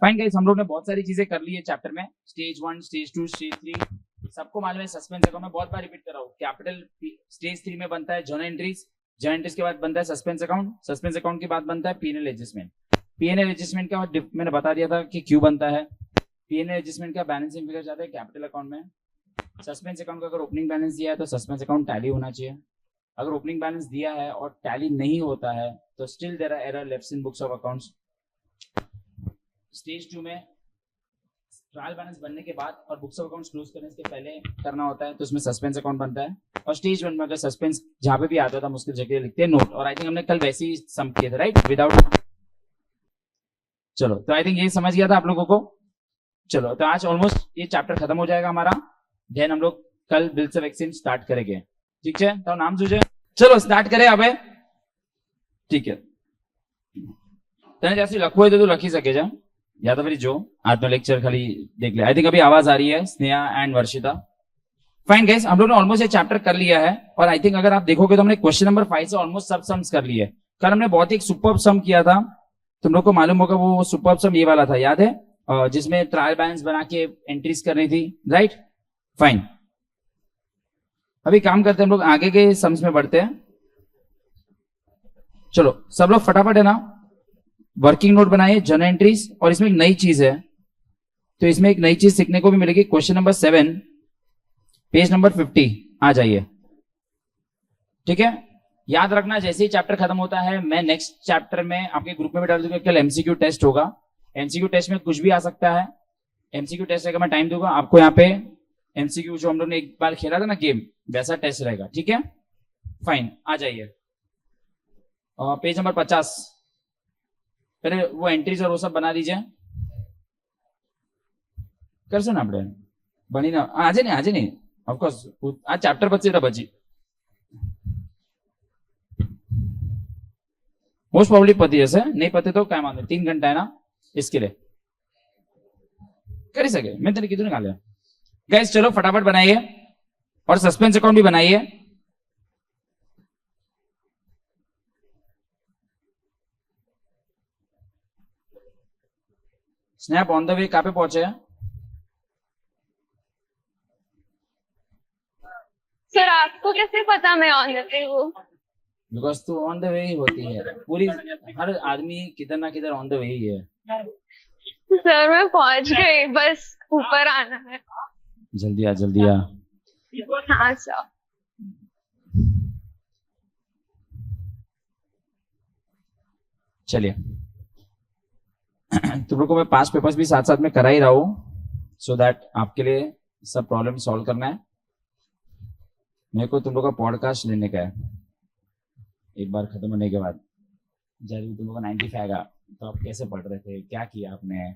Fine guys, हम लोग ने बहुत सारी चीजें कर ली है चैप्टर में, स्टेज 1, स्टेज 2, स्टेज 3, सबको मालूम है। सस्पेंस अकाउंट में बहुत बार रिपीट कर रहा हूँ, कैपिटल स्टेज 3 में बनता है जर्नल एंट्रीज, जर्नल एंट्रीज के बाद बनता है सस्पेंस अकाउंट, सस्पेंस अकाउंट के बाद बनता है पीएनएल एडजस्टमेंट। पीएनएल एडजस्टमेंट का मैंने बता दिया था कि क्यों बनता है। पीएनएल एडजस्टमेंट का बैलेंसिंग फिगर जाता है कैपिटल अकाउंट में। सस्पेंस अकाउंट का अगर ओपनिंग बैलेंस दिया है तो सस्पेंस अकाउंट टैली होना चाहिए। अगर ओपनिंग बैलेंस दिया है और टैली नहीं होता है तो still there are error left in books of accounts. Stage 2 में ट्रायल बैलेंस बनने के बाद और बुक्स ऑफ अकाउंट्स क्लोज करने से पहले करना होता है, तो उसमें सस्पेंस अकाउंट बनता है। और स्टेज 1 में अगर सस्पेंस जहां पे भी आता था मुश्किल जगह लिखते हैं नोट, और आई थिंक हमने कल वैसे ही सम किए थे, राइट, विदाउट। चलो, तो आई थिंक ये समझ गया था आप लोगों को। चलो, तो आज ऑलमोस्ट ये चैप्टर खत्म हो जाएगा हमारा। देन हम लोग कल बिल्स ऑफ एक्सचेंज स्टार्ट करेंगे, ठीक है। तो नाम सूझे, चलो स्टार्ट करें अब, ठीक है। तने जैसे लखो है तो लखी सके जा, या तो फिर जो આજનો लेक्चर खाली देख ले। आई थिंक अभी आवाज आ रही है स्नेहा एंड वर्षिता। फाइन गाइस, हम लोगों ने ऑलमोस्ट ये चैप्टर कर लिया है, और आई थिंक अगर आप देखोगे तो हमने क्वेश्चन नंबर 5 से ऑलमोस्ट सब सम्स कर लिए। कल हमने बहुत ही एक सुपर्ब सम किया था, तुम लोग को मालूम होगा वो सुपर्ब सम ये वाला था, याद है, जिसमें ट्रायल बैलेंस बना के एंट्रीज करनी थी, राइट। फाइन, अभी काम करते हैं हम लोग, आगे के सम्स में बढ़ते हैं। चलो सब लोग फटाफट है ना, वर्किंग नोट बनाइए, जर्नल एंट्रीज। और इसमें एक नई चीज है, तो इसमें एक नई चीज सीखने को भी मिलेगी। क्वेश्चन नंबर 7 पेज नंबर 50 आ जाइए, ठीक है। याद रखना, जैसे ही चैप्टर खत्म होता है मैं नेक्स्ट चैप्टर में आपके ग्रुप में भी डाल दूंगा। कल एमसीक्यू टेस्ट होगा, एमसीक्यू टेस्ट में कुछ भी आ सकता है। एमसीक्यू टेस्ट रहेगा, मैं टाइम दूंगा आपको। यहाँ पे एमसीक्यू जो हम लोग ने एक बार खेला था ना गेम, वैसा टेस्ट रहेगा, ठीक है। फाइन, आ जाइए पेज नंबर 50। पहले वो एंट्रीज और वो सब बना दीजिए। करशो ने આપણે બનીને આજે નહીં ઓફકોર્સ આ ચેપ્ટર પછી તો પછી मोस्ट प्रॉब्ली पति जैसे नहीं पते तो क्या मांगे, 3 घंटा है ना इसके लिए कर सके। मैं तेरे कितने निकाले गाइस, चलो फटाफट बनाइए और सस्पेंस अकाउंट भी बनाइए। स्नैप ऑन द वे कहां पे पहुंचे हैं? सर आपको कैसे पता मैं ऑन द वे हूँ? बिकॉज तू ऑन द वे ही होती है, पूरी हर आदमी किधर ना किधर ऑन द वे ही है। सर मैं पहुंच गई, बस ऊपर आना है। जल्दी आ, जल्दी आ। हाँ सर। चलिए, तुम लोग को मैं 5 पेपर्स भी साथ साथ में करा ही रहा हूं, सो दैट आपके लिए सब प्रॉब्लम सॉल्व करना है। मेरे को तुम लोग का पॉडकास्ट लेने का है एक बार खत्म होने के बाद। जब तुम लोग का 95 आएगा तो आप कैसे पढ़ रहे थे, क्या किया आपने।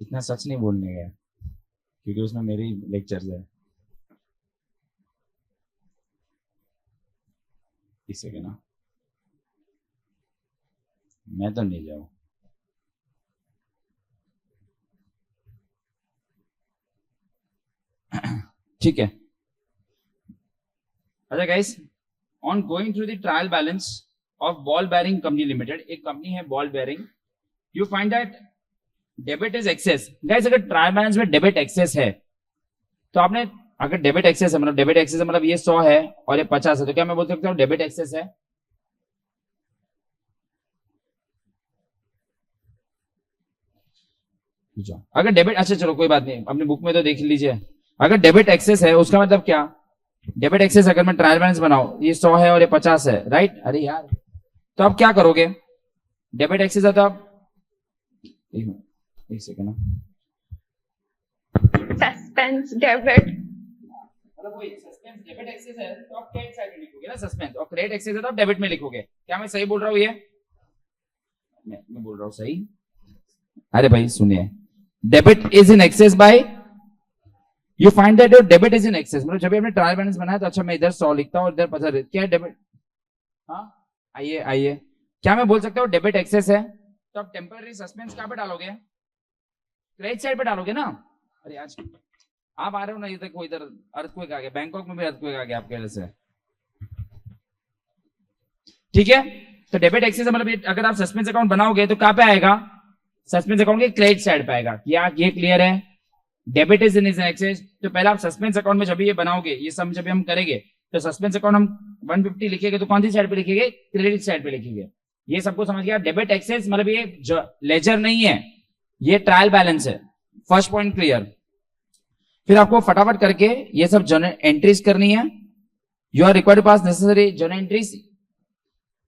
इतना सच नहीं बोलने का, क्योंकि उसमें मेरी लेक्चर्स है। इसे के ना मैं तो नहीं जाऊं। ठीक है। अच्छा guys, on going through the trial balance of ball bearing company limited, एक कंपनी है ball bearing, you find that debit is excess. Guys अगर ट्रायल बैलेंस में डेबिट एक्सेस है तो आपने, अगर डेबिट एक्सेस है मतलब डेबिट एक्सेस है मतलब ये 100 है और ये 50 है, तो क्या मैं बोल सकता हूँ डेबिट एक्सेस है? अगर डेबिट, अच्छा चलो कोई बात नहीं, अपनी बुक में तो देख लीजिए। अगर डेबिट एक्सेस है उसका मतलब क्या, डेबिट एक्सेस अगर मैं ट्रायल बैलेंस बनाऊं, ये 100 है और ये 50 है, राइट। अरे यार, तो आप क्या करोगे, डेबिट एक्सेस है तो आप एक सेकंड, सस्पेंस डेबिट, मतलब वही सस्पेंस डेबिट एक्सेस है तो आप क्रेडिट साइड में लिखोगे ना सस्पेंस, और क्रेडिट एक्सेस है तो आप डेबिट में लिखोगे। क्या मैं सही बोल रहा हूँ? ये मैं बोल रहा हूँ सही? अरे भाई सुनिए, debit is in excess by, you find that your debit is in excess, मतलब जब भी आपने ट्रायल बैलेंस बनाया तो अच्छा मैं इधर 100 लिखता हूँ और इधर 50, क्या है डेबिट? हाँ आइए आइए, क्या मैं बोल सकता हूँ डेबिट एक्सेस है तो आप टेम्पररी सस्पेंस कहां पे डालोगे, क्रेडिट साइड पे डालोगे ना। अरे आप आ रहे हो ना, ये देखो इधर अर्थक्वेक आ गया, बैंकॉक में भी अर्थक्वेक आ गया आपके वजह से। ठीक है, तो डेबिट एक्सेस मतलब अगर आप सस्पेंस अकाउंट बनाओगे तो कहां पे आएगा, सस्पेंस अकाउंट के क्रेडिट साइड पे आएगा। ये क्लियर है, डेबिट इज इन एक्सेस। तो पहले आप सस्पेंस अकाउंट में जब ये बनाओगे, ये सब जब हम करेंगे, तो सस्पेंस अकाउंट हम 150 लिखेंगे तो कौन सी साइड पे लिखेंगे, क्रेडिट साइड पे लिखेंगे। ये सबको समझ गया। डेबिट एक्सेस मतलब ये लेजर नहीं है, ये ट्रायल बैलेंस है। First point clear. फिर आपको फटाफट करके ये सब जर्नल एंट्रीज करनी है। You are required pass necessary journal entries.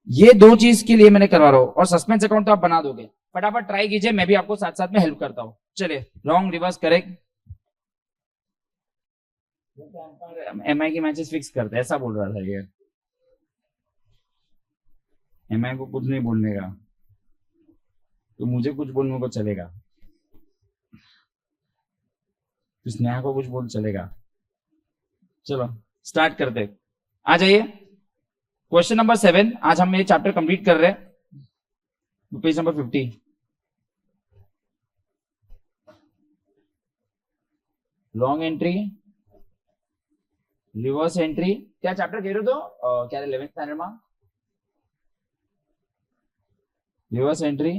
ये दो चीज के लिए मैंने करवा रहा हूं, और सस्पेंस अकाउंट तो आप बना दोगे। फटाफट ट्राई कीजिए, मैं भी आपको साथ साथ में हेल्प करता हूं। चलिए, रॉन्ग रिवर्स करेक्ट। एमआई की मैचेस फिक्स करते, ऐसा बोल रहा था ये। एमआई को कुछ नहीं बोलने का, तो मुझे कुछ बोलने को चलेगा, तो स्नेहा को कुछ बोल चलेगा। चलो स्टार्ट करते, आ जाइए। क्वेश्चन नंबर 7, आज हम ये चैप्टर कंप्लीट कर रहे हैं। Page number 50। Long entry, reverse entry, क्या चैप्टर कह रहे हो? तो क्या 11th स्टैंडर्ड में reverse entry,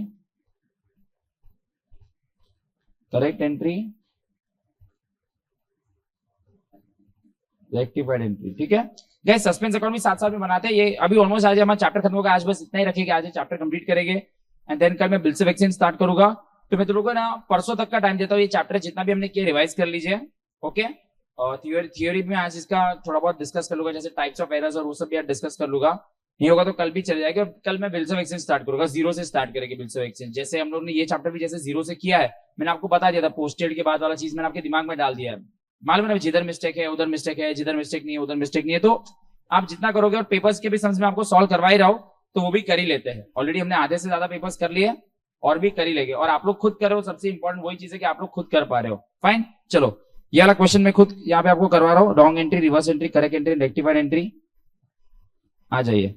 correct entry, rectified entry. ठीक है गाइस, सस्पेंस अकाउंट भी साथ साथ में बनाते हैं। ये अभी ऑलमोस्ट आज हमारा चैप्टर खत्म होगा। आज बस इतना ही रखेंगे, आज चैप्टर कंप्लीट करेंगे एंड देन कल मैं बिल से वैक्सीन स्टार्ट करूंगा। तो मैं तुम लोगों को ना परसों तक का टाइम देता हूँ, ये चैप्टर जितना भी हमने किया रिवाइज कर लीजिए। ओके, और थियोरी में आज इसका थोड़ा बहुत डिस्कस कर लूंगा, जैसे टाइप्स ऑफ एरर्स और वो सब भी डिस्कस कर लूंगा। नहीं होगा तो कल भी चले जाएगा। कल मैं बिल से वैक्सीन स्टार्ट करूंगा, जीरो से स्टार्ट करेंगे बिल से वैक्सीन। जैसे हम लोग ने ये चैप्टर भी जैसे जीरो से किया है, मैंने आपको बता दिया था, पोस्टेड के बाद वाला चीज मैंने आपके दिमाग में डाल दिया है। मालूम है ना, जिधर मिस्टेक है उधर मिस्टेक है, जिधर मिस्टेक नहीं है उधर मिस्टेक नहीं है। तो आप जितना करोगे, और पेपर्स के भी समझ में आपको सॉल्व करवा ही रहा हो, तो वो भी कर ही लेते हैं। ऑलरेडी हमने आधे से ज्यादा पेपर्स कर लिए, और भी कर ही लेंगे। और आप लोग खुद कर रहे हो, सबसे इंपॉर्टेंट वही चीज है कि आप लोग खुद कर पा रहे हो। फाइन, चलो ये वाला क्वेश्चन मैं खुद यहाँ पे आपको करवा रहा हूँ। Wrong entry, reverse entry, correct entry, rectified entry. आ जाइए,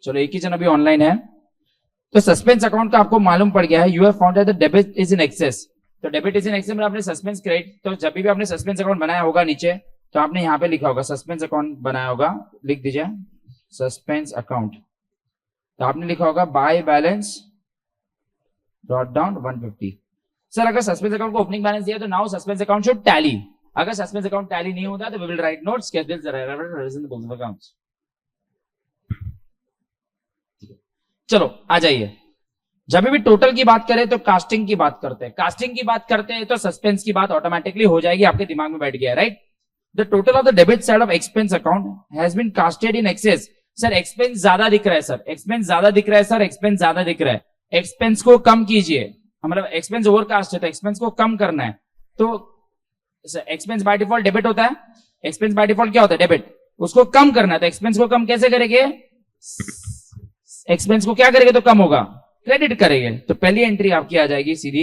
चलो एक ही जन अभी ऑनलाइन है। तो सस्पेंस अकाउंट का आपको मालूम पड़ गया है। You have found that the debit is in access. तो डेबिट इज इन एक्सेस में आपने सस्पेंस क्रेडिट, तो जब भी आपने सस्पेंस अकाउंट बनाया होगा नीचे, तो आपने यहाँ पे लिखा होगा सस्पेंस अकाउंट बनाया होगा, लिख दीजिए सस्पेंस अकाउंट। तो आपने लिखा होगा by balance dot down 150। Sir अगर सस्पेंस अकाउंट को ओपनिंग बैलेंस दिया तो now suspense account should tally. अगर सस्पेंस अकाउंट टैली नहीं होता तो we will write notes schedules in the books of accounts. चलो आ जाइए। जब भी टोटल की बात करें तो कास्टिंग की बात करते हैं, कास्टिंग की बात करते हैं तो सस्पेंस की बात ऑटोमेटिकली हो जाएगी, आपके दिमाग में बैठ गया, right. The total of the debit side of expense account has been casted in excess. Sir expense ज्यादा दिख रहा है, सर एक्सपेंस ज्यादा दिख रहा है, सर एक्सपेंस ज्यादा दिख रहा है। एक्सपेंस को कम कीजिए, मतलब एक्सपेंस ओवरकास्ट है तो एक्सपेंस को कम करना है। तो एक्सपेंस बाय डिफॉल्ट डेबिट होता है, एक्सपेंस बाय डिफॉल्ट क्या होता है, डेबिट। उसको कम करना है, तो एक्सपेंस को कम कैसे करेंगे, एक्सपेंस को क्या करेंगे तो कम होगा, क्रेडिट करेंगे। तो पहली एंट्री आपकी आ जाएगी सीधी,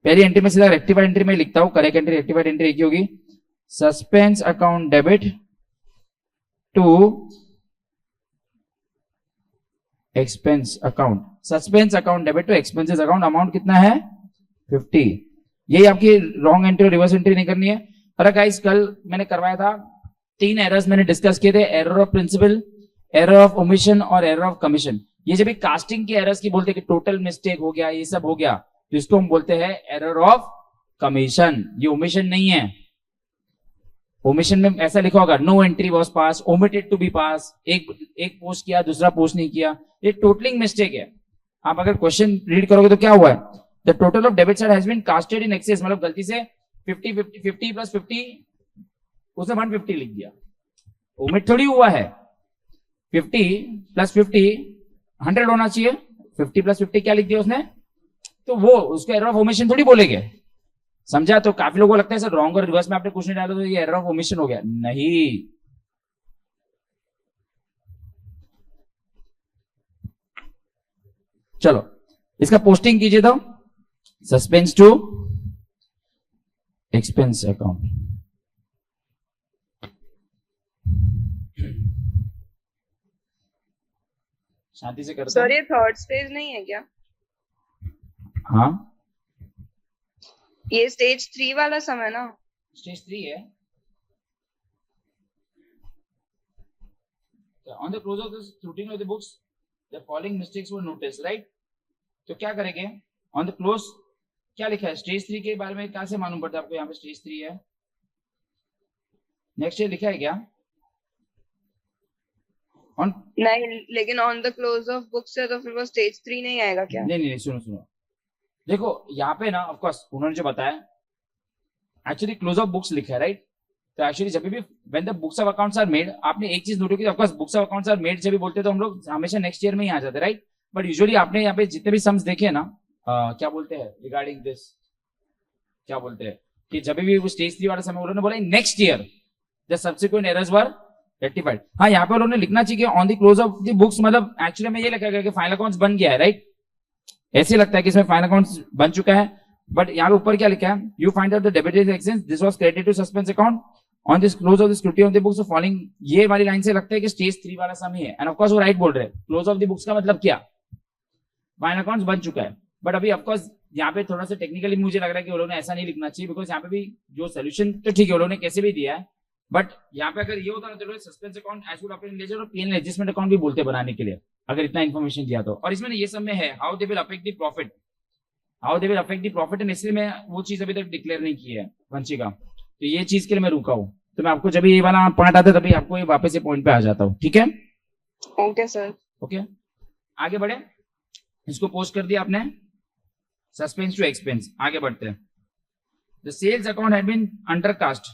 पहली एंट्री में सीधा रेक्टिफाइड एंट्री में लिखता हूं, करेक्ट एंट्री रेक्टिफाइड एंट्री एक ही होगी। Suspense account debit to expense account, suspense account debit to expenses account. Amount कितना है 50। यही आपकी रॉन्ग एंट्री और रिवर्स एंट्री नहीं करनी है। अरे गाइस कल मैंने करवाया था, 3 एरर्स मैंने डिस्कस किए थे, error of principle, error of omission और एरर ऑफ कमीशन। ये जब भी कास्टिंग की एरर्स की बोलते हैं कि टोटल मिस्टेक हो गया, ये सब हो गया, तो इसको हम बोलते हैं एरर ऑफ कमीशन। ये ओमिशन नहीं है। ओमिशन में ऐसा लिखा होगा no entry was pass, omitted to be pass, एक पोस्ट किया दूसरा पोस्ट नहीं किया, ये टोटलिंग मिस्टेक है। आप अगर क्वेश्चन रीड करोगे तो क्या हुआ है, the total of debit side has been casted in excess, मतलब गलती से 50 प्लस 50 उसने 150 लिख दिया, ओमिट थोड़ी हुआ है। 50 प्लस 50 100 होना चाहिए, 50 प्लस 50 क्या लिख दिया उसने, तो वो उसको एरर ऑफ ओमिशन थोड़ी बोलेंगे, समझा। तो काफी लोगों को लगता है सर रॉन्ग और रिवर्स में आपने कुछ नहीं डाला तो ये एरर ऑफ ओमिशन हो गया, नहीं। चलो इसका पोस्टिंग कीजिए, तो सस्पेंस टू एक्सपेंस अकाउंट। शांति से करते सर ये थर्ड स्टेज नहीं है क्या? हाँ ये स्टेज 3 वाला सम है ना? स्टेज 3 है। On the close of the scrutiny of the books the following mistakes were notice, right. तो क्या करेंगे ऑन द क्लोज, क्या लिखा है स्टेज 3 के बारे में, कहां से मालूम पड़ता है आपको? यहाँ पे स्टेज 3 है, नेक्स्ट ईयर लिखा है क्या? ऑन नहीं, लेकिन on the close of book से तो फिर वो स्टेज 3 नहीं आएगा क्या? नहीं नहीं, सुनो सुनो, देखो यहाँ पे ना ऑफकोर्स उन्होंने जो बताया एक्चुअली क्लोज ऑफ बुक्स लिखा है, राइट। तो एक्चुअली जब भी when the books of accounts are made, आपने एक चीज नोट की, of course books of accounts are made जब भी बोलते हैं तो हम लोग हमेशा नेक्स्ट ईयर में ही आ जाते हैं, राइट। बट यूजुअली आपने यहाँ पे जितने भी सम्स देखे ना, क्या बोलते हैं रिगार्डिंग दिस, क्या बोलते हैं कि जब भी वो स्टेज 3 वाला समय उन्होंने बोला next year the subsequent errors were rectified. हाँ, यहाँ पे उन्होंने लिखना चाहिए on the close of the books, मतलब एक्चुअली में ये लिखा गया कि फाइनल अकाउंट्स बन गया है, राइट। ऐसे लगता है कि इसमें फाइनल अकाउंट्स बन चुका है, बट यहाँ पे ऊपर क्या लिखा है, you find out the debited exchange this was credited to suspense account on this close of the scrutiny of the books following. ये वाली लाइन से लगता है कि स्टेज 3 वाला सम ही है, एंड ऑफ कोर्स वो राइट बोल रहे हैं। क्लोज ऑफ द बुक्स का मतलब क्या, फाइनल अकाउंट्स बन चुका है। बट अभी ऑफ कोर्स यहाँ पे थोड़ा सा टेक्निकली मुझे लग रहा है कि वो लोगों ने ऐसा नहीं लिखना चाहिए, बिकॉज यहाँ पे भी जो सोल्यूशन तो ठीक है वो लोगों ने कैसे भी दिया है, बट यहाँ पे अगर ये होता ना तो suspense account as good operating ledger और पीएनएल एडजस्टमेंट अकाउंट भी बोलते बनाने के लिए, अगर इतना इन्फॉर्मेशन दिया तो। और इसमें ये सब में है how they will affect the profit, how they will affect the profit, and इसलिए मैं वो चीज अभी तक डिक्लेयर नहीं की है वंशिका, तो ये चीज के लिए मैं रुका हूँ। तो मैं आपको जब ये वाला पॉइंट आता है तभी आपको ये वापस ये पॉइंट पे आ जाता हूँ, ठीक है? Okay sir. ओके, आगे बढ़े, इसको पोस्ट कर दिया आपने, सस्पेंस टू एक्सपेंस। आगे बढ़ते हैं। The sales account had been undercast,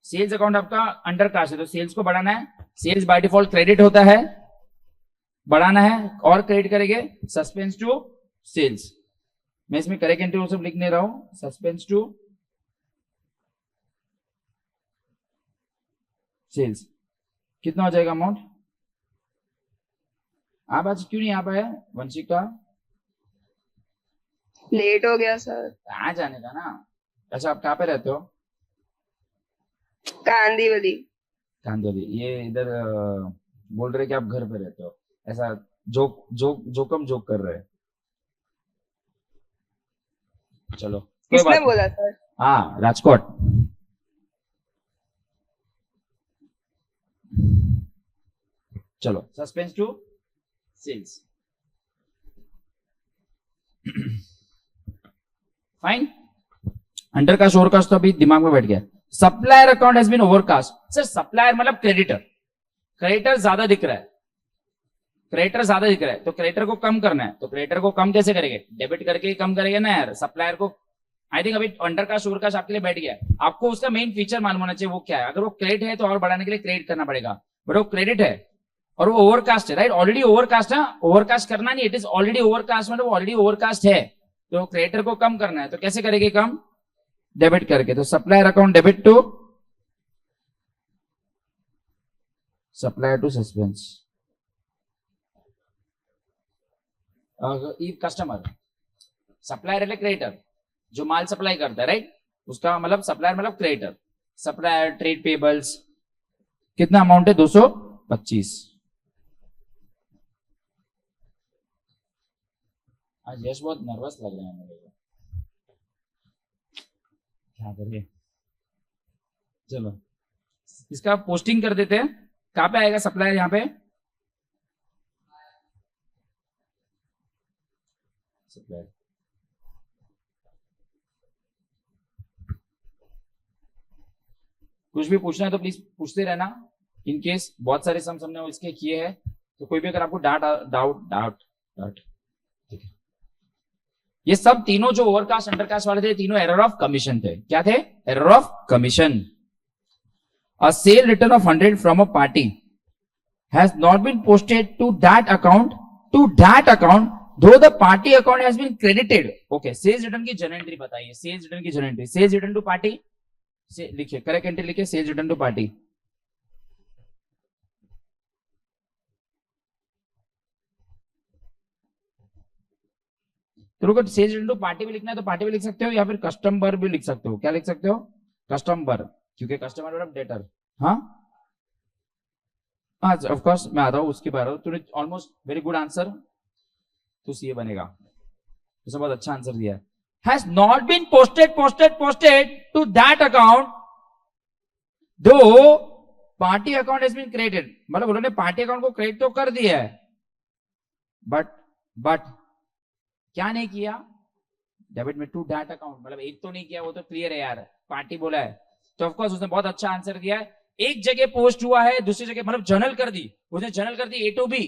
sales account आपका अंडरकास्ट है, तो सेल्स को बढ़ाना है। सेल्स बाय डिफॉल्ट क्रेडिट होता है, बढ़ाना है और क्रेडिट करेंगे सस्पेंस टू सेल्स। मैं इसमें करेक्ट एंट्री वो सब लिख नहीं रहा हूं, सस्पेंस टू सेल्स कितना हो जाएगा अमाउंट? आप आज क्यों नहीं आ पाए वंशिका? लेट हो गया सर। आ जाने का ना। अच्छा, आप कहाँ पे रहते हो? कांदीवली। कांदोली। ये इधर बोल रहे कि आप घर पे रहते हो, ऐसा जोक जोक जोकम जोक कर रहे हैं। चलो कोई किसने बात बोला सर? हाँ, राजकोट। चलो suspense to sales, fine. Undercast overcast तो अभी दिमाग में बैठ गया। Supplier account has been overcast. Sir supplier मतलब क्रेडिटर, क्रेडिटर ज्यादा दिख रहा है, क्रेडिटर ज्यादा दिख रहा है, तो क्रेडिटर को कम करना है। तो क्रेडिटर को कम कैसे करेंगे? डेबिट करके ही कम करेंगे ना यार। सप्लायर को आई थिंक अभी अंडरकास्ट ओवरकास्ट आपके लिए बैठ गया है। आपको उसका मेन फीचर मालूम होना चाहिए वो क्या है। अगर वो क्रेडिट है तो और बढ़ाने के लिए क्रेडिट करना पड़ेगा, बट वो क्रेडिट है और वो ओवरकास्ट है, राइट। ऑलरेडी ओवरकास्ट है, ओवरकास्ट करना नहीं, इट इज ऑलरेडी ओवरकास्ट, मतलब ऑलरेडी ओवरकास्ट है, तो क्रेडिटर को कम करना है। तो कैसे करेंगे कम? डेबिट करके। तो supplier account debit to supplier to suspense. Customer, supplier એટલે क्रेडिटर जो माल सप्लाई करता है, राइट, उसका मतलब सप्लायर मतलब क्रेडिटर। सप्लायर ट्रेड पेबल्स कितना अमाउंट है? 225। आज यश बहुत नर्वस लग रहे हैं मेरे को, क्या करिए। चलो इसका पोस्टिंग कर देते हैं। कहां पे आएगा सप्लायर? यहाँ पे सप्लायर। कुछ भी पूछना है तो प्लीज पूछते रहना। इन केस बहुत सारे सम्स हमने इसके किए हैं, तो कोई भी अगर आपको डाउट ठीक है। ये सब तीनों जो ओवरकास्ट अंडरकास्ट वाले थे, तीनों एरर ऑफ कमीशन थे। क्या थे? Error of commission. A sale return of 100 from a party has not been posted to that account though the party account has been credited. Okay, sales return की journal entry बताइए। Sales return की journal entry, sales return to party से लिखिए, correct entry लिखिए, sales return to party. तो रुको, sales return to party भी लिखना है तो पार्टी भी लिख सकते हो, या फिर कस्टमर भी लिख सकते हो। क्या लिख सकते हो? कस्टमर, क्योंकि कस्टमर मतलब डेटर। हाँ हाँ, ऑफ कोर्स मैं आता हूँ उसके बारे में। तूने ऑलमोस्ट वेरी गुड आंसर, तो सीए बनेगा। तो बहुत अच्छा आंसर दिया है। has not been posted to that account, though party account has been created. मतलब उन्होंने पार्टी अकाउंट को क्रिएट तो कर दिया है, बट क्या नहीं किया, डेबिट में टू दैट अकाउंट, मतलब एक तो नहीं किया, वो तो क्लियर है यार, पार्टी बोला है, तो ऑफकोर्स उसने बहुत अच्छा आंसर दिया है। एक जगह पोस्ट हुआ है, दूसरी जगह मतलब जर्नल कर दी, उसने जर्नल कर दी ए टू बी,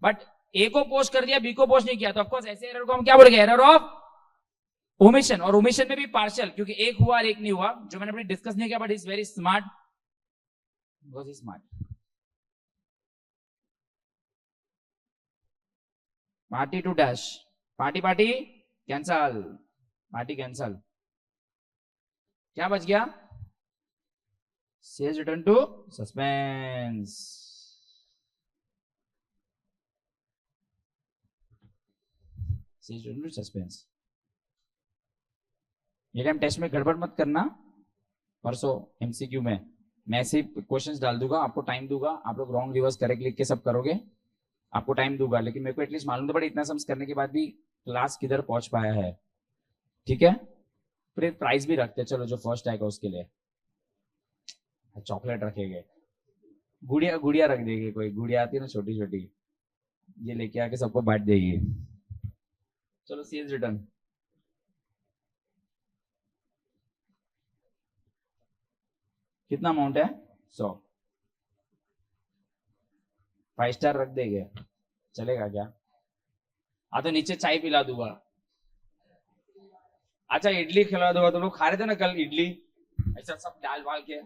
बट ए को पोस्ट कर दिया, बी को पोस्ट नहीं किया, तो ऑफकोर्स ऐसे एरर को हम क्या बोलेंगे, एरर ऑफ ओमिशन। और ओमिशन में भी पार्शियल, क्योंकि एक हुआ और एक नहीं हुआ, जो मैंने अभी डिस्कस नहीं किया, but is very smart, because smart. Party to dash, party cancel, party cancel, क्या बच गया, sales return to suspense. Sales return to suspense. ये टाइम टेस्ट में गड़बड़ मत करना, परसों एमसीक्यू में मैं ऐसे क्वेश्चंस डाल दूंगा, आपको टाइम दूंगा, आप लोग रॉन्ग रिवर्स करेक्ट लिख के सब करोगे, आपको टाइम दूंगा, लेकिन मेरे को एटलीस्ट मालूम तो पड़े इतना सम्स करने के बाद भी क्लास किधर पहुंच पाया है, ठीक है। फिर प्राइस भी रखते, चलो जो फर्स्ट आएगा उसके लिए चॉकलेट रखेंगे, गुड़िया रख देंगे, कोई गुड़िया आती है ना छोटी छोटी, ये लेके आके सबको बांट देगी। चलो सेल्स रिटर्न, कितना अमाउंट है, 100, 5 स्टार रख देंगे, चलेगा क्या? तो नीचे चाय पिला दूंगा, अच्छा इडली खिला दूंगा, तुम लोग खा रहे थे ना कल इडली, ऐसा सब डाल वाल के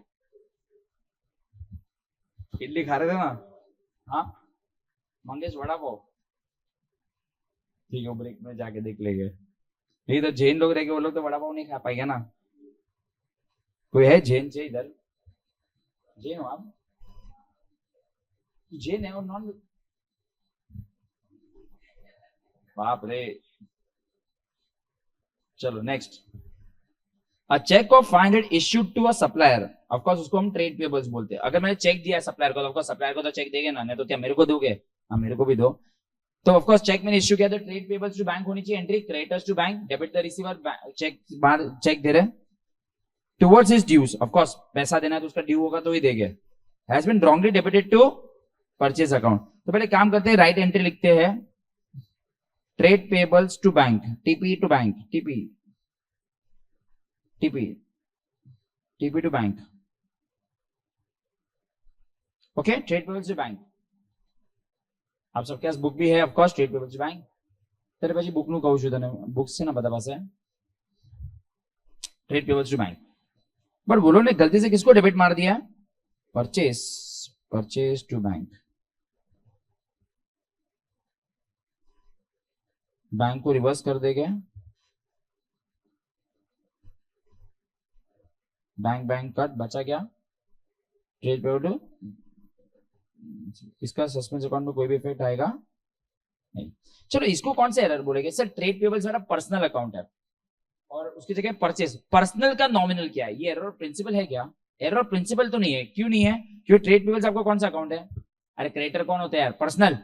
इडली खा रहे थे ना, हाँ मंगेश वड़ा पाव, ठीक है ब्रेक में जाके देख लेंगे, नहीं तो जैन लोग रहेंगे, वो लोग तो वड़ा पाव नहीं खा पाएंगे ना। कोई है जैन से इधर, जैन हो आप, जैन है और नॉन, बाप रे। चलो next, a cheque of 500 issued to a supplier, of course उसको हम ट्रेड पेबल्स बोलते हैं। अगर मैंने चेक दिया है सप्लायर को, तो ऑफ कोर्स सप्लायर को तो चेक देंगे ना, नहीं तो क्या मेरे को दोगे, हाँ मेरे को भी दो। तो ऑफ कोर्स चेक मैंने इश्यू किया, तो ट्रेड पेबल्स टू बैंक होनी चाहिए एंट्री, creditors to bank, debit the receiver, cheque बाहर चेक दे रहे, towards his dues, of course पैसा देना है तो उसका ड्यू होगा तो ही देंगे, has been wrongly debited to purchase account. तो पहले काम करते हैं, राइट एंट्री लिखते हैं, trade payables to bank, TP to bank, TP to bank, okay, trade payables to bank. आप सबके पास बुक भी है, of course, trade payables to bank. तेरे पास बुक नु कहू છું તને, बुक से ना बता पास है, trade payables to bank, but बोलो ने गलती से किसको डेबिट मार दिया, परचेज टू बैंक, बैंक को रिवर्स कर देंगे, बैंक कट, बचा क्या, ट्रेड पेबल, इसका सस्पेंस अकाउंट में कोई भी इफेक्ट आएगा नहीं। चलो इसको कौन से एरर बोलेंगे सर, ट्रेड पेबल्स मेरा पर्सनल अकाउंट है और उसकी जगह परचेज, पर्सनल का नॉमिनल क्या है, ये एरर ऑफ प्रिंसिपल है क्या, एरर ऑफ प्रिंसिपल तो नहीं है, क्यों नहीं है, क्योंकि ट्रेड पेबल्स आपका कौन सा अकाउंट है, अरे क्रेडिटर कौन होता है यार, पर्सनल,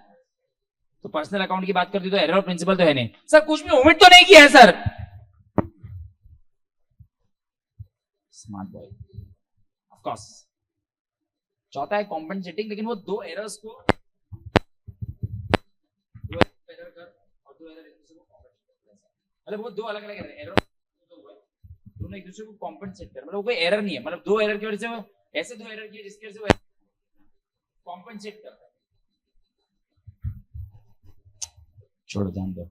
तो पर्सनल अकाउंट की बात करती तो एरर ऑफ प्रिंसिपल तो है नहीं सर, कुछ भी ओमिट तो नहीं किया है sir, smart boy, of course. चौथा है कॉम्पेंसेटिंग, लेकिन वो दो एरर्स को, दो एरर कर और दो एरर एक दूसरे को कॉम्पेंसेट कर, मतलब वो दो अलग अलग एरर दोनों एक दूसरे को कॉम्पेंसेट कर, मतलब वो कोई एरर नहीं है, मतलब दो एरर की वजह से वो ऐसे दो एरर किए जिसकी वजह से वो कॉम्पेंसेट करता है। छोड़ ध्यान दो,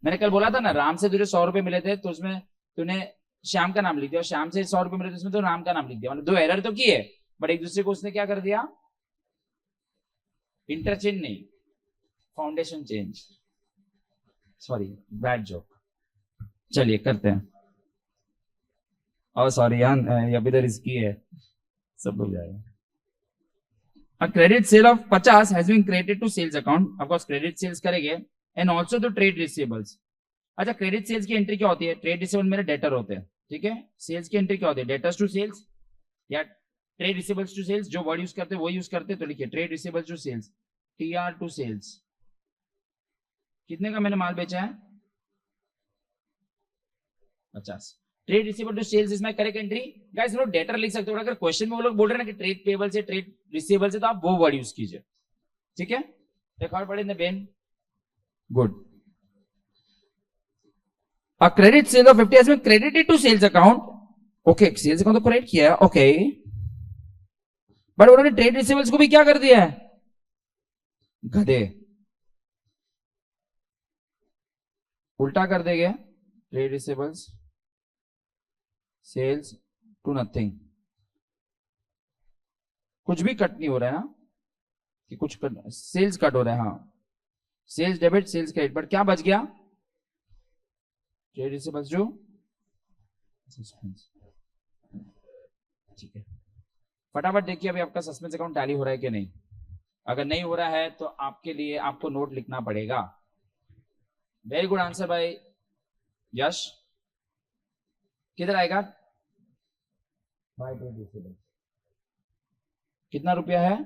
मैंने कल बोला था ना, राम से तुझे 100 रुपए मिले थे तो उसमें तूने श्याम का नाम लिख दिया, और श्याम से 100 रुपए मिले थे उसमें तो राम का नाम लिख दिया, मतलब दो एरर तो किए, बट एक दूसरे को उसने क्या कर दिया, इंटरचेंज नहीं, foundation change, sorry bad joke. चलिए करते हैं, और सॉरी यार अभी तो रिस्की है, सब हो जाएगा। A credit sale of 50 has been credited to sales account, of course credit sales करेंगे, and also to trade receivables। अच्छा क्रेडिट सेल्स की एंट्री क्या होती है, ट्रेड रिसीवेबल मेरे डेटर होते हैं, ठीक है, सेल्स की एंट्री क्या होती है, डेटर्स टू सेल्स या ट्रेड रिसीवेबल्स टू सेल्स, जो वर्ड यूज करते हैं वो यूज करते हैं, तो लिखिए trade receivables to sales, TR to sales. कितने का मैंने माल बेचा है, 50। ट्रेड रिसीवेबल टू सेल्स इसमें करेक्ट एंट्री। गाइस लोग डेटर लिख सकते हो, अगर क्वेश्चन में वो लोग बोल रहे हैं ना कि ट्रेड पेबल से ट्रेड रिसीवेबल से, तो आप वो वर्ड यूज कीजिए, ठीक है। रिकॉर्ड पढ़े in the Ben, good. A credit sale of 50 has been credited to sales account. Okay, sales account तो क्रेडिट किया है, ओके, बट उन्होंने ट्रेड रिसीवेबल्स को भी क्या कर दिया है, गधे, उल्टा कर देंगे। Trade receivables sales to nothing, कुछ भी कट नहीं हो रहा है ना, कि कुछ कट, सेल्स कट हो रहा है, हाँ, sales debit sales credit, but क्या बच गया, ट्रेड रिसीवेबल्स जो सस्पेंस, ठीक है। फटाफट देखिए अभी आपका सस्पेंस अकाउंट टैली हो रहा है कि नहीं। अगर नहीं हो रहा है तो आपके लिए आपको नोट लिखना पड़ेगा। वेरी गुड आंसर भाई यश। किधर आएगा, कितना रुपया है,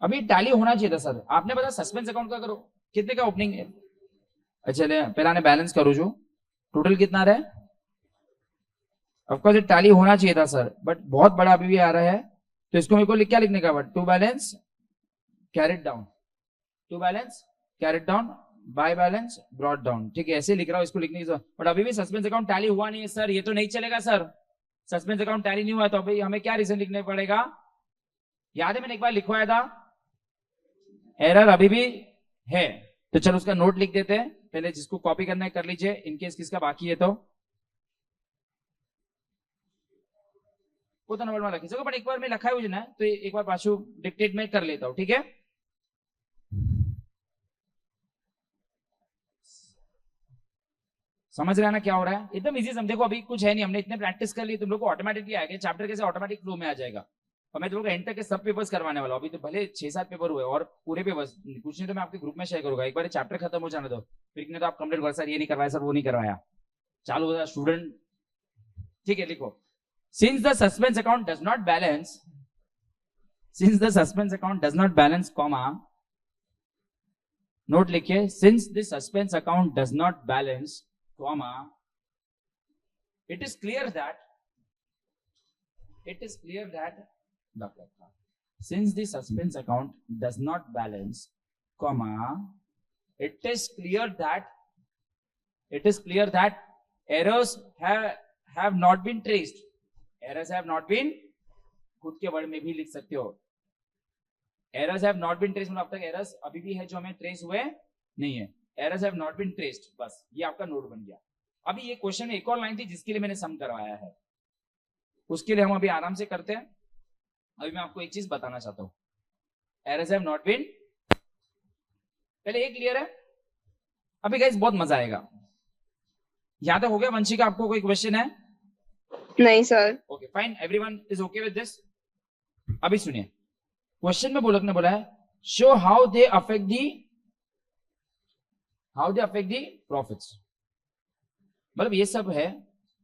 अभी टैली होना चाहिए था सर। आपने बताया सस्पेंस अकाउंट का करो, कितने का ओपनिंग है, अच्छा पहला ने बैलेंस करो, जो टोटल कितना रहा है, ऑफकोर्स टैली होना चाहिए था सर, बट बहुत बड़ा अभी भी आ रहा है, तो इसको मेरे को क्या लिखने का, but to balance carried down, to balance carried down, by balance brought down, ठीक है, ऐसे लिख रहा हूं, इसको लिखने की, बट अभी भी सस्पेंस अकाउंट टैली हुआ नहीं है सर, ये तो नहीं चलेगा सर। सस्पेंस अकाउंट टैली नहीं हुआ तो अभी हमें क्या रीजन लिखने पड़ेगा, याद है मैंने एक बार लिखवाया था, एरर अभी भी है, तो चलो उसका नोट लिख देते हैं। पहले जिसको कॉपी करना है कर लीजिए, इनकेस किसका बाकी है तो वो तो नंबर में लिखी सको, बट एक बार मैं लिखा है ना, तो एक बार पाछू डिक्टेट में कर लेता हूं, ठीक है। समझ रहे हैं ना क्या हो रहा है, एकदम इजी समझ, देखो अभी कुछ है नहीं, हमने इतने प्रैक्टिस कर ली, तुम लोग को ऑटोमेटिकली आएगा, चैप्टर कैसे ऑटोमेटिक फ्लो में आ जाएगा, और मैं तुम लोग एंड तक के सब पेपर्स करवाने वाला हूं। अभी तो भले 6-7 पेपर हुए, और पूरे पेपर्स कुछ नहीं तो मैं आपके ग्रुप में शेयर करूंगा, एक बार चैप्टर खत्म हो जाने दो, फिर तो आप कंप्लीट कर, सर ये नहीं करवाया, सर वो नहीं करवाया, चालू हो जाए स्टूडेंट, ठीक है। लिखो, since the suspense account does not balance, since the suspense account does not balance, comma, note लिखिए, since the suspense account does not balance, comma, it is clear that since the suspense account does not balance, comma, it is clear that errors have not been traced. Errors have not been, खुद के word में भी लिख सकते हो, errors have not been traced, मतलब अब तक errors अभी भी है जो हमें ट्रेस हुए नहीं है, errors have not been traced, बस ये आपका नोट बन गया। अभी ये क्वेश्चन में एक और लाइन थी जिसके लिए मैंने सम करवाया है, उसके लिए हम अभी आराम से करते हैं। अभी मैं आपको एक चीज बताना चाहता हूं, errors have not been, पहले ये क्लियर है। अभी गाइस बहुत मजा आएगा, यहां तक हो गया। वंशिका आपको कोई क्वेश्चन है? नहीं sir. Okay fine, everyone is okay with this. अभी सुनिए, क्वेश्चन में बोलक ने बोला है show how they affect the profits, मतलब ये सब है।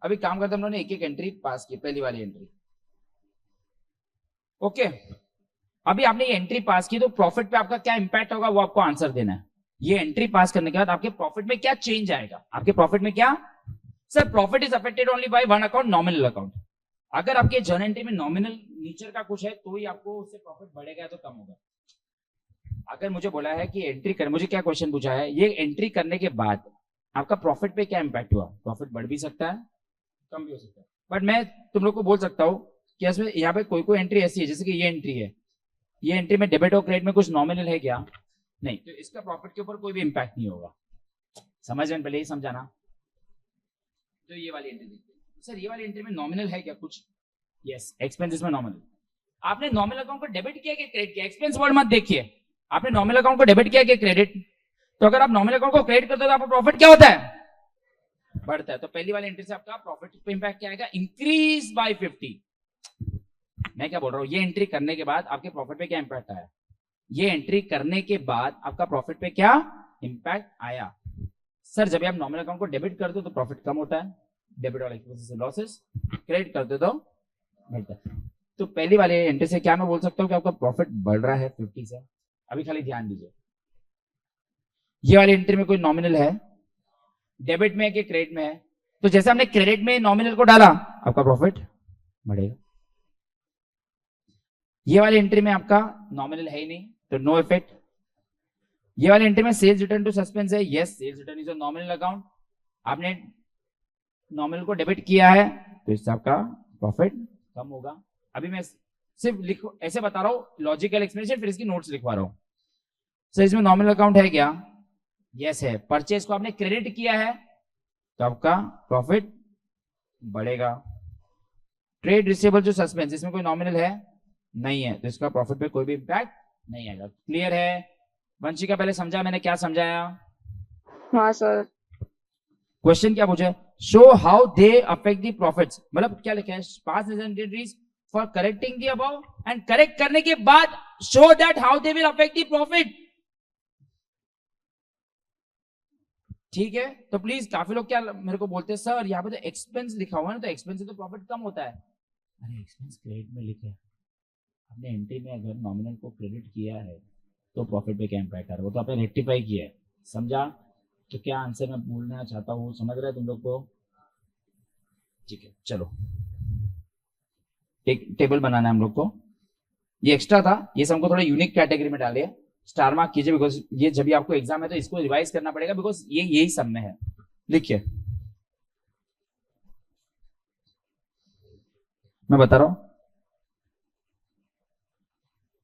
अभी काम करते हम लोगों ने एक एक एंट्री पास की, पहली वाली एंट्री, ओके। अभी आपने ये एंट्री पास की तो प्रॉफिट पे आपका क्या इंपैक्ट होगा वो आपको आंसर देना है। ये एंट्री पास करने के बाद आपके प्रॉफिट में क्या चेंज आएगा, आपके प्रॉफिट में क्या, sir profit is affected only by one account, nominal account. अगर आपके जर्नल एंट्री में नॉमिनल नेचर का कुछ है तो ही आपको उससे प्रॉफिट बढ़ेगा तो कम होगा। अगर मुझे बोला है कि एंट्री कर, मुझे क्या क्वेश्चन पूछा है, ये एंट्री करने के बाद आपका प्रॉफिट पे क्या इंपैक्ट हुआ, प्रॉफिट बढ़ भी सकता है कम भी हो सकता है, बट मैं तुम लोग को बोल सकता हूँ कि इसमें यहाँ पे कोई एंट्री ऐसी है, जैसे कि ये एंट्री है, ये एंट्री में डेबिट और क्रेडिट में कुछ नॉमिनल है क्या, नहीं, तो इसका प्रॉफिट के ऊपर कोई भी इंपैक्ट नहीं होगा। समझ में पहले ही समझाना। तो ये वाली एंट्री देखते हैं, सर ये वाली एंट्री में नॉमिनल है क्या कुछ, यस, एक्सपेंसेस में नॉमिनल। आपने नॉमिनल अकाउंट को डेबिट किया कि क्रेडिट किया, एक्सपेंस वर्ड मत देखिए, आपने नॉमिनल अकाउंट को डेबिट किया कि क्रेडिट। तो अगर आप नॉमिनल अकाउंट को क्रेडिट करते हो तो आपका प्रॉफिट क्या होता है, बढ़ता है। तो पहली वाली एंट्री से आपका प्रॉफिट पे इंपैक्ट क्या आएगा, इंक्रीज बाय 50। मैं क्या बोल रहा हूं, ये एंट्री करने के बाद आपके प्रॉफिट पे क्या इंपैक्ट आया, ये एंट्री करने के बाद आपका प्रॉफिट पे क्या इंपैक्ट आया। सर जब आप नॉमिनल अकाउंट को डेबिट करते हो तो प्रॉफिट कम होता है, डेबिट और एक्सपेंसेस से लॉसेस, क्रेडिट करते हो तो बढ़ता है। तो पहली वाली एंट्री से क्या मैं बोल सकता हूँ कि आपका प्रॉफिट बढ़ रहा है 50 से। अभी खाली ध्यान दीजिए, ये वाली एंट्री में कोई नॉमिनल है डेबिट में है कि क्रेडिट में है। तो जैसे हमने क्रेडिट में नॉमिनल को डाला, आपका प्रॉफिट बढ़ेगा। ये वाली एंट्री में आपका नॉमिनल है ही नहीं, तो नो इफेक्ट। ये वाली एंट्री में सेल्स रिटर्न टू सस्पेंस है, yes sales return is a nominal account. आपने नॉमिनल को डेबिट किया है, तो इससे आपका प्रॉफिट कम होगा। अभी मैं सिर्फ लिखो ऐसे बता रहा हूं, लॉजिकल एक्सप्लेनेशन, फिर इसकी नोट्स लिखवा रहा हूं। सर इसमें नॉमिनल अकाउंट है क्या? यस है। परचेज को आपने क्रेडिट किया है, तो आपका प्रॉफिट बढ़ेगा। ट्रेड रिसीवेबल जो सस्पेंस, इसमें कोई नॉमिनल है नहीं है, तो इसका प्रॉफिट पे कोई भी इंपैक्ट नहीं आएगा। क्लियर है? वंशिका पहले समझा मैंने क्या समझाया? हाँ सर। क्वेश्चन क्या पूछा है? Show how they affect the profits, मतलब क्या लिखा है? Past result for correcting the above, and correct करने के बाद show that how they will affect the profit. ठीक है, तो प्लीज काफी लोग क्या मेरे को बोलते हैं, सर यहाँ पे तो एक्सपेंस लिखा हुआ है ना, तो एक्सपेंस से तो प्रॉफिट कम होता है। अरे एक्सपेंस क्रेडिट में लिखा है, आपने एंट्री में अगर नॉमिनल को क्रेडिट किया है तो प्रॉफिट पे क्या इंपैक्ट आ रहा है, वो तो आपने रेक्टिफाई किया है। समझा? तो क्या आंसर मैं बोलना चाहता हूँ, समझ रहे तुम लोग को? ठीक है, चलो एक टेबल बनाना है हम लोग को। ये एक्स्ट्रा था, ये सब हमको थोड़ा यूनिक कैटेगरी में डालिए। स्टार मार्क कीजिए, बिकॉज ये जब भी आपको एग्जाम है तो इसको रिवाइज करना पड़ेगा, बिकॉज ये यही सब में है। लिखिए, मैं बता रहा हूं।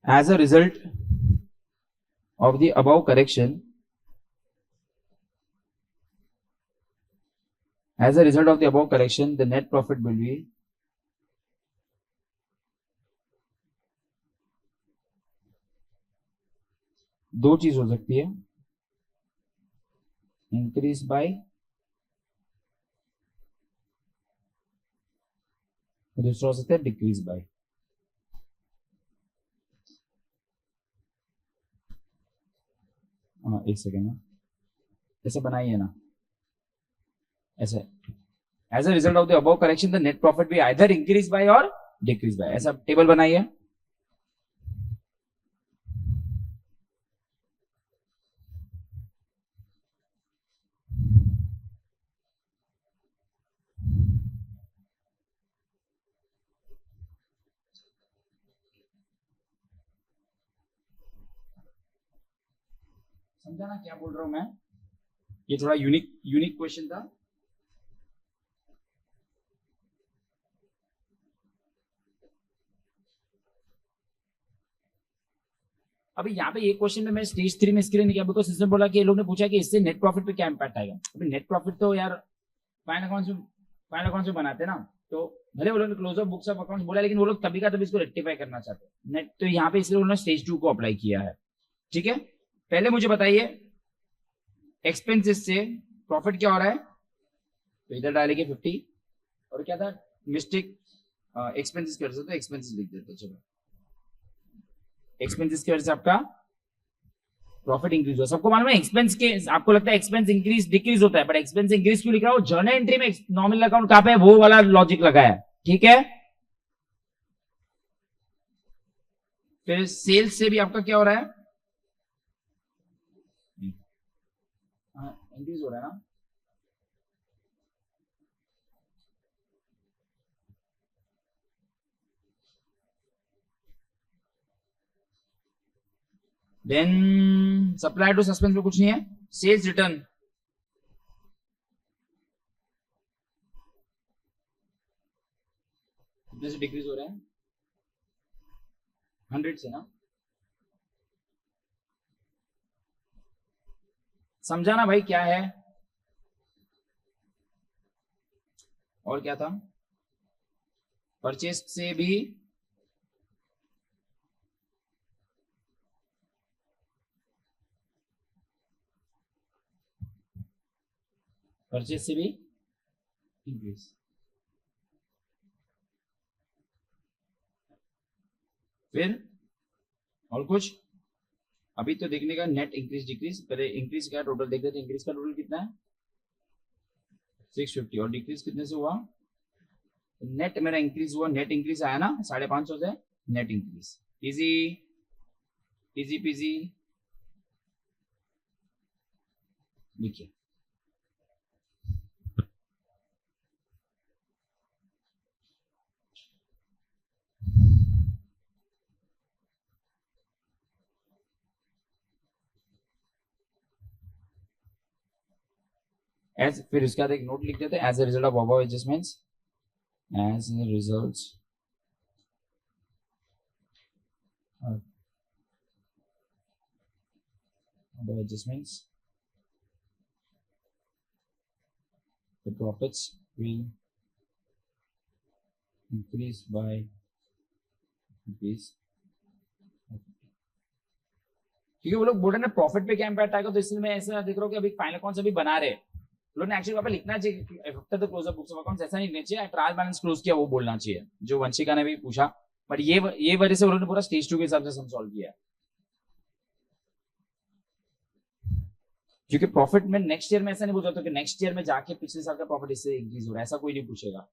As a result of the above correction, as a result of the above correction, the net profit will be दो चीज हो सकती है, इंक्रीज बाय, दूसरा हो सकता है डिक्रीज बाय। हाँ एक सेकेंड ना, ऐसे बनाइए ना, ऐसे as a result of the above correction the net profit भी आइदर इंक्रीज बाय और डिक्रीज बाय, ऐसा टेबल बनाइए। समझा ना क्या बोल रहा हूं मैं? ये थोड़ा यूनिक यूनिक क्वेश्चन था। अभी यहाँ पे ये क्वेश्चन में मैं स्टेज 3 में इसके लिए नहीं किया, बिकॉज इसने बोला कि ये लोग ने पूछा कि इससे नेट प्रॉफिट पे क्या इंपैक्ट आएगा। अभी नेट प्रॉफिट तो यार फाइनल अकाउंट्स में बनाते हैं ना, तो भले वो लोग close of books of accounts बोला, लेकिन वो लोग तभी का तभी इसको रेक्टिफाई करना चाहते हैं नेट, तो यहाँ पे इसलिए उन्होंने स्टेज 2 को अप्लाई किया है। ठीक है, पहले मुझे बताइए एक्सपेंसेस से प्रॉफिट क्या हो रहा है, तो इधर डालेंगे 50, और क्या था मिस्टेक, एक्सपेंसेस की वजह से, तो एक्सपेंसेस लिख देते। चलो एक्सपेंसेस की वजह से आपका प्रॉफिट इंक्रीज हुआ। सबको मालूम है एक्सपेंस के, आपको लगता है एक्सपेंस इंक्रीज डिक्रीज होता है, बट एक्सपेंस इंक्रीज क्यों लिख रहा हूं? जर्नल एंट्री में नॉमिनल अकाउंट कहां पे है, वो वाला लॉजिक लगाया है। ठीक है, फिर सेल्स से भी आपका क्या हो रहा है, इंक्रीज हो रहा है ना। देन सप्लाई टू सस्पेंस में कुछ नहीं है, सेल्स रिटर्न कितने से डिक्रीज हो रहा है, 100 से ना। समझा ना भाई क्या है? और क्या था, परचेस से भी इंक्रीज। फिर और कुछ अभी तो देखने का, नेट इंक्रीज डिक्रीज, पहले इंक्रीज का टोटल देख रहे थे, इंक्रीज का टोटल कितना है 650, और डिक्रीज कितने से हुआ, नेट मेरा इंक्रीज हुआ, नेट इंक्रीज आया ना 550 से, net increase. Easy easy peasy, देखिए एज, फिर उसके बाद एक नोट लिख देते हैं, as a result of above adjustments, as a result above adjustments, the profits will increase by rupees, क्योंकि वो लोग बोल रहे हैं प्रॉफिट पे क्या इम्पैक्ट आएगा, तो इसलिए मैं ऐसा देख रहा हूँ कि अभी फाइनल अकाउंट्स अभी बना रहे हैं लोग ने, एक्चुअली वहाँ पे लिखना चाहिए after the close of books of accounts, ऐसा नहीं लिखना चाहिए ट्रायल बैलेंस क्लोज किया वो बोलना चाहिए, जो वंशिका ने भी पूछा, बट ये वजह से उन्होंने पूरा स्टेज 2 के हिसाब से सॉल्व किया है, क्योंकि प्रॉफिट में नेक्स्ट ईयर में ऐसा नहीं पूछा तो कि नेक्स्ट ईयर में जाके पिछले साल का प्रॉफिट इससे इंक्रीज हो रहा है, ऐसा कोई नहीं पूछेगा।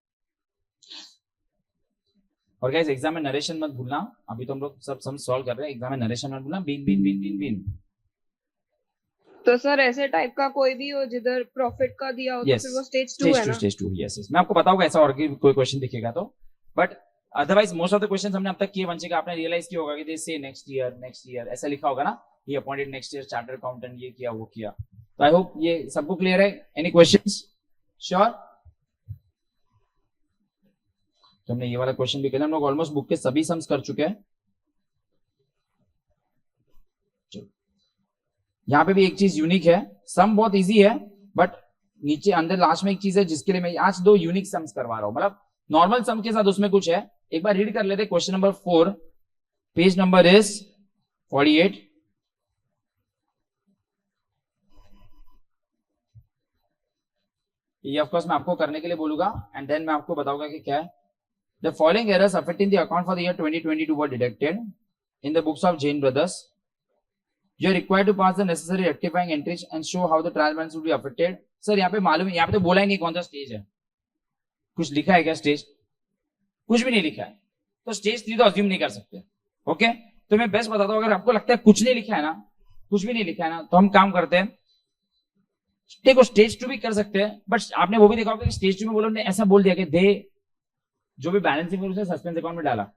और गाइस एग्जाम में नरेशन मत भूलना, अभी तो हम लोग सब सम सॉल्व कर रहे हैं, एग्जाम में नरेशन मत भूलना, been been been been been. तो सर ऐसे टाइप का कोई भी हो जिधर प्रॉफिट का दिया हो, Yes. तो फिर वो स्टेज 2 है ना? स्टेज 2 यस, मैं आपको बताऊंगा ऐसा और कोई क्वेश्चन दिखेगा तो, but otherwise most of the questions हमने अब तक किए, वंशिका आपने रियलाइज किया होगा कि दिस से नेक्स्ट ईयर ऐसा लिखा होगा ना, ये appointed next year chartered accountant, ये किया वो किया, तो आई होप ये सबको क्लियर है। Any questions? श्योर? तो हमने ये वाला क्वेश्चन भी किया, हम लोग ऑलमोस्ट बुक के सभी सम्स कर चुके हैं। यहाँ पे भी एक चीज यूनिक है, सम बहुत इजी है, बट नीचे अंदर लास्ट में एक चीज है जिसके लिए मैं आज 2 यूनिक सम्स करवा रहा हूं, मतलब नॉर्मल सम के साथ उसमें कुछ है, एक बार रीड कर लेते। Question number 4, page number is 48। ये ऑफ कोर्स मैं आपको करने के लिए बोलूंगा एंड देन मैं आपको बताऊंगा कि क्या है। The following errors affecting the account for the year 2022 were detected in the books of Jain brothers. You are required to pass the necessary rectifying entries and show how the trial balance will be affected. Sir यहाँ पे मालूम है, यहाँ पे तो बोला ही नहीं कौन सा स्टेज है, कुछ लिखा है क्या स्टेज? कुछ भी नहीं लिखा है, तो स्टेज 3 तो अज्यूम नहीं कर सकते। ओके, तो मैं बेस्ट बताता हूँ, अगर आपको लगता है कुछ नहीं लिखा है ना, कुछ भी नहीं लिखा है ना, तो हम काम करते हैं, देखो स्टेज 2 भी कर सकते हैं, बट आपने वो भी देखा होगा कि स्टेज 2 में बोलो ने ऐसा बोल दिया कि दे जो भी बैलेंसिंग उसने सस्पेंस अकाउंट में डाला,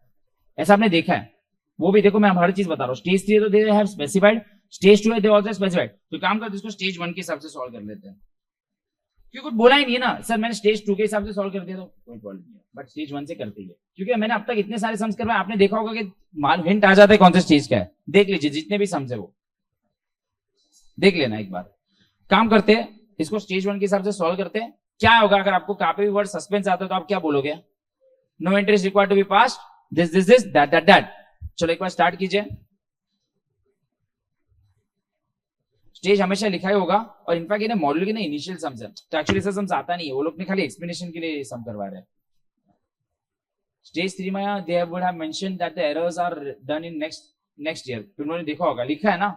ऐसा आपने देखा है, वो भी देखो मैं हर चीज बता रहा हूँ। स्टेज 3 तो दे हैव स्पेसिफाइड, स्टेज 2 है दे आल्सो स्पेसिफाइड, तो काम करते इसको स्टेज 1 के हिसाब से सॉल्व कर लेते हैं, क्योंकि कुछ बोला ही नहीं है ना सर, मैंने स्टेज 2 के हिसाब से सॉल्व कर दिया तो कोई प्रॉब्लम नहीं है, बट स्टेज 1 से करते ही है, क्योंकि मैंने अब तक इतने सारे सम्स करवाए, आपने देखा होगा कि हिंट आ जाता है कौन से स्टेज का है, देख लीजिए जितने भी सम्स है वो देख लेना एक बार। काम करते हैं इसको स्टेज 1 के हिसाब से सॉल्व करते हैं। क्या होगा अगर आपको कहाँ पे भी वर्ड सस्पेंस आता है तो आप क्या बोलोगे? No interest required to be passed, this that. चलो एक बार स्टार्ट कीजिए। स्टेज हमेशा लिखा ही होगा, और इनफैक्ट ये ना मॉड्यूल के ना इनिशियल सम्स है, तो एक्चुअली ऐसा सम्स आता नहीं है, वो लोग ने खाली एक्सप्लेनेशन के लिए सम करवा रहे हैं। स्टेज 3 में they would have mentioned that the errors are done in next year, तो उन्होंने देखा होगा लिखा है ना,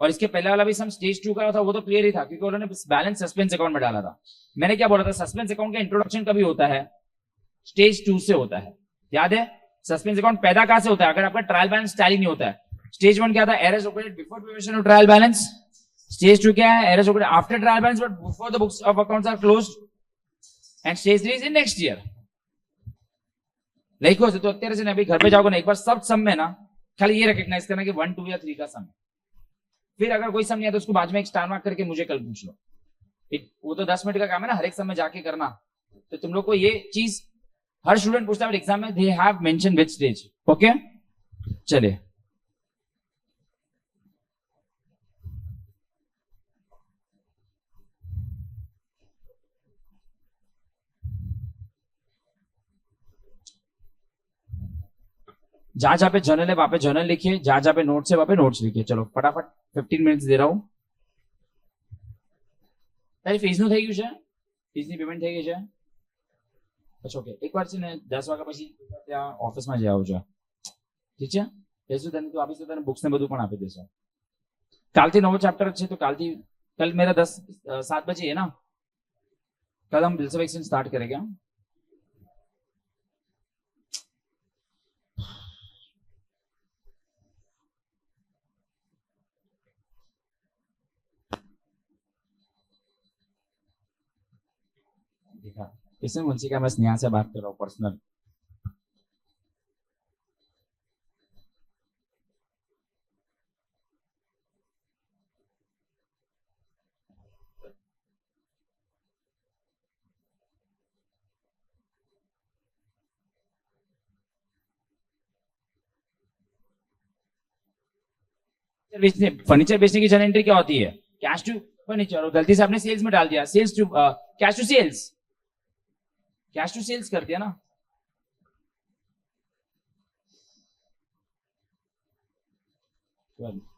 और इसके पहले वाला भी सम स्टेज 2 का था, वो तो क्लियर ही था क्योंकि उन्होंने बैलेंस सस्पेंस अकाउंट में डाला था। मैंने क्या बोला था, सस्पेंस अकाउंट का इंट्रोडक्शन कभी होता है? स्टेज 2 से होता है, याद है? सस्पेंस अकाउंट पैदा कहां से होता है? अगर आपका ट्रायल बैलेंस टैली नहीं होता है। स्टेज 1 क्या था? Errors occurred before preparation of trial balance. Stage 2 क्या है? Errors occurred after trial balance but before the books of accounts are closed. And stage 3 is in next year. Like हो तो અત્યારે से अभी घर पे जाओगे ना, एक बार सब सम में ना खाली ये रिकॉग्नाइज करना कि 1 2 या 3 का सम है, फिर अगर कोई सम नहीं है तो उसको बाद में एक स्टार मार्क करके मुझे कल पूछ लो। वो तो 10 मिनट का काम है ना, हर एक सम में जाके करना। तो तुम लोग को ये चीज हर स्टूडेंट पूछता है एग्जाम में, they have mention which stage. Okay चलिए, जहां जहां पे जर्नल है वहां पे जर्नल लिखिए, जहां जहां पे नोट्स है वहां पे नोट्स लिखिए। चलो फटाफट 15 मिनट्स दे रहा हूं। તારી ફીસનું થઈ ગયું છે? ફીસની પેમેન્ટ થઈ ગઈ છે? અચ્છા ઓકે, એકવાર છે ને 10 વાગ્યા પછી ત્યાં ઓફિસમાં જઈ આવજો, ઠીક છે? જઈશું તને તો આપીશ, તો તને બુક્સ ને બધું પણ આપી દેશે। કાલથી નવો ચેપ્ટર છે, તો કાલથી कल मेरा 7 बजे है ना, कल हम बिल्स ऑफ एक्सचेंज स्टार्ट करेंगे। देखा इसमें मुंशी का मैं स्नेहा से बात कर रहा हूँ पर्सनल। फर्नीचर बेचने की जर्नल एंट्री क्या होती है? कैश टू फर्नीचर, और गलती से आपने सेल्स में डाल दिया, sales to cash to sales, cash to sales कर दिया ना।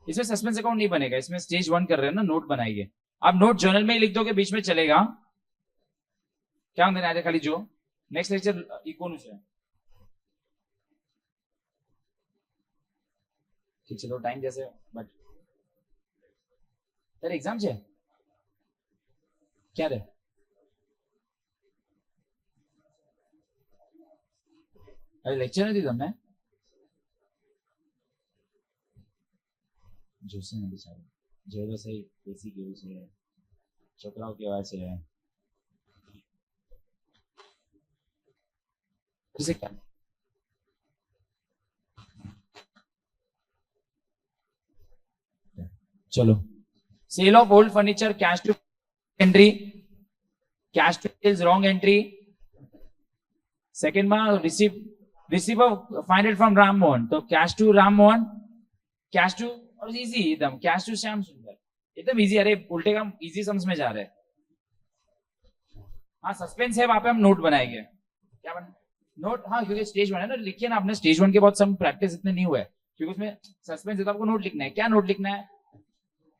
इसमें सस्पेंस अकाउंट नहीं बनेगा, इसमें स्टेज 1 कर रहे हैं ना, नोट बनाइए आप। नोट जर्नल में ही लिख दोगे, बीच में चलेगा क्या होने आया खाली जो नेक्स्ट लेक्चर इकोनॉमिक्स है। ठीक चलो टाइम जैसे बट तेरे एग्जाम છે ક્યારે? અરે લેક્ચર નથી તમને જોશે ને બિચારો જોઈ તો સહી બેસી ગયું છે છોકરાઓ કેવા છે चलो sale of old furniture cash to entry, cash to sales wrong entry. Second में receive find from Ram Mohan, तो cash to Ram Mohan, cash to और इजी एकदम कैश टू श्याम सुंदर, एकदम इजी। अरे उल्टे काम इजी सम्स में जा रहे हैं। हाँ सस्पेंस है, वहां पे हम नोट बनाएंगे। क्या बना नोट? हाँ क्योंकि स्टेज 1 है ना, लिखिए ना आपने स्टेज 1 के बहुत सम प्रैक्टिस इतने नहीं हुए क्योंकि उसमें सस्पेंस है तो आपको नोट लिखना है। क्या नोट लिखना है?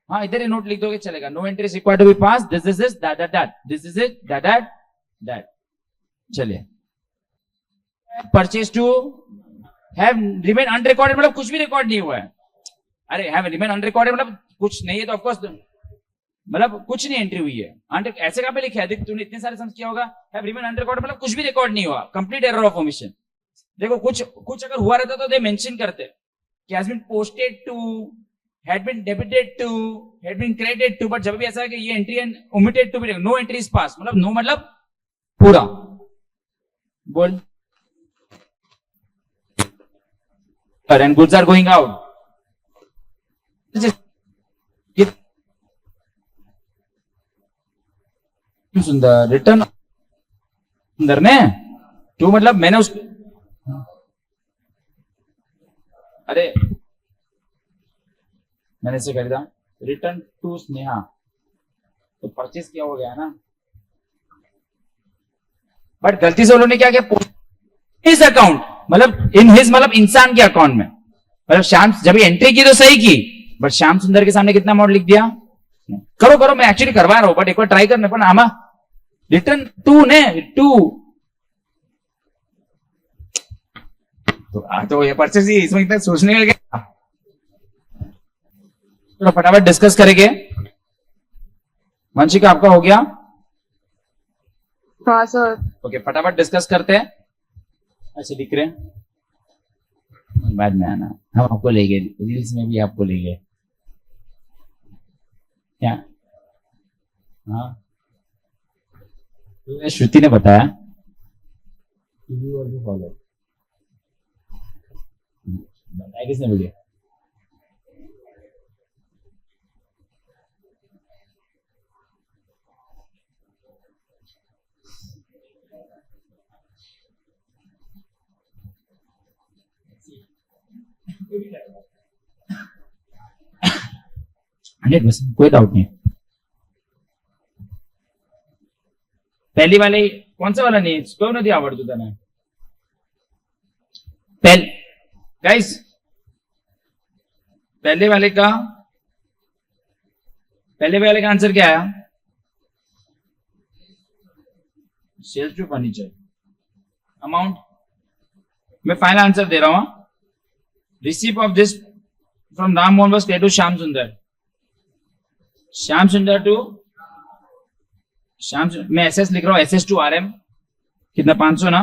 हाँ इधर ही नोट लिख दोगे चलेगा। No entry required to be pass, this is that that that, this is it that that that. चलिए purchase to have remain unrecorded, मतलब कुछ भी रिकॉर्ड नहीं हुआ है। अरे हैव रिमेन अनरिकॉर्डेड मतलब कुछ नहीं है तो ऑफकोर्स मतलब कुछ नहीं एंट्री हुई है। ऐसे कहां पे लिखा है? तूने इतने सारे सम्स किया होगा। हैव रिमेन अनरिकॉर्डेड मतलब कुछ भी रिकॉर्ड नहीं हुआ, कंप्लीट एरर ऑफ ओमिशन। देखो कुछ अगर हुआ रहता तो दे मेंशन करते कि has been posted to, had been debited to, had been credited to, but जब भी ऐसा है कि ये entry and omitted to be, no entry is passed, मतलब no मतलब पूरा बोल। and goods are going out, सुंदर रिटर्न सुंदर ने टू मतलब मैंने उसको अरे मैंने इसे खरीदा, रिटर्न टू स्नेहा, तो परचेज किया हो गया ना। बट गलती से उन्होंने क्या किया? इस अकाउंट मतलब इन हिज मतलब इंसान के अकाउंट में, मतलब श्याम जब एंट्री की तो सही की बट श्याम सुंदर के सामने कितना अमाउंट लिख दिया। करो करो मैं एक्चुअली करवा रहा हूं बट एक बार ट्राई करने पर आमा रिटर्न टू ने टू तो ये परचेज ही इसमें इतना सोचने का क्या। तो फटाफट डिस्कस करेंगे। वंशिका आपका हो गया? हाँ सर। ओके फटाफट डिस्कस करते हैं। अच्छा दिख रहे हैं बाद में आना, हम आपको ले गए रील्स में भी आपको ले गए क्या? हाँ तो श्रुति ने बताया बताया किसने वीडियो? कोई डाउट नहीं। पहली वाले कौन सा वाला नहीं क्यों नहीं आवड़तु तने? गाइस पहले वाले का आंसर क्या आया? Sales to furniture amount. मैं फाइनल आंसर दे रहा हूं। Receive of this from Ram Mohan was paid to Shyam Sundar, Shyam Sundar to Shyam, मैं एसएस लिख रहा हूं, एसएस टू आरएम कितना 500 ना।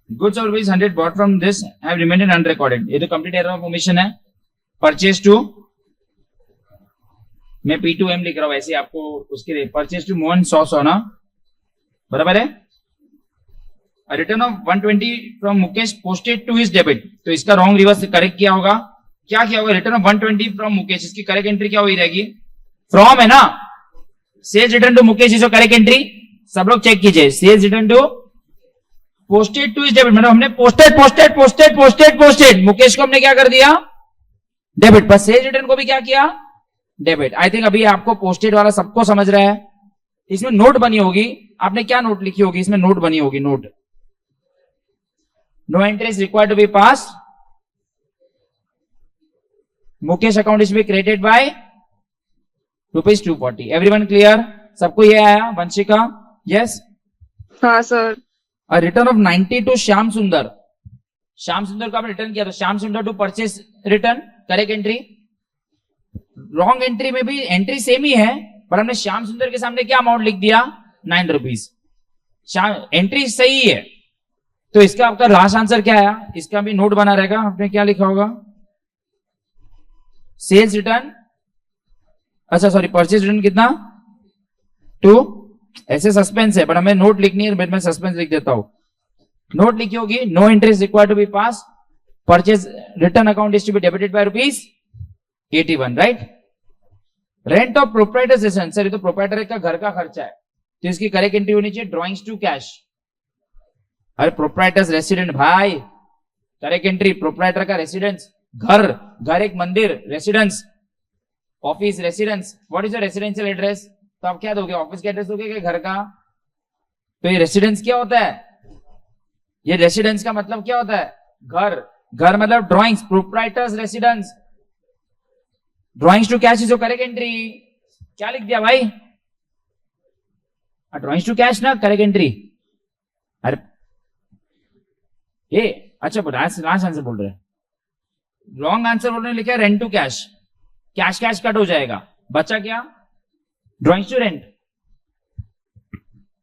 गुड्स और rupees 100 bought from this have remained unrecorded, ये तो कंप्लीट एरर ऑफ ओमिशन है। परचेज टू मैं P2M लिख रहा हूं, ऐसे आपको उसके परचेज टू मोहन 100 ना बराबर है। Return of 120 from Mukesh posted to his debit, तो इसका रॉन्ग रिवर्स करेक्ट किया होगा। क्या किया होगा? रिटर्न ऑफ 120 फ्रॉम मुकेश, इसकी करेक्ट एंट्री क्या हुई रहेगी? फ्रॉम है ना, sales return to Mukesh is correct entry. सब लोग चेक कीजिए, sales return to posted to his debit, मतलब हमने पोस्टेड मुकेश को हमने क्या कर दिया? डेबिट, पर सेल्स रिटर्न को भी क्या किया, डेबिट। आई थिंक अभी आपको पोस्टेड वाला सबको समझ रहा है। इसमें नोट बनी होगी, आपने क्या नोट लिखी होगी, इसमें नोट बनी होगी, note, no entry is required to be pass, Mukesh account is be credited by ₹240। Everyone clear, सबको ये आया, वंशिका? यस। हाँ sir. Return of 90 to Shyam Sundar, Shyam सुंदर को आपने रिटर्न किया, तो Shyam Sundar to purchase return, correct entry. Wrong entry में भी एंट्री सेम ही है, पर हमने श्याम सुंदर के सामने क्या अमाउंट लिख दिया, 9 रुपीज। एंट्री सही है, तो इसका आपका लास्ट आंसर क्या आया, इसका भी नोट बना रहेगा। आपने क्या लिखा होगा, सेल्स रिटर्न, अच्छा सॉरी, परचेज रिटर्न कितना, 2। ऐसे सस्पेंस है, पर हमें नोट लिखनी है, मैं सस्पेंस लिख देता हूं। नोट लिखी होगी, no interest required to be pass, purchase return account is to be debited by ₹81, right. Rent of proprietors residence, sir ये तो प्रोप्राइटर का घर का खर्चा है, तो इसकी करेक्ट एंट्री होनी चाहिए ड्रॉइंग्स टू कैश। अरे प्रोप्राइटर्स रेसिडेंट भाई, करेक्ट एंट्री, प्रोप्राइटर का रेसिडेंस, घर, घर एक मंदिर, residence, office, residence. What is your residential address, तो आप क्या दोगे, ऑफिस का एड्रेस दोगे क्या घर का, तो ये रेसिडेंस क्या होता है, ये रेसिडेंस का मतलब क्या होता है, घर, घर मतलब drawings, proprietors residence, drawings to cash is your correct entry. क्या लिख दिया भाई, ड्रॉइंग्स टू कैश ना करेक्ट एंट्री। अरे ये अच्छा लास्ट आंसर बोल रहे हैं, रॉन्ग आंसर बोल रहे हैं, लिखा है rent to cash, cash cash cut हो जाएगा, बचा क्या, ड्रॉइंग्स टू रेंट।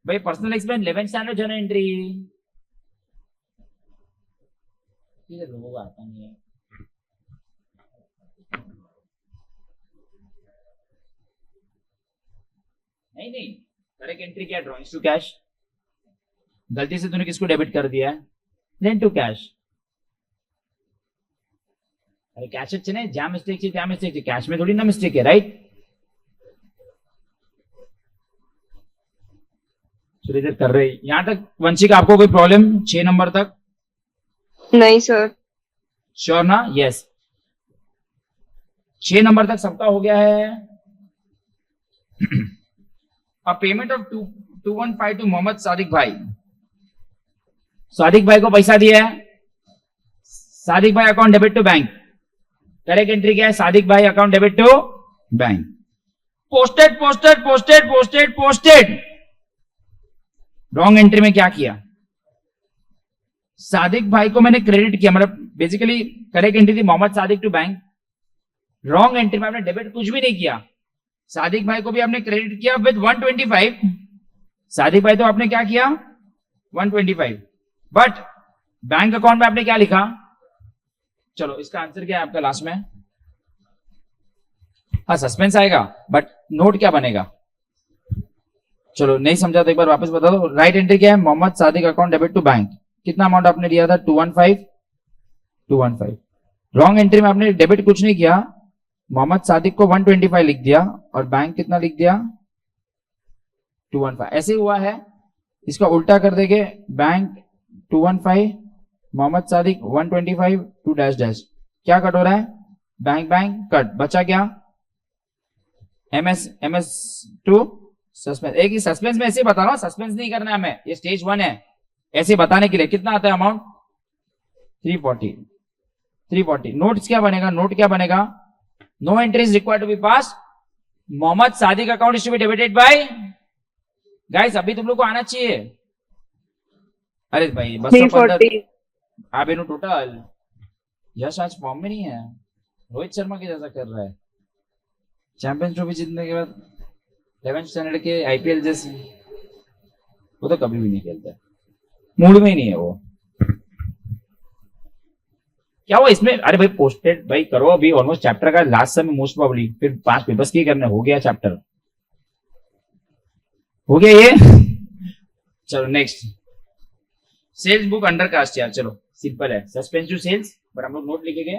भाई personal expense 11th standard journal entry, लोगों को आता नहीं है। नहीं करेक्ट एंट्री क्या, ड्रॉइंग्स टू कैश। गलती से तूने किसको डेबिट कर दिया है, रेंट टू कैश। अरे कैश अच्छे नहीं, जहाँ मिस्टेक थी त्या मिस्टेक थी, कैश में थोड़ी ना मिस्टेक है, राइट। चलिए इधर कर रहे, यहां तक वंशिका आपको कोई प्रॉब्लम 6 नंबर तक? नहीं सर। श्योर ना? यस, 6 नंबर तक सबका हो गया है। अब payment of 215 to Mohammed Sadiq bhai, Sadiq bhai को पैसा दिया है, Sadiq bhai account debit to bank, correct entry क्या है, Sadiq bhai account debit to bank. Posted posted posted posted posted, wrong entry में क्या किया, सादिक भाई को मैंने क्रेडिट किया, मतलब बेसिकली करेक्ट एंट्री थी Mohammed Sadiq to bank, wrong entry में आपने डेबिट कुछ भी नहीं किया, सादिक भाई को भी आपने क्रेडिट किया विद 125, सादिक भाई तो आपने क्या किया 125, बट बैंक अकाउंट में आपने क्या लिखा, चलो इसका आंसर क्या है आपका लास्ट में, हाँ सस्पेंस आएगा, बट नोट क्या बनेगा, चलो नहीं समझा तो एक बार वापस बता दो। राइट एंट्री क्या है, Mohammed Sadiq account debit to bank, कितना अमाउंट आपने दिया था 215। रॉन्ग एंट्री में आपने डेबिट कुछ नहीं किया, मोहम्मद सादिक को 125 लिख दिया और बैंक कितना लिख दिया 215, ऐसे हुआ है। इसका उल्टा कर देंगे, bank 215, Mohammed Sadiq 125 to dash dash, क्या कट हो रहा है, बैंक बैंक कट, बचा क्या एमएस टू सस्पेंस। एक ही सस्पेंस में ऐसे बता रहा हूं, सस्पेंस नहीं करना है हमें, ये स्टेज 1 है, ऐसे बताने के लिए। कितना आता है अमाउंट 340। नोट्स क्या बनेगा, नोट क्या बनेगा, no entries required to be pass, Mohammad Sadiq account is to be debited by, guys अभी तुम लोग को आना चाहिए, अरे भाई बस 340 आप टोटल। यश आज फॉर्म में नहीं है, रोहित शर्मा के जैसा कर रहा है, चैंपियंस ट्रॉफी जीतने के बाद 11th स्टैंडर्ड के आईपीएल जैसे, वो तो कभी भी नहीं खेलता, मूड में ही नहीं है वो। क्या हुआ इसमें, अरे भाई पोस्टेड भाई करो, अभी ऑलमोस्ट चैप्टर का लास्ट समय मोस्ट प्रॉब्ली, फिर 5 पेपर्स की करने, हो गया चैप्टर, हो गया ये। चलो next, sales book under cast यार, चलो सिंपल है, सस्पेंस टू सेल्स, बट हम लोग नोट लिखेंगे,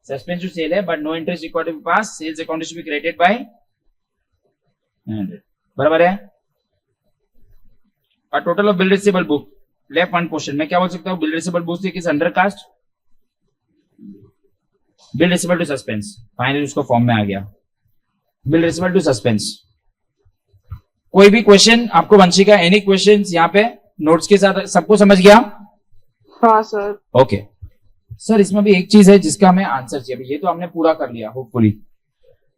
सस्पेंस टू सेल है but no interest required to pass, sales account is to be credited by 100, बराबर है। और total of bill receivable book left one portion में क्या बोल सकता हूँ, बिल रिसीवेबल बुक किस under cast, bill receivable to suspense, finally उसको फॉर्म में आ गया, बिल रिसीवेबल टू सस्पेंस। कोई भी क्वेश्चन आपको वंशी का, एनी क्वेश्चन यहाँ पे नोट्स के साथ सबको समझ गया? हाँ सर। ओके सर, इसमें भी एक चीज है जिसका हमें आंसर चाहिए। अभी ये तो हमने पूरा कर लिया hopefully.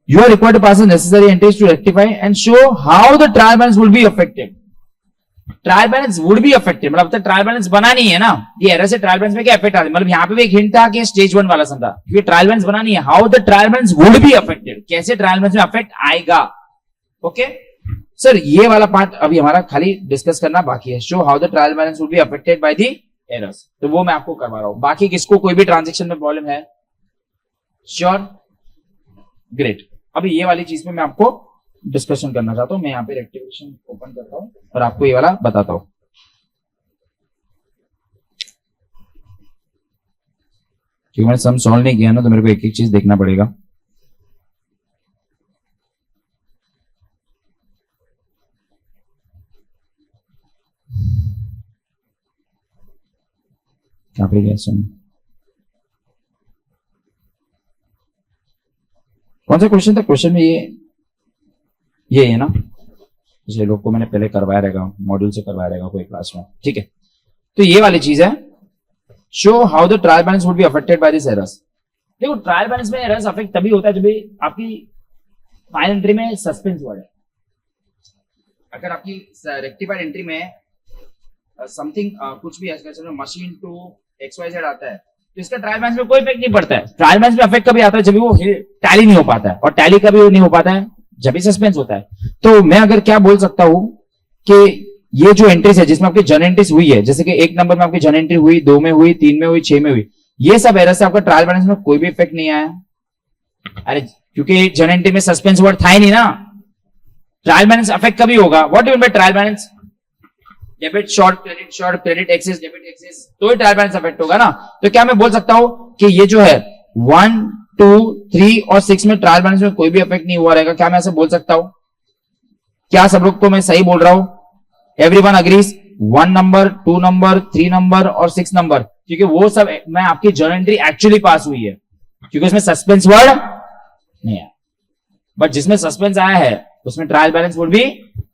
You are required to pass necessary entries to rectify and show how the trial balance would be affected. Trial balance would be affected मतलब अब तक ट्रायल बैलेंस बना नहीं है ना, ये एरर से ट्रायल बैलेंस में क्या इफेक्ट आ रहा है, मतलब यहाँ पे भी एक हिंट था कि स्टेज 1 वाला समझा, क्योंकि ट्रायल बैलेंस बना नहीं है। How the trial balance would be affected, कैसे ट्रायल बैलेंस में अफेक्ट आएगा। ओके सर, ये वाला पार्ट अभी हमारा खाली डिस्कस करना बाकी है। Show how the trial balance would be affected by the errors, तो वो मैं आपको करवा रहा हूं। बाकी किसको कोई भी ट्रांजेक्शन में प्रॉब्लम है? Sure, great. अभी ये वाली चीज में मैं आपको डिस्कशन करना चाहता हूं। मैं यहाँ पे रेक्टिफिकेशन ओपन करता हूं और आपको ये वाला बताता हूं। क्योंकि मैंने सम सॉल्व नहीं किया ना, तो मेरे को एक एक चीज देखना पड़ेगा। क्या पे गया सम? कौन सा क्वेश्चन था? क्वेश्चन में ये है ना, पिछले लोग को मैंने पहले करवाया रहेगा, मॉड्यूल से करवाया रहेगा कोई क्लास में, ठीक है। तो ये वाली चीज है, show how the trial balance would be affected by this errors. देखो ट्रायल बैलेंस में एरर्स अफेक्ट तभी होता है जब भी आपकी फाइनल एंट्री में सस्पेंस वर्ड है। अगर आपकी रेक्टिफाइड एंट्री में समथिंग कुछ भी है, मशीन टू XYZ आता है, तो इसका ट्रायल बैलेंस में कोई इफेक्ट नहीं पड़ता है। ट्रायल बैलेंस में इफेक्ट कभी आता है जब वो टैली नहीं हो पाता है, और टैली कभी नहीं हो पाता है जब भी सस्पेंस होता है। तो मैं अगर क्या बोल सकता हूं कि ये जो एंट्रीज है जिसमें आपकी जन एंट्रीज हुई है, जैसे कि 1 नंबर में आपकी जन एंट्री हुई, 2 में हुई, 3 में हुई, 6 में हुई, ये सब एरर से आपका ट्रायल बैलेंस में कोई भी इफेक्ट नहीं आया। अरे क्योंकि जन एंट्री में सस्पेंस वर्ड था ही नहीं ना। ट्रायल बैलेंस अफेक्ट कभी होगा? What do mean by trial balance? Debit short, credit excess, debit excess, तो ही ट्रायल बैलेंस अफेक्ट होगा ना। तो क्या मैं बोल सकता हूं कि ये जो है 1, 2, 3 और 6 में ट्रायल बैलेंस में कोई भी इफेक्ट नहीं हुआ रहेगा? क्या मैं ऐसे बोल सकता हूं? क्या सब लोग को मैं सही बोल रहा हूं? Everyone agrees? 1 number, 2 number, 3 number और 6 नंबर, क्योंकि वो सब में आपकी जर्नल एंट्री एक्चुअली पास हुई है, क्योंकि उसमें सस्पेंस वर्ड नहीं है। बट जिसमें सस्पेंस आया है उसमें trial balance would be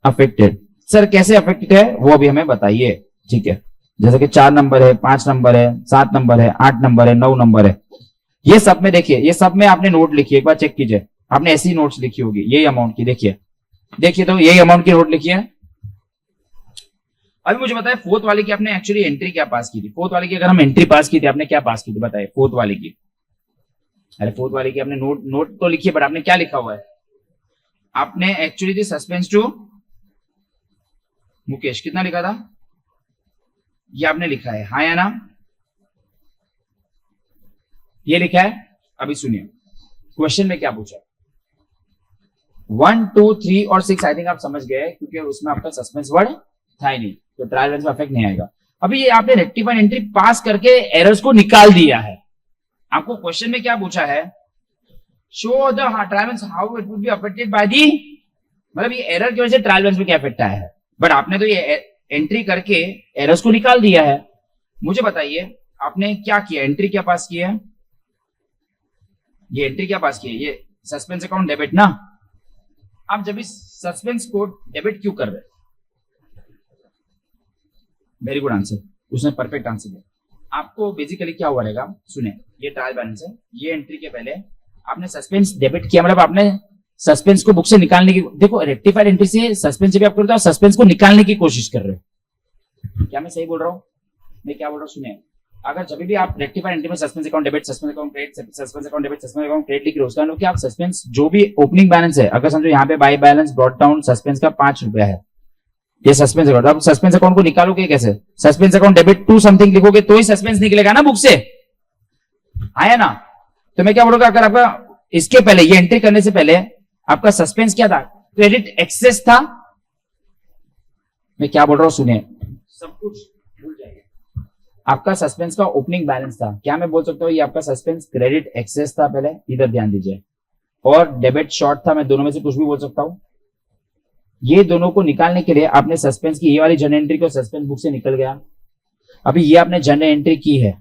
affected. Sir कैसे अफेक्टेड है वो अभी हमें बताइए, ठीक है। जैसे कि 4 नंबर है, 5 नंबर है, 7 नंबर है, 8 नंबर है, 9 नंबर है, ये सब में देखिए, ये सब में आपने नोट लिखी है, एक बार चेक कीजिए, आपने ऐसी नोट्स लिखी होगी यही अमाउंट की। देखिए तो यही अमाउंट की नोट लिखी है। अभी मुझे बताए फोर्थ वाले की आपने एक्चुअली एंट्री क्या पास की थी? फोर्थ वाले की अगर हम एंट्री पास की थी, आपने क्या पास की थी बताइए फोर्थ वाले की? अरे फोर्थ वाले की आपने नोट तो लिखी है, बट आपने क्या लिखा हुआ है? आपने actually the suspense to Mukesh, कितना लिखा था? ये आपने लिखा है, हाँ या ना? ये लिखा है। अभी सुनिए क्वेश्चन में क्या पूछा। 1, 2, 3 और 6 आई थिंक आप समझ गए, क्योंकि उसमें आपका सस्पेंस वर्ड था ही नहीं, तो ट्रायल बैलेंस में इफेक्ट नहीं आएगा। अभी ये आपने रेक्टिफाइड एंट्री पास करके एरर्स को निकाल दिया है। आपको क्वेश्चन में क्या पूछा है? Show the trial balance how it would be affected by the, मतलब ये एरर की वजह से ट्रायल बैलेंस में क्या इफेक्ट आया है। बट आपने तो ये एंट्री करके एरर्स को निकाल दिया है। मुझे बताइए आपने क्या किया? एंट्री क्या पास की है? ये एंट्री क्या पास की है? ये सस्पेंस अकाउंट डेबिट ना। आप जब इस सस्पेंस को डेबिट क्यों कर रहे? वेरी गुड आंसर, उसने परफेक्ट आंसर दिया। आपको बेसिकली क्या हुआ रहेगा, सुने, ये ट्रायल बैलेंस है, ये एंट्री के पहले आपने सस्पेंस डेबिट किया, मतलब आपने सस्पेंस को बुक से निकालने की, देखो रेक्टिफाइड एंट्री से सस्पेंस जब आप करते हो सस्पेंस को निकालने की कोशिश कर रहे हो। क्या मैं सही बोल रहा हूँ? मैं क्या बोल रहा हूँ सुने, अगर जब भी आप रेक्टिफाइड एंट्री में suspense account debit, suspense account credit, suspense account debit, suspense account credit लिख रहे हो, उसका मतलब कि आप सस्पेंस जो भी ओपनिंग बैलेंस है, अगर समझो यहाँ पे by balance brought down suspense का 5 रुपया है, ये सस्पेंस अकाउंट, आप सस्पेंस अकाउंट को निकालोगे कैसे? Suspense account debit to something लिखोगे तो ही सस्पेंस निकलेगा ना बुक से, आया ना? तो मैं क्या बोलूंगा, अगर आपका इसके पहले ये एंट्री करने से पहले आपका सस्पेंस क्या था? क्रेडिट एक्सेस था। मैं क्या बोल रहा हूं सुनिए, सब कुछ भूल जाइए। आपका सस्पेंस का ओपनिंग बैलेंस था, क्या मैं बोल सकता हूं ये आपका सस्पेंस क्रेडिट एक्सेस था? पहले इधर ध्यान दीजिए। और डेबिट शॉर्ट था, मैं दोनों में से कुछ भी बोल सकता हूं। ये दोनों को निकालने के लिए आपने सस्पेंस की ये वाली जनरल एंट्री को सस्पेंस बुक से निकल गया। अभी ये आपने जनरल एंट्री की है,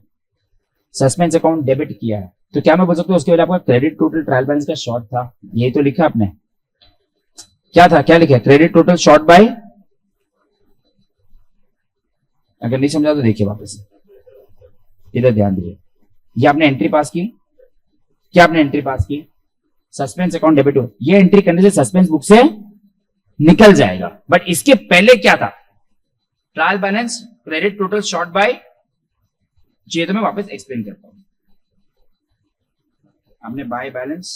सस्पेंस अकाउंट डेबिट किया है, तो क्या मैं बोल सकता हूँ उसके पहले आपका क्रेडिट टोटल ट्रायल बैलेंस का शॉर्ट था, यही तो लिखा आपने, क्या था, क्या लिखा, क्रेडिट टोटल शॉर्ट बाय, अगर नहीं समझा तो देखिए वापस, इधर ध्यान दीजिए, ये आपने एंट्री पास की, क्या आपने एंट्री पास की, सस्पेंस अकाउंट डेबिट हो, ये एंट्री करने से सस्पेंस बुक से निकल जाएगा, बट इसके पहले क्या था, trial balance credit total short by, ये तो मैं वापस एक्सप्लेन करता हूं, हमने by balance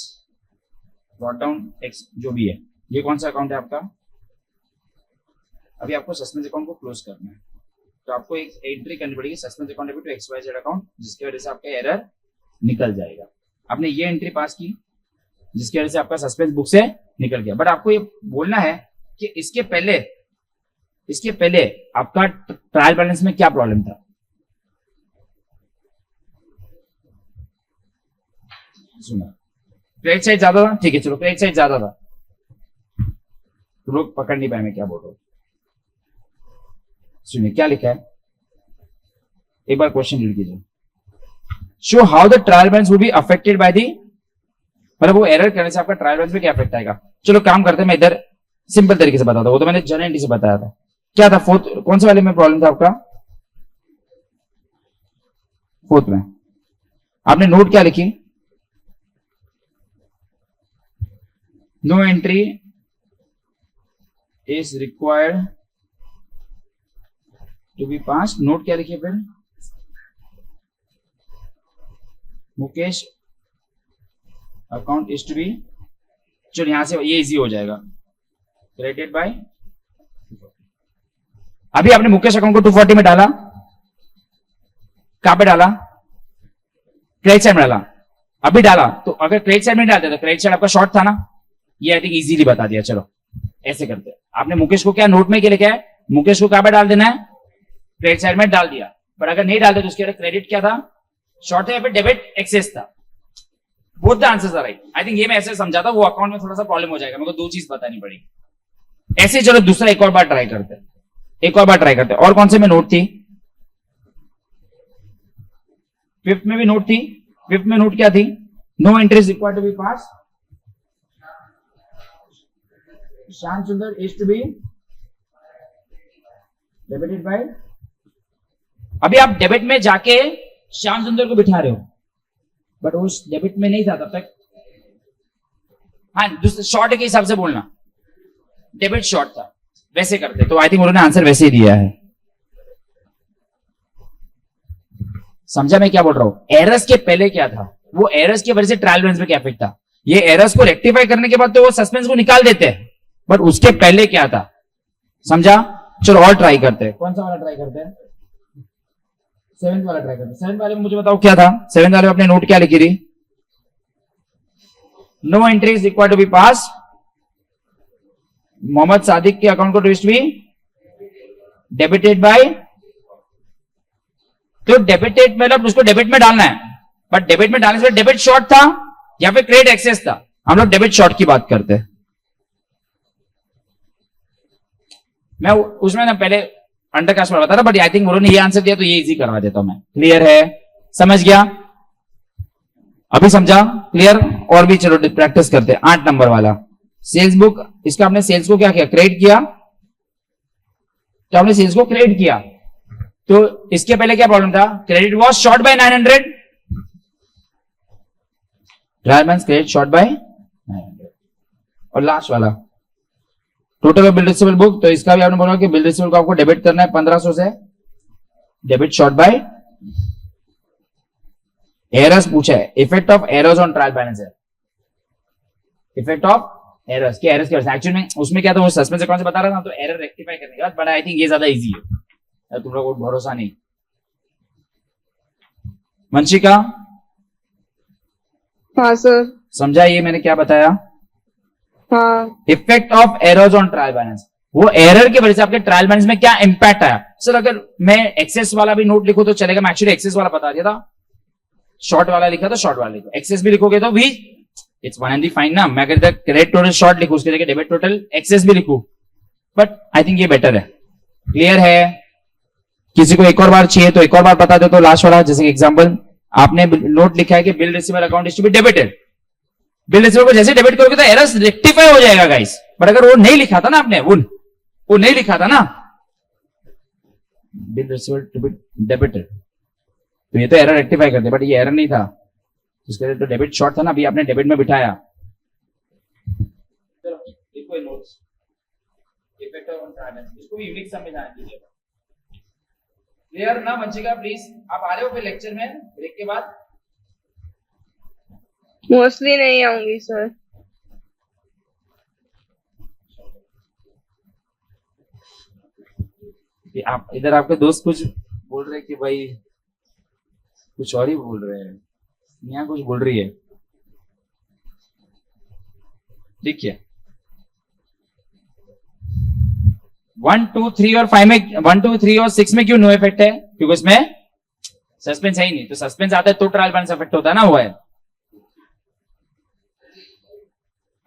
brought down X जो भी है, ये कौन सा अकाउंट है आपका, अभी आपको सस्पेंस अकाउंट को क्लोज करना है, तो आपको एक एंट्री करनी पड़ेगी suspense account debit to XYZ account, जिसकी वजह से आपका एरर निकल जाएगा। आपने ये एंट्री पास की जिसकी वजह से आपका सस्पेंस बुक से निकल गया, बट आपको ये बोलना है कि इसके पहले आपका ट्रायल बैलेंस में क्या प्रॉब्लम था, सुना, क्रेडिट साइड ज्यादा था, ठीक है चलो क्रेडिट साइड ज्यादा था, तो लोग पकड़ नहीं पाए मैं क्या बोल रहा हूं, सुनिए क्या लिखा है, एक बार क्वेश्चन रीड कीजिए, show how the trial balance would be affected by the, मतलब वो एरर करने से आपका ट्रायल बैलेंस में क्या इफेक्ट आएगा, चलो काम करते हैं, मैं इधर सिंपल तरीके से बताता हूं, वो तो मैंने जनरल एंट्री से बताया था, क्या था फोर्थ, कौन से वाले में प्रॉब्लम था आपका, फोर्थ में आपने नोट क्या लिखी, no entry is required to be pass, note क्या लिखिए फिर, Mukesh account is to be, चलो यहां से ये इजी हो जाएगा, क्रेडिटेड बाय, अभी आपने मुकेश अकाउंट को 240 में डाला, कहां पे डाला, क्रेडिट साइड में डाला, अभी डाला, तो अगर क्रेडिट साइड में डालते तो क्रेडिट साइड आपका शॉर्ट था ना, ये आई थिंक इजीली बता दिया, चलो ऐसे करते हैं, आपने मुकेश को क्या नोट में क्या लिखा है, मुकेश को कहां पे डाल देना है, क्रेडिट साइड में डाल दिया, बट अगर नहीं डालते तो उसके क्रेडिट क्या था, शॉर्ट था या फिर डेबिट एक्सेस था, both the answers are right, I think ये मैं ऐसे समझाता, वो अकाउंट में थोड़ा सा प्रॉब्लम हो जाएगा, मेरे को दो चीज बतानी पड़ेगी, ऐसे चलो दूसरा एक और बार ट्राई करते हैं, और कौन से में नोट थी, फिफ्थ में भी नोट थी, फिफ्थ में नोट क्या थी, no entry is required to be pass, Shyam Sundar is to be debited by, अभी आप डेबिट में जाके श्याम सुंदर को बिठा रहे हो, बट उस डेबिट में नहीं था तब तक, हाँ दूसरे शॉर्ट के हिसाब से बोलना, डेबिट शॉर्ट था, वैसे करते, तो आई थिंक उन्होंने आंसर वैसे ही दिया है, समझा मैं क्या बोल रहा हूं, एरर्स के पहले क्या था, वो एरर्स की वजह से ट्रायल बैलेंस में क्या इफेक्ट था, ये एरर्स को रेक्टिफाई करने के बाद तो वो सस्पेंस को निकाल देते हैं, बट उसके पहले क्या था, समझा, चलो और ट्राई करते हैं, कौन सा वाला ट्राई करते हैं, सेवेंथ वाला ट्राई करते हैं, सेवेंथ वाले में मुझे बताओ क्या था, सेवेंथ वाले में अपने नोट क्या लिखी थी, no entry is required to be pass, Mohammad Sadiq के अकाउंट को ट्विस्ट भी डेबिटेड बाय, तो डेबिटेड मतलब उसको डेबिट में डालना है, बट डेबिट में डालने से डेबिट शॉर्ट था या फिर क्रेडिट एक्सेस था, हम लोग डेबिट शॉर्ट की बात करते हैं, मैं उसमें ना पहले अंडरकास्ट में बता रहा, बट आई थिंक उन्होंने ये आंसर दिया तो ये इजी करवा देता हूं मैं, क्लियर है, समझ गया, अभी समझा, क्लियर, और भी चलो प्रैक्टिस करते हैं, 8 नंबर वाला सेल्स बुक, इसका आपने सेल्स को क्या किया, क्रेडिट किया, तो आपने सेल्स को क्रेडिट किया, तो इसके पहले क्या प्रॉब्लम था, credit was short by 900, trial balance credit short by 900, और लास्ट वाला total of bill receivable book, तो इसका भी आपने बोला कि बिल रिसीवेबल को आपको डेबिट करना है 1500 से, डेबिट शॉर्ट बाय, एरर्स पूछा है, effect of errors on trial balance है, इफेक्ट ऑफ एरर्स के एरर्स के वजह से, एक्चुअली में उसमें क्या था, वो सस्पेंस अकाउंट से बता रहा था, तो एरर रेक्टिफाई करने के बाद, बट आई थिंक ये ज्यादा इजी है, तुम लोगों को भरोसा नहीं, वंशिका, हाँ सर, समझा ये मैंने क्या बताया, हाँ, effect of errors on trial balance, वो एरर की वजह से आपके ट्रायल बैलेंस में क्या इंपैक्ट आया, सर अगर मैं एक्सेस वाला भी नोट लिखूं तो चलेगा, मैं एक्चुअली एक्सेस वाला बता दिया था, शॉर्ट वाला लिखा तो शॉर्ट वाला लिखो, एक्सेस भी लिखोगे तो भी it's one and the fine ना, मैं अगर इधर क्रेडिट टोटल शॉर्ट लिखूं उसके जगह डेबिट टोटल एक्सेस भी लिखूं, बट आई थिंक ये बेटर है, क्लियर है, किसी को एक और बार चाहिए तो एक और बार बता दे, तो लास्ट वाला जैसे एग्जांपल आपने नोट लिखा है कि bill receiver account is to be debited, bill receiver को जैसे डेबिट करोगे तो एरर्स रेक्टिफाई हो जाएगा गाइस। बट अगर वो नहीं लिखा था ना आपने, वो नहीं लिखा था ना, bill receiver to be debited, तो ये तो एरर रेक्टिफाई करते, बट ये एरर नहीं था, इसके लिए तो डेबिट शॉर्ट था ना, अभी आपने डेबिट में बिठाया। चलो नोट्स इफेक्ट ऑन ट्रांजैक्शन, इसको भी यूनिक सम में ध्यान दीजिएगा। क्लियर ना बंचिका? प्लीज आप आ रहे हो फिर लेक्चर में ब्रेक के बाद? मोस्टली नहीं आऊंगी सर। आप इधर आपके दोस्त कुछ बोल रहे हैं कि भाई कुछ और ही बोल रहे हैं, यहाँ कुछ बोल रही है, ठीक है। 1, 2, 3 और 5 में, 1, 2, 3 और 6 में क्यों नो इफेक्ट है? क्योंकि उसमें सस्पेंस है ही नहीं, तो सस्पेंस आता है तो ट्रायल बैलेंस इफेक्ट होता है ना, हुआ है।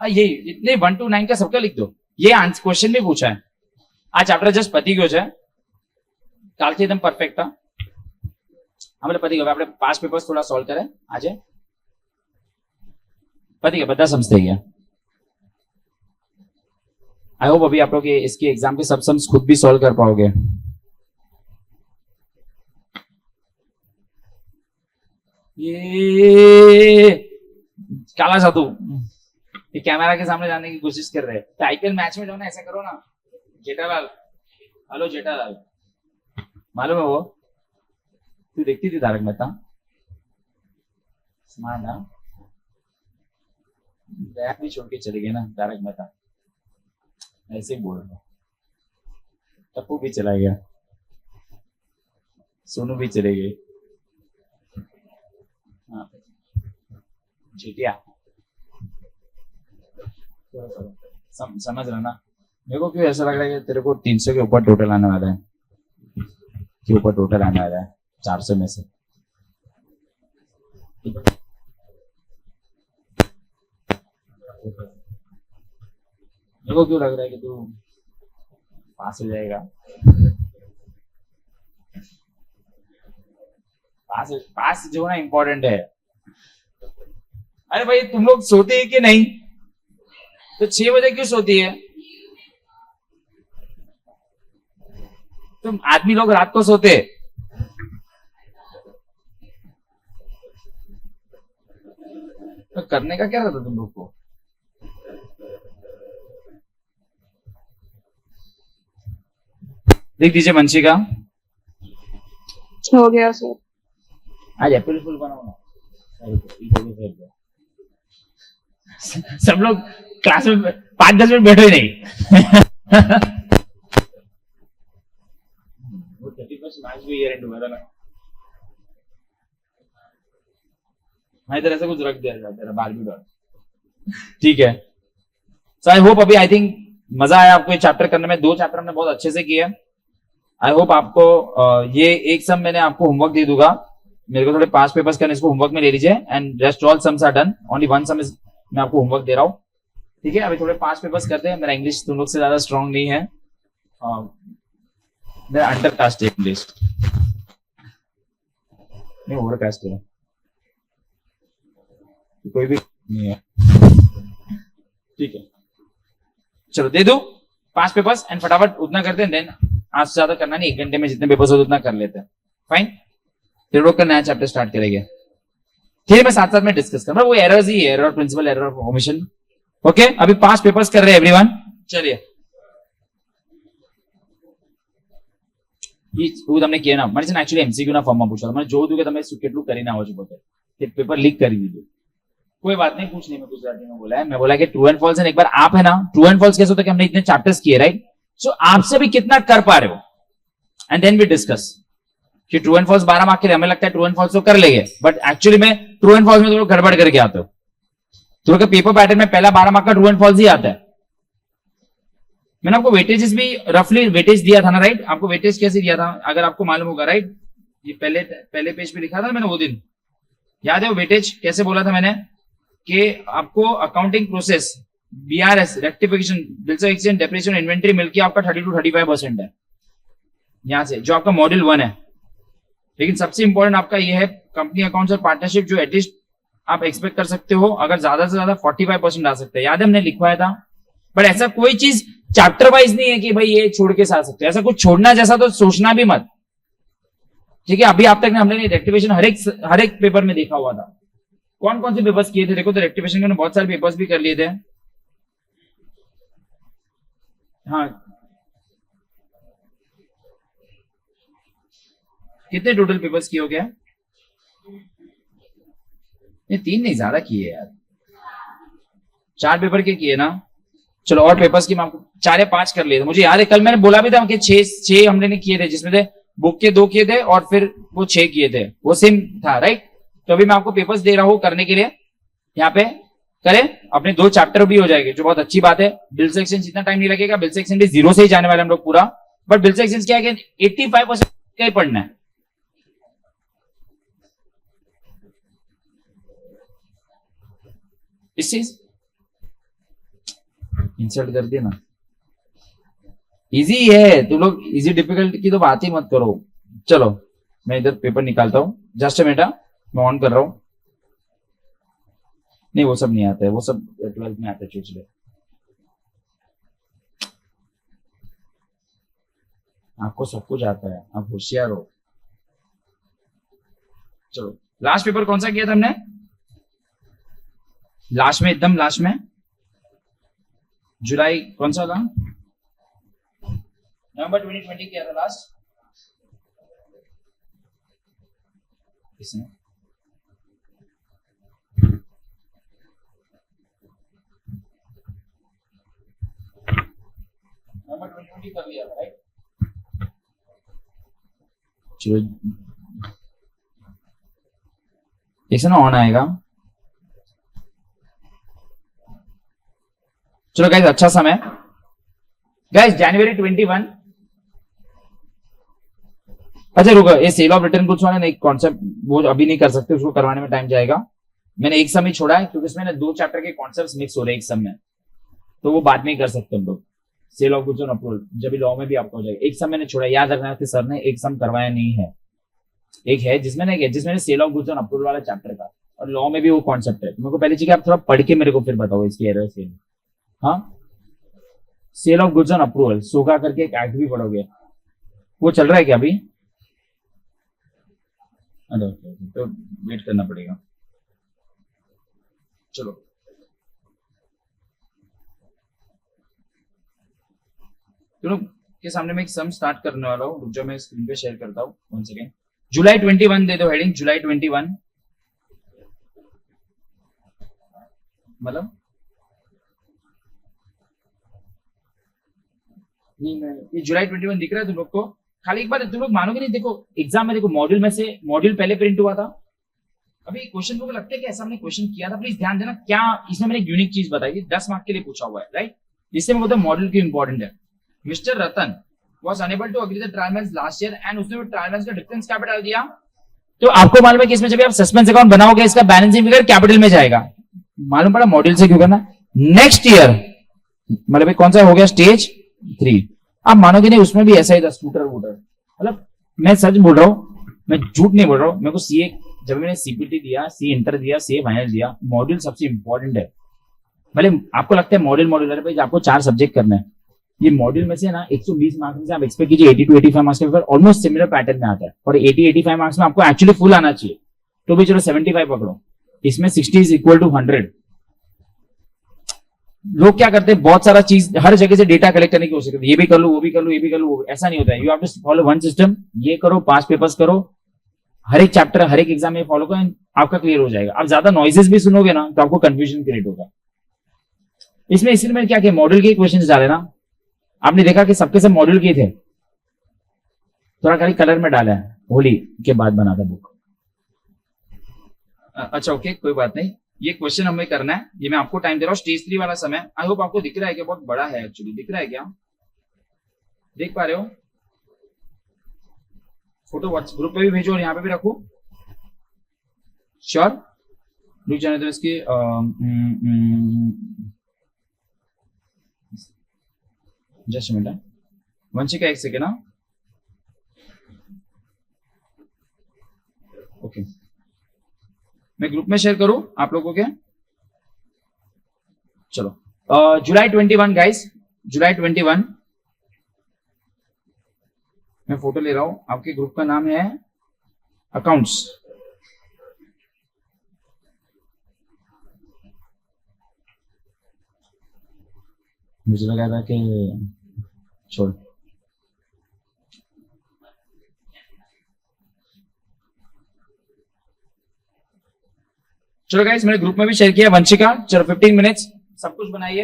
ये इतने 1 to 9 का सबका लिख दो, ये आंसर क्वेश्चन भी पूछा है आज चैप्टर जस्ट पति क्यों है, काल से एकदम परफेक्ट था हमारे पति को, आपने 5 पेपर्स थोड़ा सॉल्व करे आज है पति का बता समझते गया। आई होप अभी आप लोग इसके एग्जाम के सब सम्स खुद भी सॉल्व कर पाओगे। ये काला साधु ये कैमरा के सामने जाने की कोशिश कर रहे हैं, तो आईपीएल मैच में जाओ ना, ऐसा करो ना, जेठालाल, हेलो जेठालाल, मालूम है वो तू देखती थी तारक मेहता, स्मार्ट ना, रैप भी छोड़ के चले गए ना तारक मेहता, ऐसे ही बोल रहा, टप्पू भी चला गया, सोनू भी चले गए, जीटिया समझ रहा ना। मेरे को क्यों ऐसा लग रहा है कि तेरे को 300 के ऊपर टोटल आने वाला है, के ऊपर टोटल आने वाला है 400 में से। मेरे को क्यों लग रहा है कि तू पास हो जाएगा, पास जो ना इम्पोर्टेंट है। अरे भाई तुम लोग सोते हैं कि नहीं? तो 6 बजे क्यों सोती है? तुम आदमी लोग रात को सोते, तो करने का क्या रहता तुम लोग को? देख दीजिए वंशिका, हो गया सर। आज अप्रैल फुल बनाओ ना, सब लोग क्लास में 5-10 मिनट बैठो ही नहीं। वो 31st मार्च भी ईयर एंड हुआ था ना, हाँ इधर ऐसा कुछ रख दिया जाता है बारबी डॉट, ठीक है। सो आई होप अभी आई थिंक मजा आया आपको ये चैप्टर करने में, 2 चैप्टर हमने बहुत अच्छे से किए। आई होप आपको ये एक सम मैंने आपको होमवर्क दे दूंगा, मेरे को थोड़े 5 पेपर्स करने, इसको होमवर्क में ले लीजिए, and rest all sums are done, only 1 sum is मैं आपको होमवर्क दे रहा हूँ, ठीक है। अभी थोड़े 5 पेपर्स करते हैं, मेरा इंग्लिश तुम लोग से ज्यादा स्ट्रांग नहीं है, मेरा अंडर कास्ट है इंग्लिश, नहीं ओवर कास्ट है, कोई भी नहीं है, ठीक है। चलो दे दो 5 पेपर्स एंड फटाफट उतना करते हैं, देन आज से ज्यादा करना नहीं, 1 घंटे में जितने पेपर्स हो उतना कर लेते हैं, फाइन। फिर रोक कर नया चैप्टर स्टार्ट करेंगे, फिर मैं साथ साथ में डिस्कस कर रहा हूं, वो एरर्स ही है, error principle, error of omission, okay. अभी 5 पेपर्स कर रहे हैं एवरीवन, चलिए તમને કે ના મને છે ને एक्चुअली एमसीक्यू ના ફોર્મમાં પૂછો, મને જોવું હતું કે તમે કેટલું કરીને આવો છો પોતે, કે પેपर लीक કરી દીધું, कोई बात नहीं, पूछ नहीं, मैं गुजराती में बोला है, मैं बोला कि ट्रू एंड फॉल्स, एक बार आप है ना, ट्रू एंड फॉल्स कैसे होता है कि हमने इतने चैप्टर्स किए, राइट, सो आपसे भी कितना कर पा रहे हो, एंड देन वी डिस्कस कि ट्रू एंड फॉल्स 12 मार्क के लिए हमें लगता है ट्रू एंड फॉल्स तो कर लेंगे, बट एक्चुअली में ट्रू एंड फॉल्स में तो गड़बड़ करके आते हो, तो पेपर पैटर्न में पहला 12 मार्क का ट्रू एंड फॉल्स ही आता है। मैंने आपको वेटेजेस भी रफली वेटेज दिया था ना, राइट, आपको वेटेज कैसे दिया था अगर आपको मालूम होगा, राइट, ये पहले पेज पे लिखा था मैंने वो दिन, याद है वो वेटेज कैसे बोला था मैंने, कि आपको accounting process, BRS, rectification, bills of exchange, depreciation, inventory मिलकर आपका 30 to 35% है, यहां से जो आपका मॉड्यूल 1 है, लेकिन सबसे इंपॉर्टेंट आपका ये है कंपनी अकाउंट्स और पार्टनरशिप, जो एटलीस्ट आप एक्सपेक्ट कर सकते हो अगर ज्यादा से ज्यादा 45% आ सकते हैं। याद है हमने लिखवाया था, बट ऐसा कोई चीज चैप्टर वाइज नहीं है कि भाई ये छोड़ के आ सकते हो, ऐसा कुछ छोड़ना जैसा तो सोचना भी मत, ठीक है। अभी आप तक हमने रेक्टिफिकेशन हर एक पेपर में देखा हुआ था। कौन कौन से पेपर्स किए थे देखो, तो रेक्टिफिकेशन के बहुत सारे पेपर्स भी कर लिए थे। हाँ, कितने टोटल पेपर्स किए हो गया? ये 3 नहीं, ज्यादा किए यार, 4 पेपर के किए ना। चलो और पेपर्स की मैं आपको 4 या 5 कर लिए थे, मुझे याद है कल मैंने बोला भी था कि 6 हमने नहीं किए थे, जिसमें थे बुक के 2 किए थे और फिर वो 6 किए थे, वो सेम था राइट। तो अभी मैं आपको पेपर्स दे रहा हूं करने के लिए, यहाँ पे करें, अपने 2 चैप्टर भी हो जाएंगे, जो बहुत अच्छी बात है। बिल सेक्शन जितना टाइम नहीं लगेगा, बिल सेक्शन भी 0 से ही जाने वाले हम लोग पूरा, बट बिल सेक्शन क्या है कि 85% का ही पढ़ना है। इस चीज इंसल्ट कर दिया ना, इजी है, तुम लोग इजी डिफिकल्ट की तो बात ही मत करो। चलो मैं इधर पेपर निकालता हूं, जस्ट अ मिनट, मैं ऑन कर रहा हूं। नहीं वो सब नहीं आता है, वो सब 12th में आता है, चुचले। आपको सब कुछ आता है, आप होशियार हो। चलो लास्ट पेपर कौन सा किया था हमने? लास्ट में, एकदम लास्ट में जुलाई कौन सा था? नवंबर 2020 किया था लास्ट। किसने? नवंबर 2020 कर लिया था राइट। चलो देखो ना ऑन आएगा। चलो गाइस अच्छा समय गाइस, जनवरी 21। अच्छा रुको, ये सेल ऑफ रिटर्न गुड्स वाला एक कॉन्सेप्ट वो अभी नहीं कर सकते, उसको करवाने में टाइम जाएगा। मैंने एक सम ही छोड़ा है क्योंकि इसमें 2 चैप्टर के कॉन्सेप्ट्स मिक्स हो रहे हैं एक सम में, तो वो बाद में ही कर सकते हम लोग। Sale of goods on approval जब लॉ में भी आपको हो जाएगा। एक सम मैंने छोड़ा, याद रखना कि सर ने एक सम करवाया नहीं है, एक है जिसमें sale of goods on approval वाला चैप्टर का, और लॉ में भी वो कॉन्सेप्ट है। मेरे को पहले चाहिए आप थोड़ा पढ़ के मेरे को फिर बताओ इसकी एरर से। हाँ, sale of goods on approval, सोगा करके एक एक्ट भी पढ़ोगे, वो चल रहा है क्या अभी? तो वेट करना पड़ेगा। चलो चलो के सामने मैं एक सम स्टार्ट करने वाला हूँ, रुक जाओ मैं स्क्रीन पे शेयर करता हूँ, 1 सेकेंड। जुलाई 21 दे दो हेडिंग, जुलाई 21। मतलब नहीं, मैं ये जुलाई 21 दिख रहा है तुम लोग को? खाली एक बार तुम लोग मानोगे नहीं, देखो एग्जाम में देखो मॉड्यूल में से मॉड्यूल पहले प्रिंट हुआ था। अभी क्वेश्चन को लगता है कि ऐसा हमने क्वेश्चन किया था, प्लीज ध्यान देना। क्या इसमें मैंने एक यूनिक चीज बताई थी, 10 मार्क के लिए पूछा हुआ है राइट, जिससे मैं बोलता हूँ मॉड्यूल की इंपॉर्टेंट है। Mister Ratan was unable to agree the trial balance last year and उसने वो ट्रायल बैलेंस का डिफरेंस क्या डाल दिया। तो आपको मालूम है कि इसमें जब आप सस्पेंस अकाउंट बनाओगे इसका बैलेंसिंग फिगर कैपिटल में जाएगा, मालूम पड़ा मॉड्यूल से क्यों करना। नेक्स्ट ईयर मतलब कौन सा हो गया, स्टेज 3। आप मानोगे नहीं उसमें भी ऐसा ही था, स्कूटर वूटर। मतलब मैं सच बोल रहा हूँ, मैं झूठ नहीं बोल रहा हूँ। मेरे को सीए जब मैंने सीपीटी दिया, सी इंटर दिया, सी फाइनल दिया, मॉड्यूल सबसे इंपॉर्टेंट है। भले आपको लगता है मॉड्यूल है, आपको 4 सब्जेक्ट करना है, ये मॉड्यूल में से ना 120 मार्क्स में से आप एक्सपेक्ट कीजिए 80 to 85 मार्क्स का पेपर ऑलमोस्ट सिमिलर पैटर्न में आता है, और 80-85 मार्क्स में आपको एक्चुअली फुल आना चाहिए, तो भी चलो 75 पकड़ो, इसमें 60 इज इक्वल टू 100। लोग क्या करते हैं, बहुत सारा चीज हर जगह से डेटा कलेक्ट करने की कोशिश करते हैं, ये भी कर लो, वो भी कर लो, ये भी कर लो, ऐसा नहीं होता है। You have to follow one system, ये करो, 5 पेपर्स करो, हर एक चैप्टर हर एक एग्जाम में फॉलो करो, आपका क्लियर हो जाएगा। आप ज्यादा नॉइजेस भी सुनोगे ना तो आपको कंफ्यूजन क्रिएट होगा। इसमें इसलिए मैंने क्या किया, मॉड्यूल के क्वेश्चन डाले ना, आपने देखा कि सबके सब मॉड्यूल के थे, थोड़ा खाली कलर में डाला है, होली के बाद बना था बुक। अच्छा ओके कोई बात नहीं, ये क्वेश्चन हमें करना है, ये मैं आपको टाइम दे रहा हूँ, स्टेज 3 वाला समय। आई होप आपको दिख रहा है कि बहुत बड़ा है, एक्चुअली दिख रहा है क्या, देख पा रहे हो? फोटो व्हाट्सएप ग्रुप पे भी भेजो और यहाँ पे भी रखो, श्योर। रुक जाने दो इसकी जस्ट मिनट, वंशिका 1 सेकेंड ना। मैं ग्रुप में शेयर करूं आप लोगों के? चलो जुलाई 21 गाइस, जुलाई 21 मैं फोटो ले रहा हूं। आपके ग्रुप का नाम है अकाउंट्स। मुझे लगा था कि छोड़, चलो गाइस मैंने ग्रुप में भी शेयर किया वंशिका। चलो 15 मिनट्स सब कुछ बनाइए।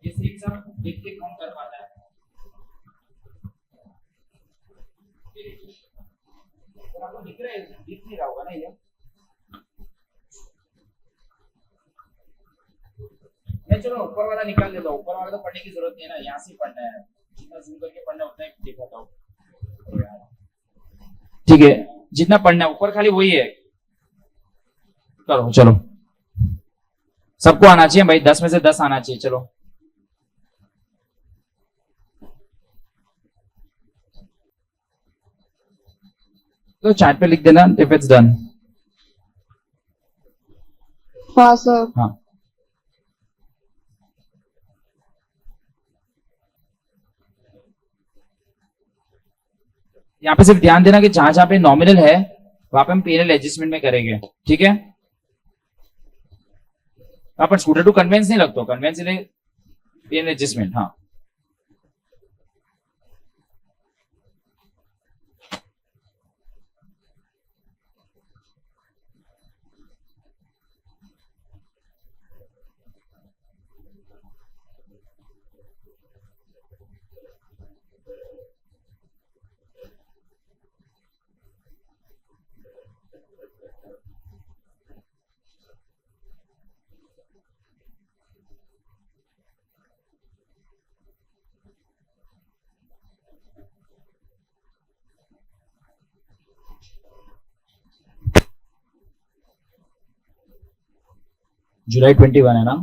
ये सीट सब देख के कौन कर पाता है। आपको दिख रहा है, दिख नहीं रहा होगा ना ये। मैं चलो ऊपर वाला निकाल लेता हूँ। ऊपर वाला तो पढ़ने की जरूरत नहीं है ना, यहाँ से पढ़ना है। जितना जूम करके पढ़ना है उतना ही दिखाता हूँ। ठीक है, जितना पढ़ना है ऊपर खाली वही है। करो चलो, सबको आना चाहिए भाई, 10 में से 10 आना चाहिए। चलो तो चैट पे लिख देना इफ इट्स डन। हाँ सर। हाँ यहाँ पे सिर्फ ध्यान देना कि जहां जहां पे नॉमिनल है वहां पे हम पीएनएल एडजस्टमेंट में करेंगे, ठीक है? अपन स्कूटर टू कन्वेंस नहीं लगता, कन्वेंस पीएनएल एडजस्टमेंट। हाँ जुलाई 21 है ना?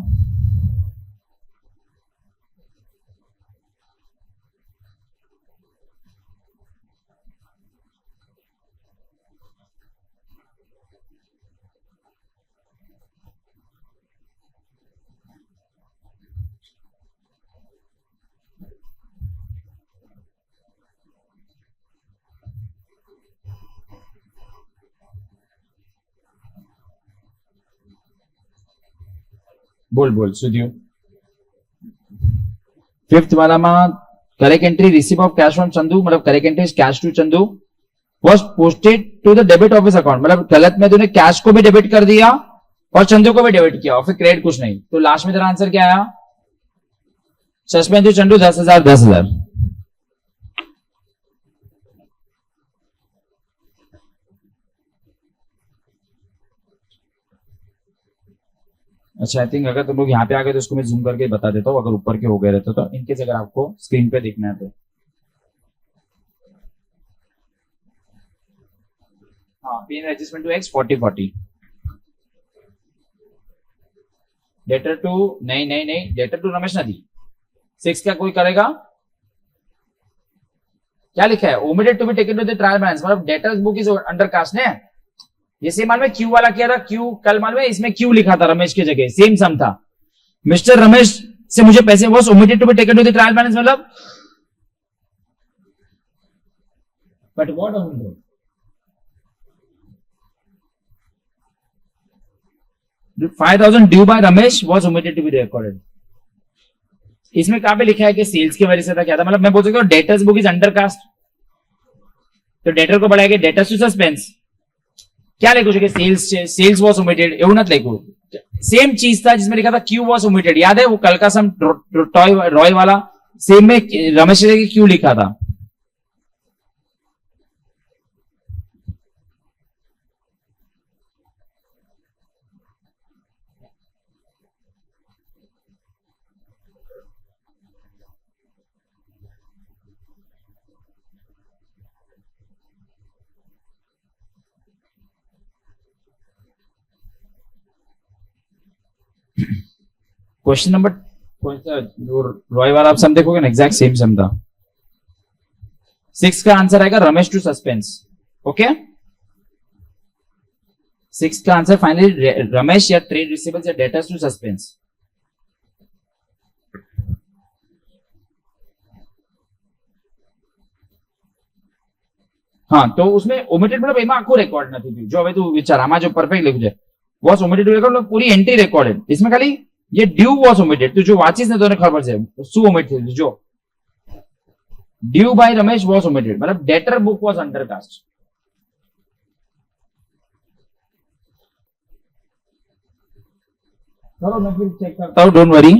बोल बोल सुधियो। फिफ्थ वाला में correct entry receive of cash from Chandu, मतलब correct entry cash to Chandu was posted to the debit office account, मतलब गलत में तूने कैश को भी डेबिट कर दिया और चंदू को भी डेबिट किया और फिर क्रेडिट कुछ नहीं। तो लास्ट में तेरा आंसर क्या आया? Suspend to Chandu 10,000 10,000। अच्छा आई थिंक अगर तुम लोग यहाँ पे आ गए तो इसको मैं जूम करके बता देता हूँ, अगर ऊपर के हो गए रहते तो इनकेस अगर आपको स्क्रीन पे देखना है तो। हाँ PN adjustment to X 40/40 debtor to नहीं नहीं नहीं डेटर टू रमेश नदी 6 का कोई करेगा? क्या लिखा है? Omitted to be taken to the trial balance, मतलब debtors book is under cast है। ये सेम मालूम है क्यू वाला किया था, क्यू कल मालूम है इसमें क्यू लिखा था रमेश की जगह, सेम सम था। मिस्टर रमेश से मुझे पैसे was omitted to be taken to the trial balance, मतलब but what omitted? 5,000 due by Ramesh was omitted to be recorded. इसमें कहां पे लिखा है कि सेल्स की वजह से था, क्या था? मतलब मैं बोल सकता हूँ debtors book is under cast, तो डेटर को बढ़ाएगा डेटर्स टू सस्पेंस। क्या लिखो कि सेल्स वॉज ओमिटेड, એવું નથી लिखो। सेम चीज था जिसमें लिखा था क्यू वॉज ओमिटेड, याद है वो कल का सम रॉय वाला, सेम में रमेश ने क्यू लिखा था। क्वेश्चन नंबर रॉय वाला आप सम देखोगे ना, एग्जैक्ट सेम सम था। 6 का आंसर आएगा रमेश टू सस्पेंस। ओके 6 का आंसर फाइनली रमेश या ट्रेड रिसीवेबल्स या डेटर्स टू सस्पेंस। हाँ तो उसमें ઓમિટેડ मतलब એમાં આખું રેકોર્ડ નથી થયું જો હવે તું વિચાર આમાં જો પરફેક્ટ લખ્યું છે વોઝ ઓમિટેડ રેકોર્ડ પૂરી એન્ટ્રી રેકોર્ડેડ इसमें खाली ये ड्यू वॉज ઓમિટેડ તું જો વાંચીસ ને તને ખબર છે શું ઓમિટ થયું જો ड्यू बाय रमेश वॉज ઓમિટેડ मतलब डेटर बुक वॉज अंडरकास्ट। चलो मैं फिर चेक करता हूँ डोंट वरी।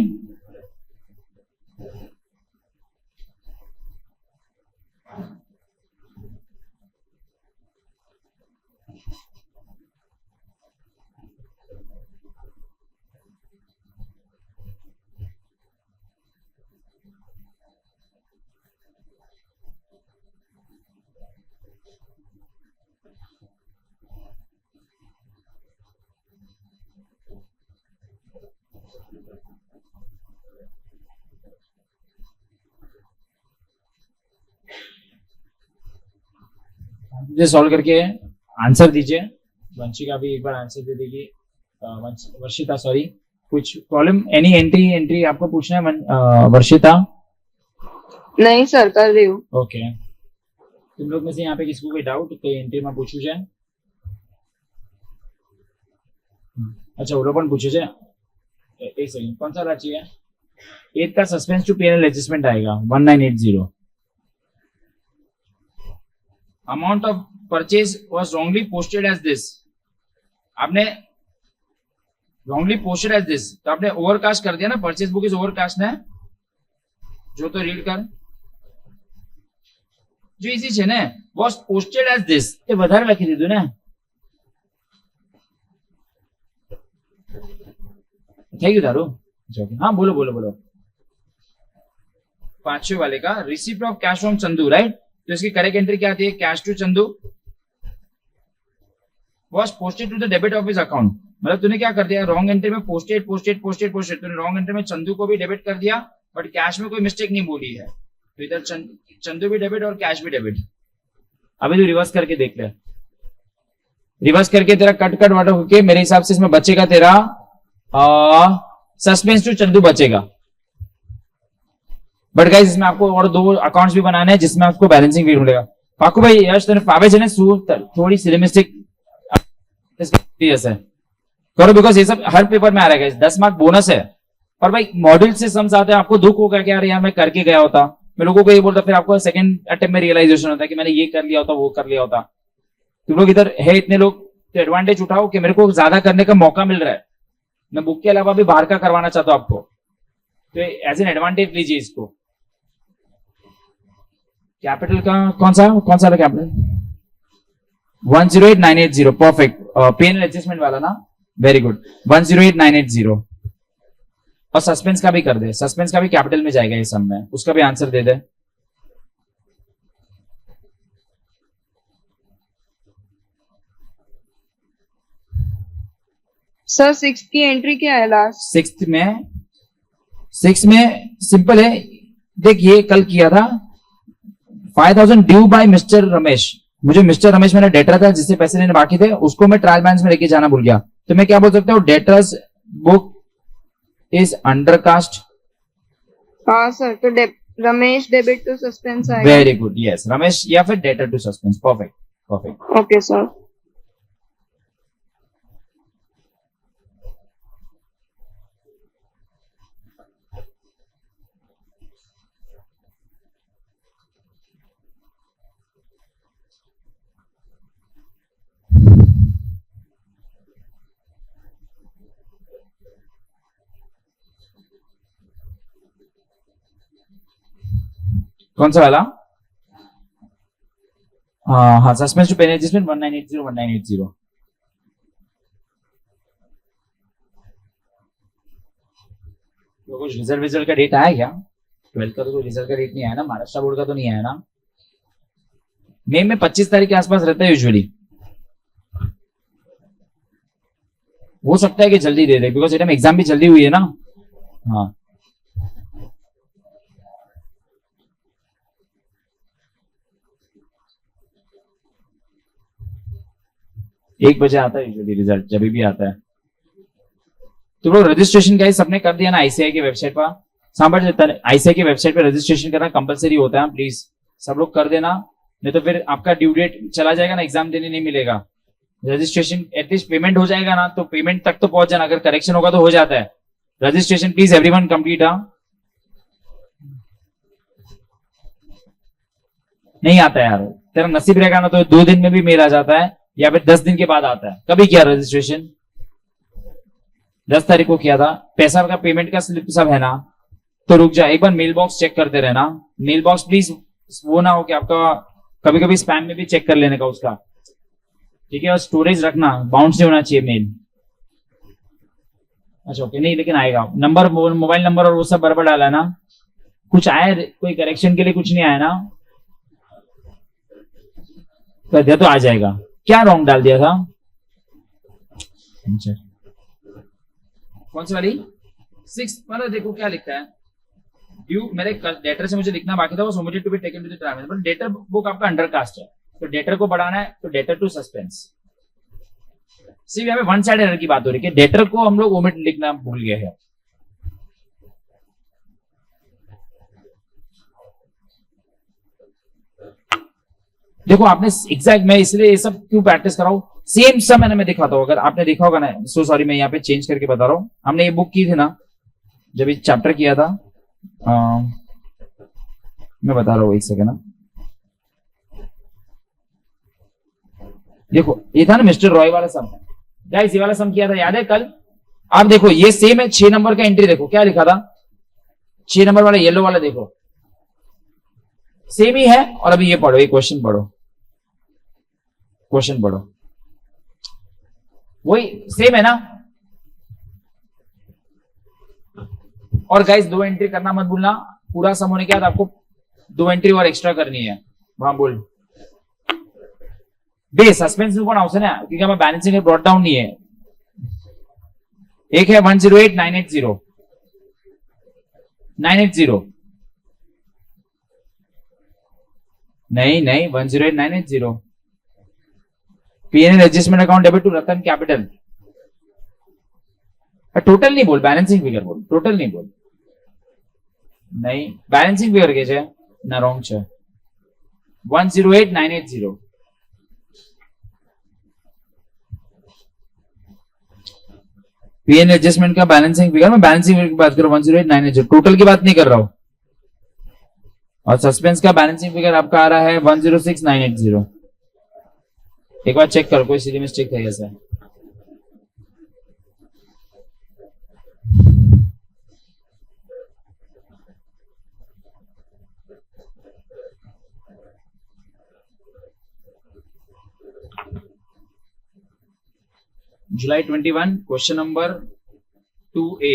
सॉल्व करके आंसर दीजिए। वंशिका भी एक बार आंसर दे देगी। वर्षिता सॉरी कुछ प्रॉब्लम एनी एंट्री आपको पूछना है वर्षिता? नहीं सर कर रही हूँ। ओके तुम लोग में से यहाँ पे किसी को कोई डाउट कोई एंट्री में पूछू છે? अच्छा वो लोग પણ પૂછે છે। एक सेकंड कौन सा राशि है? 8 का सस्पेंस टू पीएनएल एडजस्टमेंट आएगा 1980। Amount of purchase was wrongly posted as this. आपने रॉन्गली पोस्टेड एज दिस तो आपने ओवरकास्ट कर दिया ना। परचेज बुक इज ओवरकास्ट है जो तो रीड कर जो इजी છે ને was posted as this એ વધારે લખી દીધું ને થઈ ગયું તારું। हाँ बोलो बोलो बोलो। पांचवे वाले का receipt of cash from Chandu right तो इसकी करेक्ट एंट्री क्या आती है? Cash to Chandu was posted to the debit of his account. मतलब तूने क्या कर दिया रॉन्ग एंट्री में पोस्टेड पोस्टेड पोस्टेड पोस्टेड तूने रॉन्ग एंट्री में चंदू को भी डेबिट कर दिया बट कैश में कोई मिस्टेक नहीं बोली है तो इधर चंदू भी डेबिट और कैश भी डेबिट। अभी तू रिवर्स करके देख ले। रिवर्स करके तेरा कट कट वाटर होके मेरे हिसाब से इसमें बचेगा तेरा सस्पेंस टू चंदू बचेगा। बट गाइस इसमें आपको और 2 अकाउंट्स भी बनाने हैं जिसमें आपको बैलेंसिंग भी मिलेगा। पाकू भाई यश तने फावे છે ને શું थोड़ी सी मिस्टेक है करो बिकॉज ये सब हर पेपर में आ रहा है 10 मार्क बोनस है। और भाई मॉड्यूल से समझ आते हैं आपको दुख होगा कि यार मैं करके गया होता। मैं लोगों को ये बोलता फिर आपको सेकंड अटेम्प्ट में रियलाइजेशन होता है कि मैंने ये कर लिया होता वो कर लिया होता। तुम लोग इधर है इतने लोग तो एडवांटेज उठाओ कि मेरे को ज्यादा करने का मौका मिल रहा है। मैं बुक के अलावा भी बाहर का करवाना चाहता हूं आपको तो एज एन एडवांटेज लीजिए इसको। कैपिटल का कौन सा था कैपिटल? 108980 परफेक्ट। पेन एडजस्टमेंट वाला ना वेरी गुड 108980। और सस्पेंस का भी कर दे। सस्पेंस का भी कैपिटल में जाएगा ये सब में उसका भी आंसर दे दे। सर 6 की एंट्री क्या है लास्ट? 6 में सिंपल है देख ये कल किया था 5000 ड्यू बाय मिस्टर रमेश। मुझे मिस्टर रमेश मेरा डेटर था जिससे पैसे लेने बाकी थे उसको मैं ट्रायल बैलेंस में लेके जाना भूल गया तो मैं क्या बोल सकता हूँ डेटर्स बुक इज अंडरकास्ट। हाँ सर तो रमेश डेबिट टू सस्पेंस आएगा। वेरी गुड यस रमेश या फिर debtor to suspense perfect perfect. Okay sir. कौन सा वाला? हाँ सस्पेंस टू पेन एडजस्टमेंट 1980 तो कुछ रिजल्ट का डेट आया क्या? 12 का तो कोई रिजल्ट का डेट नहीं आया ना। महाराष्ट्र बोर्ड का तो नहीं आया ना। मई में 25 तारीख के आसपास रहता है यूजुअली। हो सकता है कि जल्दी दे दे बिकॉज इधर एग्जाम भी जल्दी हुई है ना। हाँ 1 बजे आता है यूजुअली रिजल्ट, जब भी आता है। तो लोग रजिस्ट्रेशन गाइस सबने कर दिया ना आईसीआई की वेबसाइट पर? सांभर आईसीआई की वेबसाइट पे रजिस्ट्रेशन करना कंपलसरी होता है, प्लीज सब लोग कर देना, नहीं तो फिर आपका ड्यू डेट चला जाएगा ना, एग्जाम देने नहीं मिलेगा। रजिस्ट्रेशन एटलीस्ट पेमेंट हो जाएगा ना, तो पेमेंट तक तो पहुंच जाना, अगर करेक्शन होगा तो हो जाता है। Registration please everyone complete. नहीं आता है यार, तेरा नसीब रहेगा ना तो 2 दिन में भी मेल आ जाता है, या फिर 10 दिन के बाद आता है। कभी किया रजिस्ट्रेशन? 10 तारीख को किया था। पैसा का पेमेंट का स्लिप सब है ना? तो रुक जा, एक बार मेल बॉक्स चेक करते रहना। मेल बॉक्स प्लीज वो ना हो कि आपका कभी कभी स्पैम में भी चेक कर लेने का उसका, ठीक है? और स्टोरेज रखना, बाउंस नहीं होना चाहिए मेल। अच्छा ओके, नहीं लेकिन आएगा नंबर, मोबाइल नंबर और वो सब बराबर डाला है ना? कुछ आया है कोई करेक्शन के लिए? कुछ नहीं आया ना? कर दिया तो आ जाएगा। क्या रॉन्ग डाल दिया था? कौन सी वाली? 6 वाला देखो क्या लिखा है। ड्यू मेरे डेटर से मुझे लिखना बाकी था, वो submitted to be taken to the trial, but debtor book आपका अंडर कास्ट है, तो डेटर को बढ़ाना है, तो डेटर टू सस्पेंस। सिर्फ यहाँ पे वन साइड एरर की बात हो रही है, डेटर को हम लोग ओमिट लिखना भूल गए हैं। देखो आपने एग्जैक्ट, मैं इसलिए ये सब क्यों प्रैक्टिस कराऊं, सेम समय मैं दिखाता हूं, अगर आपने देखा होगा ना। सो सॉरी, मैं यहाँ पे चेंज करके बता रहा हूँ। हमने ये बुक की थी ना जब ये चैप्टर किया था, मैं बता रहा हूँ, 1 सेकेंड ना। देखो ये था ना मिस्टर रॉय वाला सम, गाइस ये वाला सम किया था, याद है कल? आप देखो ये सेम है। 6 नंबर का एंट्री देखो क्या लिखा था, 6 नंबर वाला येलो वाला देखो, सेम ही है। और अभी ये पढ़ो, ये क्वेश्चन पढ़ो, क्वेश्चन पढ़ो, वही सेम है ना? और गाइस 2 एंट्री करना मत भूलना, पूरा सम होने के बाद आपको 2 एंट्री और एक्स्ट्रा करनी है। वहां बोल बे सस्पेंस में कौन आवश्यक है, क्योंकि हमें बैलेंसिंग ब्रॉट डाउन नहीं है। एक है 108,980 980, नहीं 108,980 PNL adjustment account debit to Ratan capital. Total नहीं बोल, बैलेंसिंग फिगर बोल, टोटल नहीं बोल। नहीं बैलेंसिंग फिगर के છે ના રોંગ છે। 108,980 पीएन एडजस्टमेंट का बैलेंसिंग फिगर, मैं बैलेंसिंग फिगर की बात कर रहा हूँ, 108,980 टोटल की बात नहीं कर रहा हूं। और सस्पेंस का बैलेंसिंग फिगर आपका आ रहा है 106,980। एक बार चेक करो कोई सीधी मिस्टेक है ऐसा। जुलाई 21 question number 2A।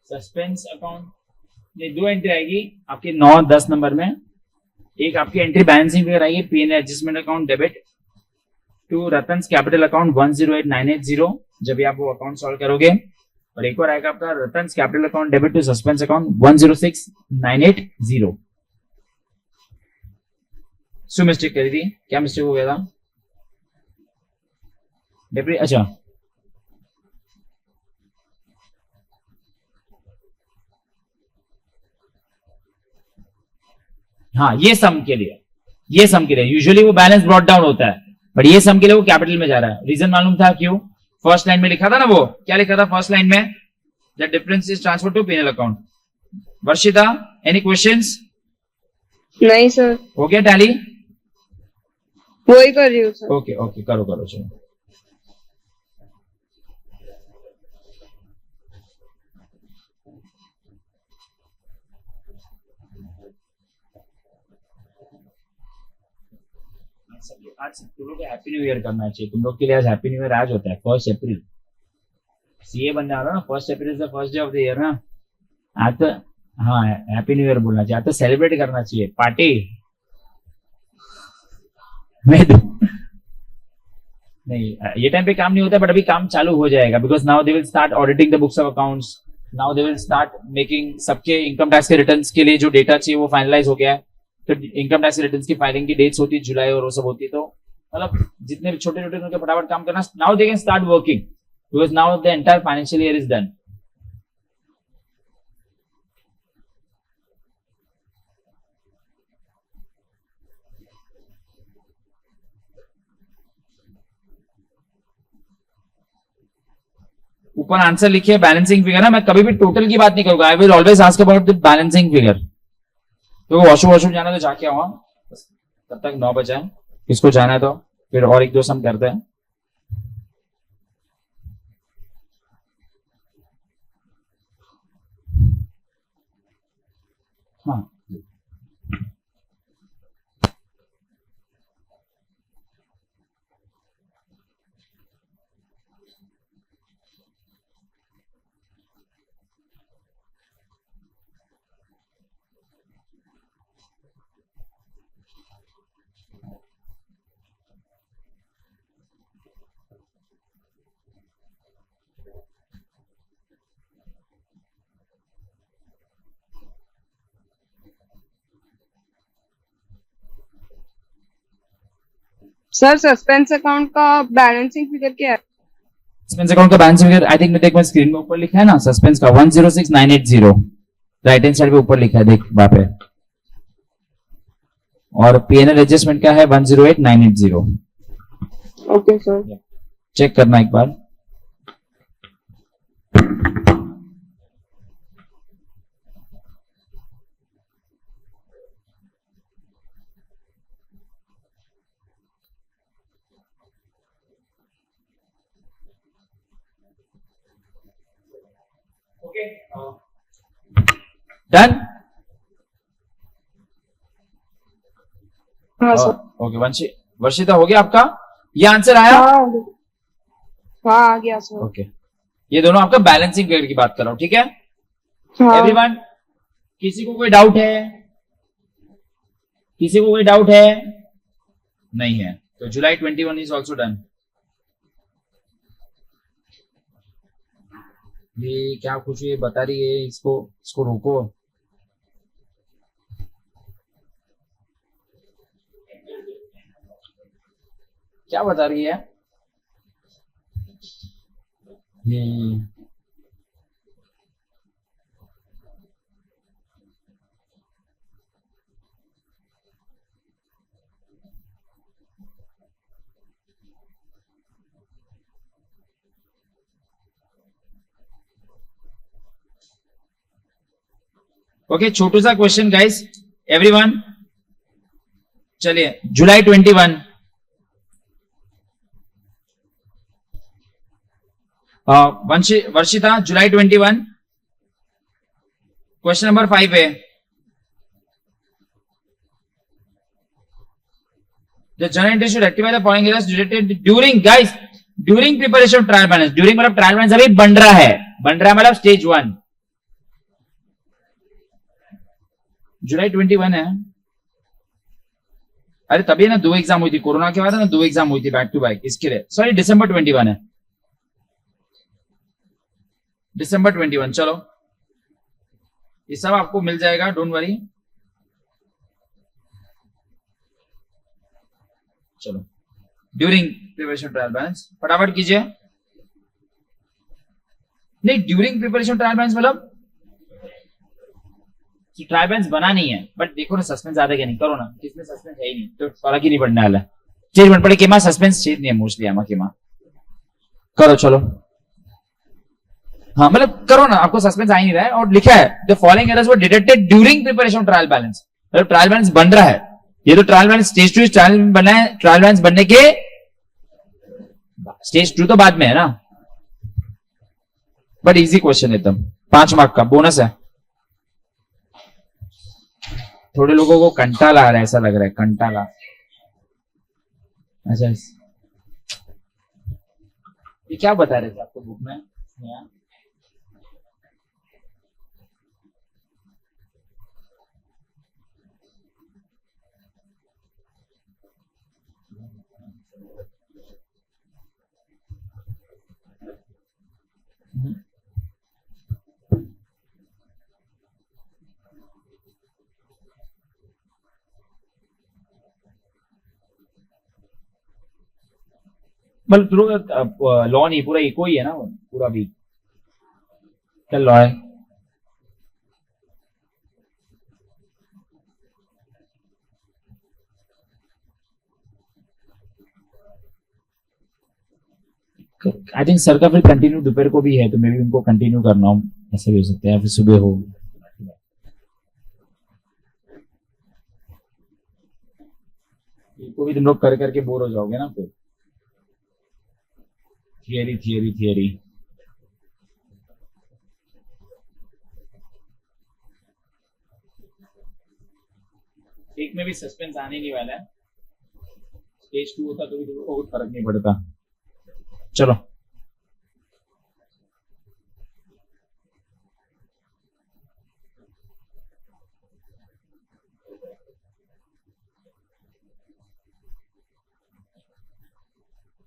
Suspense account ये 2 एंट्री आएगी आपके 9-10 नंबर में। एक आपकी एंट्री बैलेंसिंग फिगर आएगी PN adjustment account debit to Ratan's capital account 108,980 जब भी आप वो अकाउंट सॉल्व करोगे। और एक और आएगा आपका Ratan's capital account debit to suspense account 106,980। So mistake करी थी, क्या मिस्टेक हो गया था? डेबिट, अच्छा हाँ ये सम के लिए, ये सम के लिए यूजुअली वो बैलेंस ब्रॉट डाउन होता है, बट ये सम के लिए वो कैपिटल में जा रहा है। रीजन मालूम था क्यों? फर्स्ट लाइन में लिखा था ना, वो क्या लिखा था फर्स्ट लाइन में? The difference is transfer to PNL account. Varshita any questions? नहीं सर। हो गया टैली? वही कर रही हूँ सर। ओके ओके करो करो चलो। आज तुम लोग को हैप्पी न्यू ईयर करना चाहिए, तुम लोग के लिए आज हैप्पी न्यू ईयर आज होता है 1 अप्रैल। सीए बनने वाला ना, 1 April is the first day of the year ना। आज तो हाँ हैप्पी न्यू ईयर बोलना चाहिए, आज तो सेलिब्रेट करना चाहिए, पार्टी मैं तो नहीं, ये टाइम पे काम नहीं होता, बट अभी काम चालू हो जाएगा, because now they will start auditing the books of accounts. Now they will start making सबके इनकम टैक्स के रिटर्न्स के लिए जो डेटा चाहिए वो फाइनलाइज हो गया है. तो इनकम टैक्स रिटर्न्स की फाइलिंग की डेट्स होती है जुलाई और वो सब होती है. तो मतलब जितने भी छोटे छोटे उनके फटाफट काम करना, now they can start working because now the entire financial year is done. ऊपर आंसर लिखिए बैलेंसिंग फिगर ना. मैं कभी भी टोटल की बात नहीं करूंगा. I will always ask about the balancing figure. तो वॉशरूम जाना तो जाके आऊंगा. तब तक 9 बजे है. किसको जाना है तो फिर और एक दो सम करते हैं. हाँ, सर सस्पेंस अकाउंट का बैलेंसिंग फिगर क्या है? सस्पेंस अकाउंट का बैलेंस फिगर आई थिंक मैं देख, मैं स्क्रीन में ऊपर लिखा है ना सस्पेंस का 106980. राइट हैंड साइड पे ऊपर लिखा है, देख वहां पे. और पीएनएल एडजस्टमेंट का है 108980. Okay sir. चेक करना एक बार. डन. हाँ सर. ओके वर्षिता हो गया आपका? ये आंसर आया? हाँ आ गया सर. ओके. ये दोनों आपका बैलेंसिंग फिगर की बात कर रहा हूं, ठीक है हाँ. एवरीवन? किसी को कोई डाउट है? किसी को कोई डाउट है? नहीं है तो जुलाई 21 इज ऑल्सो डन. ये क्या कुछ ये बता रही है, इसको रोको. क्या बता रही है ये? ओके, छोटू सा क्वेश्चन गाइस एवरीवन. चलिए जुलाई 21. वर्षिता जुलाई 21 क्वेश्चन नंबर 5 है. The journal entry should rectify the following errors detected during preparation of trial balance. During मतलब ट्रायल बैलेंस अभी बन रहा है मतलब स्टेज 1. जुलाई 21 है. अरे तभी ना 2 एग्जाम हुई थी कोरोना के बाद ना, 2 एग्जाम हुई थी बैक टू बैक. इसके लिए सॉरी दिसंबर 21 है. दिसंबर 21. चलो ये सब आपको मिल जाएगा, डोंट वरी. चलो ड्यूरिंग प्रिपरेशन ट्रायल बैलेंस फटाफट कीजिए. नहीं, ड्यूरिंग प्रिपरेशन ट्रायल बैलेंस मतलब ट्रायल बैलेंस बना नहीं है, बट देखो ना सस्पेंस ज्यादा क्या नहीं. करो ना, किसमें सस्पेंस है ही नहीं तो फर्क ही नहीं पड़ने वाला. चीज बन पड़े केमा सस्पेंस चीज नहीं है मोस्टली आमा केमा. करो चलो. हाँ मतलब करो ना, आपको सस्पेंस आ ही नहीं रहा है और लिखा है the following errors were detected during preparation trial balance. मतलब ट्रायल बैलेंस बन रहा है. ये तो ट्रायल बैलेंस स्टेज 2 ट्रायल बना है. ट्रायल बैलेंस बनने के स्टेज 2 तो बाद में है ना. बट इजी क्वेश्चन एकदम, 5 मार्क का बोनस है. थोड़े लोगों को कंटाला आ रहा है, ऐसा लग रहा है कंटाला. अच्छा ये क्या बता रहे थे आपको बुक में? मतलब पूरा लॉ नहीं, पूरा इको ही है ना पूरा भी। क्या लॉ है? आई थिंक सर का फिर कंटिन्यू दोपहर को भी है, तो मे भी उनको कंटिन्यू करना हो, ऐसा भी हो सकता है, या फिर सुबह हो। इनको भी तुम लोग कर करके बोर हो जाओगे ना फिर। Theory theory theory. एक में भी सस्पेंस आने नहीं वाला है, स्टेज 2 होता तो भी तुम लोगों को फर्क नहीं पड़ता। चलो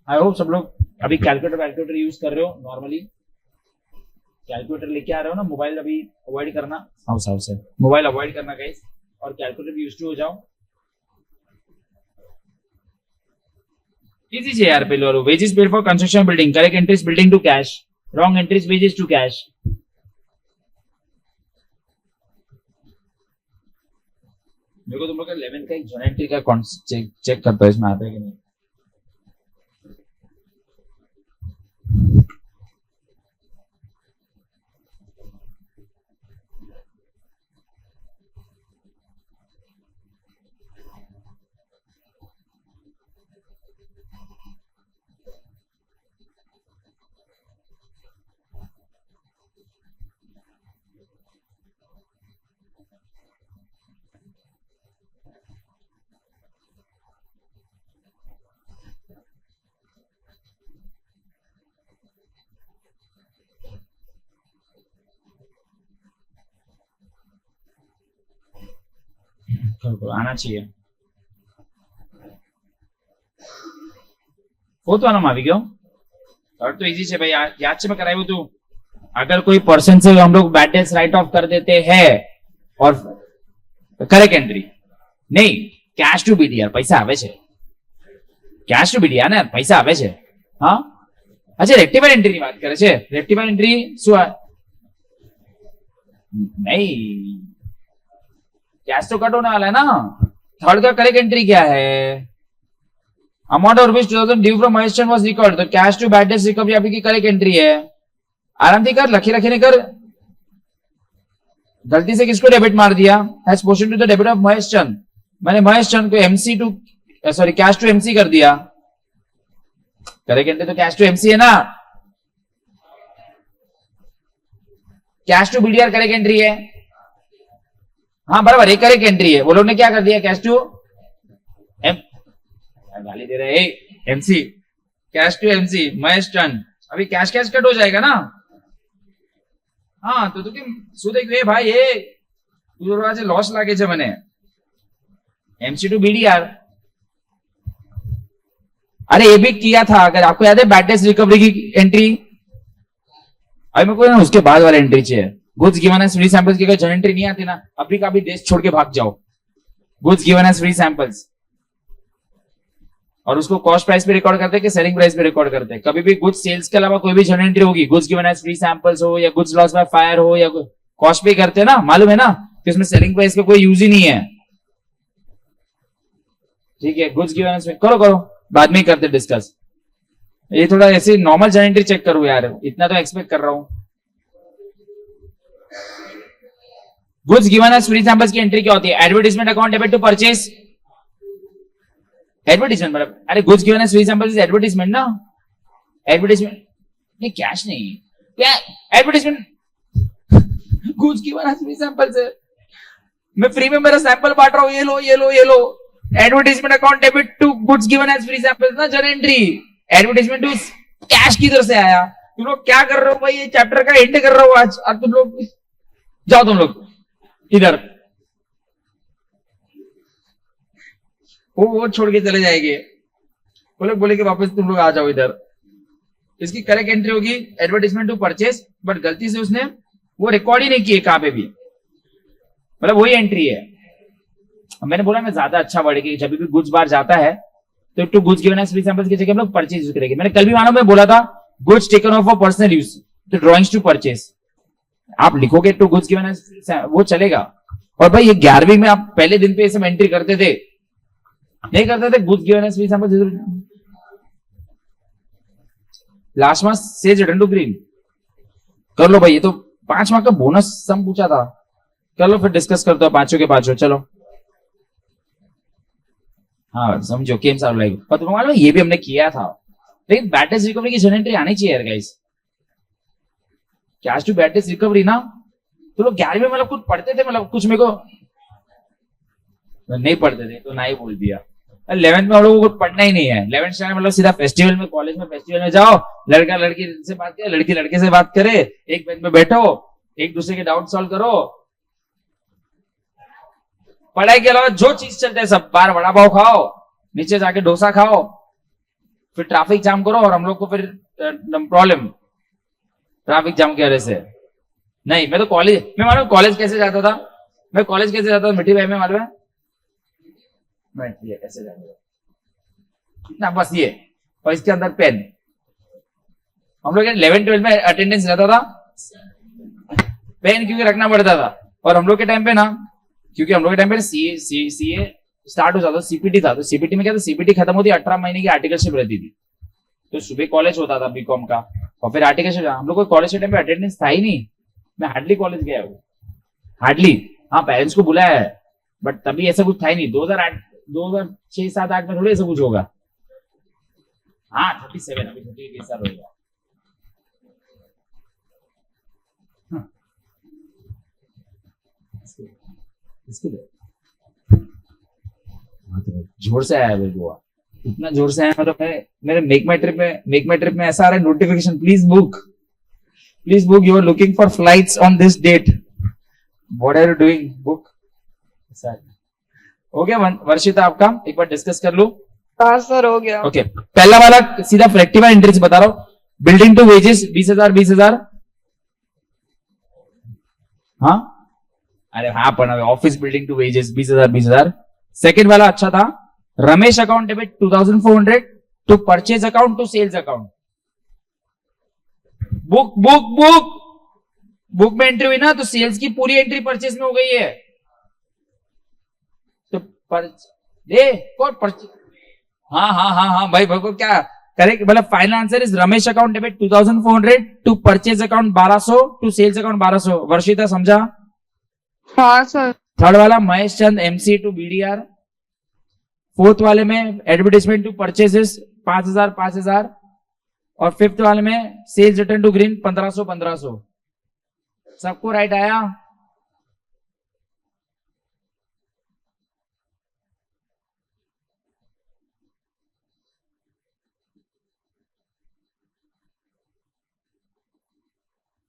आई होप सब लोग अभी कैलकुलेटर यूज कर रहे हो नॉर्मली। कैलकुलेटर लेके आ रहे हो ना, मोबाइल अभी अवॉइड करना। हाउस हाउस है, मोबाइल अवॉइड करना गाइस, और कैलकुलेटर यूज टू हो जाओ। इजी है यार। पहले वाला wages paid for construction building, correct entries building to cash, wrong entries wages to cash. मेरे को तुम लोग का 11th का एक जर्नल एंट्री का चेक करता है, इसमें आता है कि नहीं। आना चाहिए। फोर्थ वाला में આવી ગયો। और तो इजी से भाई, याद से मैं कराई तू। अगर कोई पर्सन से हम लोग बैड डेट्स राइट ऑफ कर देते हैं और करेक्ट एंट्री नहीं, कैश टू बीडीआर पैसा आवे छे, कैश टू बीडीआर ने पैसा आवे छे। हाँ अच्छा, रेक्टिफाइड एंट्री ની વાત કરે છે। રેક્ટિફાइड एंट्री શું नहीं, कैश तो कट होने वाला है ना। थर्ड का करेक्ट एंट्री क्या है? Amount of rupees 2000 due from Mahesh Chand was record, तो cash to bad debts recovery आपकी करेक्ट एंट्री है। आराम से कर, लखी लखी ने कर। गलती से किसको डेबिट मार दिया? Has posted to the debit of Mahesh Chand, मैंने महेश चंद को MC to sorry cash to MC कर दिया। करेक्ट एंट्री तो कैश टू एमसी है ना, cash to BDR correct entry है। हाँ बराबर, एक करेक्ट एंट्री है। वो लोग ने क्या कर दिया? कैश टू एम, गाली दे रहे MC, cash to MC Mahesh Chand. अभी कैश कैश कट हो जाएगा ना। हाँ तो तू શું થઈ ગયું? ભાઈ એ તું આજે લોસ લાગે છે મને। एमसी टू बीडीआर, अरे ये भी किया था, अगर आपको याद है बैड डेट्स रिकवरी की एंट्री। अभी मेरे को ना उसके बाद वाला एंट्री चाहिए। Goods given as free samples की अगर जर्नल एंट्री नहीं आती ना, अभी का भी देश छोड़ के भाग जाओ। Goods given as free samples, और उसको कॉस्ट प्राइस पे रिकॉर्ड करते हैं कि सेलिंग प्राइस पे रिकॉर्ड करते हैं। कभी भी गुड्स सेल्स के अलावा कोई भी जर्नल एंट्री होगी, goods given as free samples हो या गुड्स लॉस बाय फायर हो या कॉस्ट पे करते हैं ना, मालूम है ना कि उसमें सेलिंग प्राइस का कोई यूज ही नहीं है। ठीक है, गुड्स गिवन एज करो करो, बाद में ही करते डिस्कस। ये थोड़ा ऐसे नॉर्मल जर्नल एंट्री चेक करो यार, इतना तो एक्सपेक्ट कर रहा हूं। Goods given as free samples की एंट्री क्या होती है? Advertisement account debit to purchase. Advertisement मतलब, अरे goods given as free samples advertisement ना, एडवर्टाइजमेंट नहीं, कैश नहीं, क्या advertisement. Goods given as free samples है, मैं फ्री में मेरा सैंपल बांट रहा हूं, ये लो ये लो ये लो। Advertisement account debit to goods given as free samples ना journal entry. Advertisement to cash किधर से आया? तुम लोग क्या कर रहे हो भाई? ये चैप्टर का एंड कर रहा हूं आज, और तुम लोग जाओ, तुम लोग इधर। वो छोड़ के चले जाएंगे, वो लोग बोले कि वापस तुम लोग आ जाओ इधर। इसकी करेक्ट एंट्री होगी एडवर्टाइजमेंट टू परचेस, बट गलती से उसने वो रिकॉर्ड ही नहीं किए कहां पे भी। मतलब वही एंट्री है। मैंने बोला ना ज्यादा अच्छा वर्ड कि जब भी गुड्स बाहर जाता है तो to goods given as free samples की जगह हम लोग परचेज यूज करेंगे। मैंने कल भी मानो मैं बोला था goods taken of for personal use, तो ड्रॉइंग्स टू परचेज आप लिखोगे टू गुड्स गिवन एज, वो चलेगा। और भाई ये 11वीं में आप पहले दिन पे ये सब एंट्री करते थे, नहीं करते थे? Goods given as free samples, last month सेज रिटर्न टू ग्रीन कर लो भाई। ये तो 5 मार्क का बोनस सम पूछा था, कर लो फिर डिस्कस करते हो पांचों के पांचों। चलो हाँ समझो गेम्स आर लाइक, पर तुम्हें मालूम है ये भी हमने किया था, लेकिन बैड टेस्ट रिकवरी की जनरेटरी आनी चाहिए यार guys. Cash to bad debts recovery ना, तो लोग 11वीं में मतलब कुछ पढ़ते थे, मतलब कुछ मेरे को नहीं पढ़ते थे तो ना ही बोल दिया। 11th में हम लोगों को पढ़ना ही नहीं है। 11th स्टैंडर्ड मतलब सीधा फेस्टिवल में, कॉलेज में फेस्टिवल में जाओ, लड़का लड़की से बात करे, लड़की लड़के से बात करे, एक बेंच में बैठो, एक दूसरे के डाउट सॉल्व करो। पढ़ाई के अलावा जो चीज चलते है सब, बाहर वड़ा पाव खाओ, नीचे जाके डोसा खाओ, फिर ट्रैफिक जाम करो, और हम लोग को फिर प्रॉब्लम ट्रैफिक जाम की वजह से। नहीं मैं तो कॉलेज, मैं मालूम कॉलेज कैसे जाता था, मैं कॉलेज कैसे जाता था मिट्टी भाई में मालूम है, मैं ये कैसे जाता था इतना बस ये, और इसके अंदर पेन। हम लोग 11-12 में अटेंडेंस रहता था, पेन क्योंकि रखना पड़ता था। और हम लोग के टाइम पे ना, क्योंकि हम लोग के टाइम पे सीए स्टार्ट हो जाता, सीपीटी था, तो सीपीटी में क्या था, सीपीटी खत्म होती 18 महीने की आर्टिकलशिप रहती थी, तो सुबह कॉलेज होता था बीकॉम का, और फिर आर्टिकलशिप। हम लोग को कॉलेज के टाइम पे अटेंडेंस था ही नहीं, मैं हार्डली कॉलेज गया हूँ, हार्डली। हाँ पेरेंट्स को बुलाया है, बट तभी ऐसा कुछ था ही नहीं। 2006-7-8 में थोड़ी ऐसा कुछ होगा। हाँ 37, अभी 38 साल हो गया। जोर से आया है वो, इतना जोर से आया मतलब मेरे मेक माई ट्रिप में ऐसा आ रहा है notification, please book you are looking for flights on this date, what are you doing, book. हो गया वर्षिता आपका, एक बार डिस्कस कर लो। हाँ सर हो गया। ओके पहला वाला सीधा फ्लेक्टिवा एंट्रीज बता रहा हूं, बिल्डिंग टू वेजेस 20,000। हाँ अरे हाँ पढ़ा, office building to wages 20,000। Second वाला अच्छा था, Ramesh account debit 2,400 to purchase account to sales account. Book में एंट्री हुई ना, तो सेल्स की पूरी एंट्री परचेज में हो गई है, तो हाँ भाई को क्या करेक्ट, मतलब final answer is Ramesh account debit 2,400 to purchase account 1,200 to sales account 1,200। Varshita समझा? हाँ सर। थर्ड वाला Mahesh Chand MC to BDR. Fourth वाले में एडवर्टाइजमेंट टू परचेजेस 5,000। और फिफ्थ वाले में सेल्स रिटर्न टू ग्रीन 1,500। सबको राइट आया?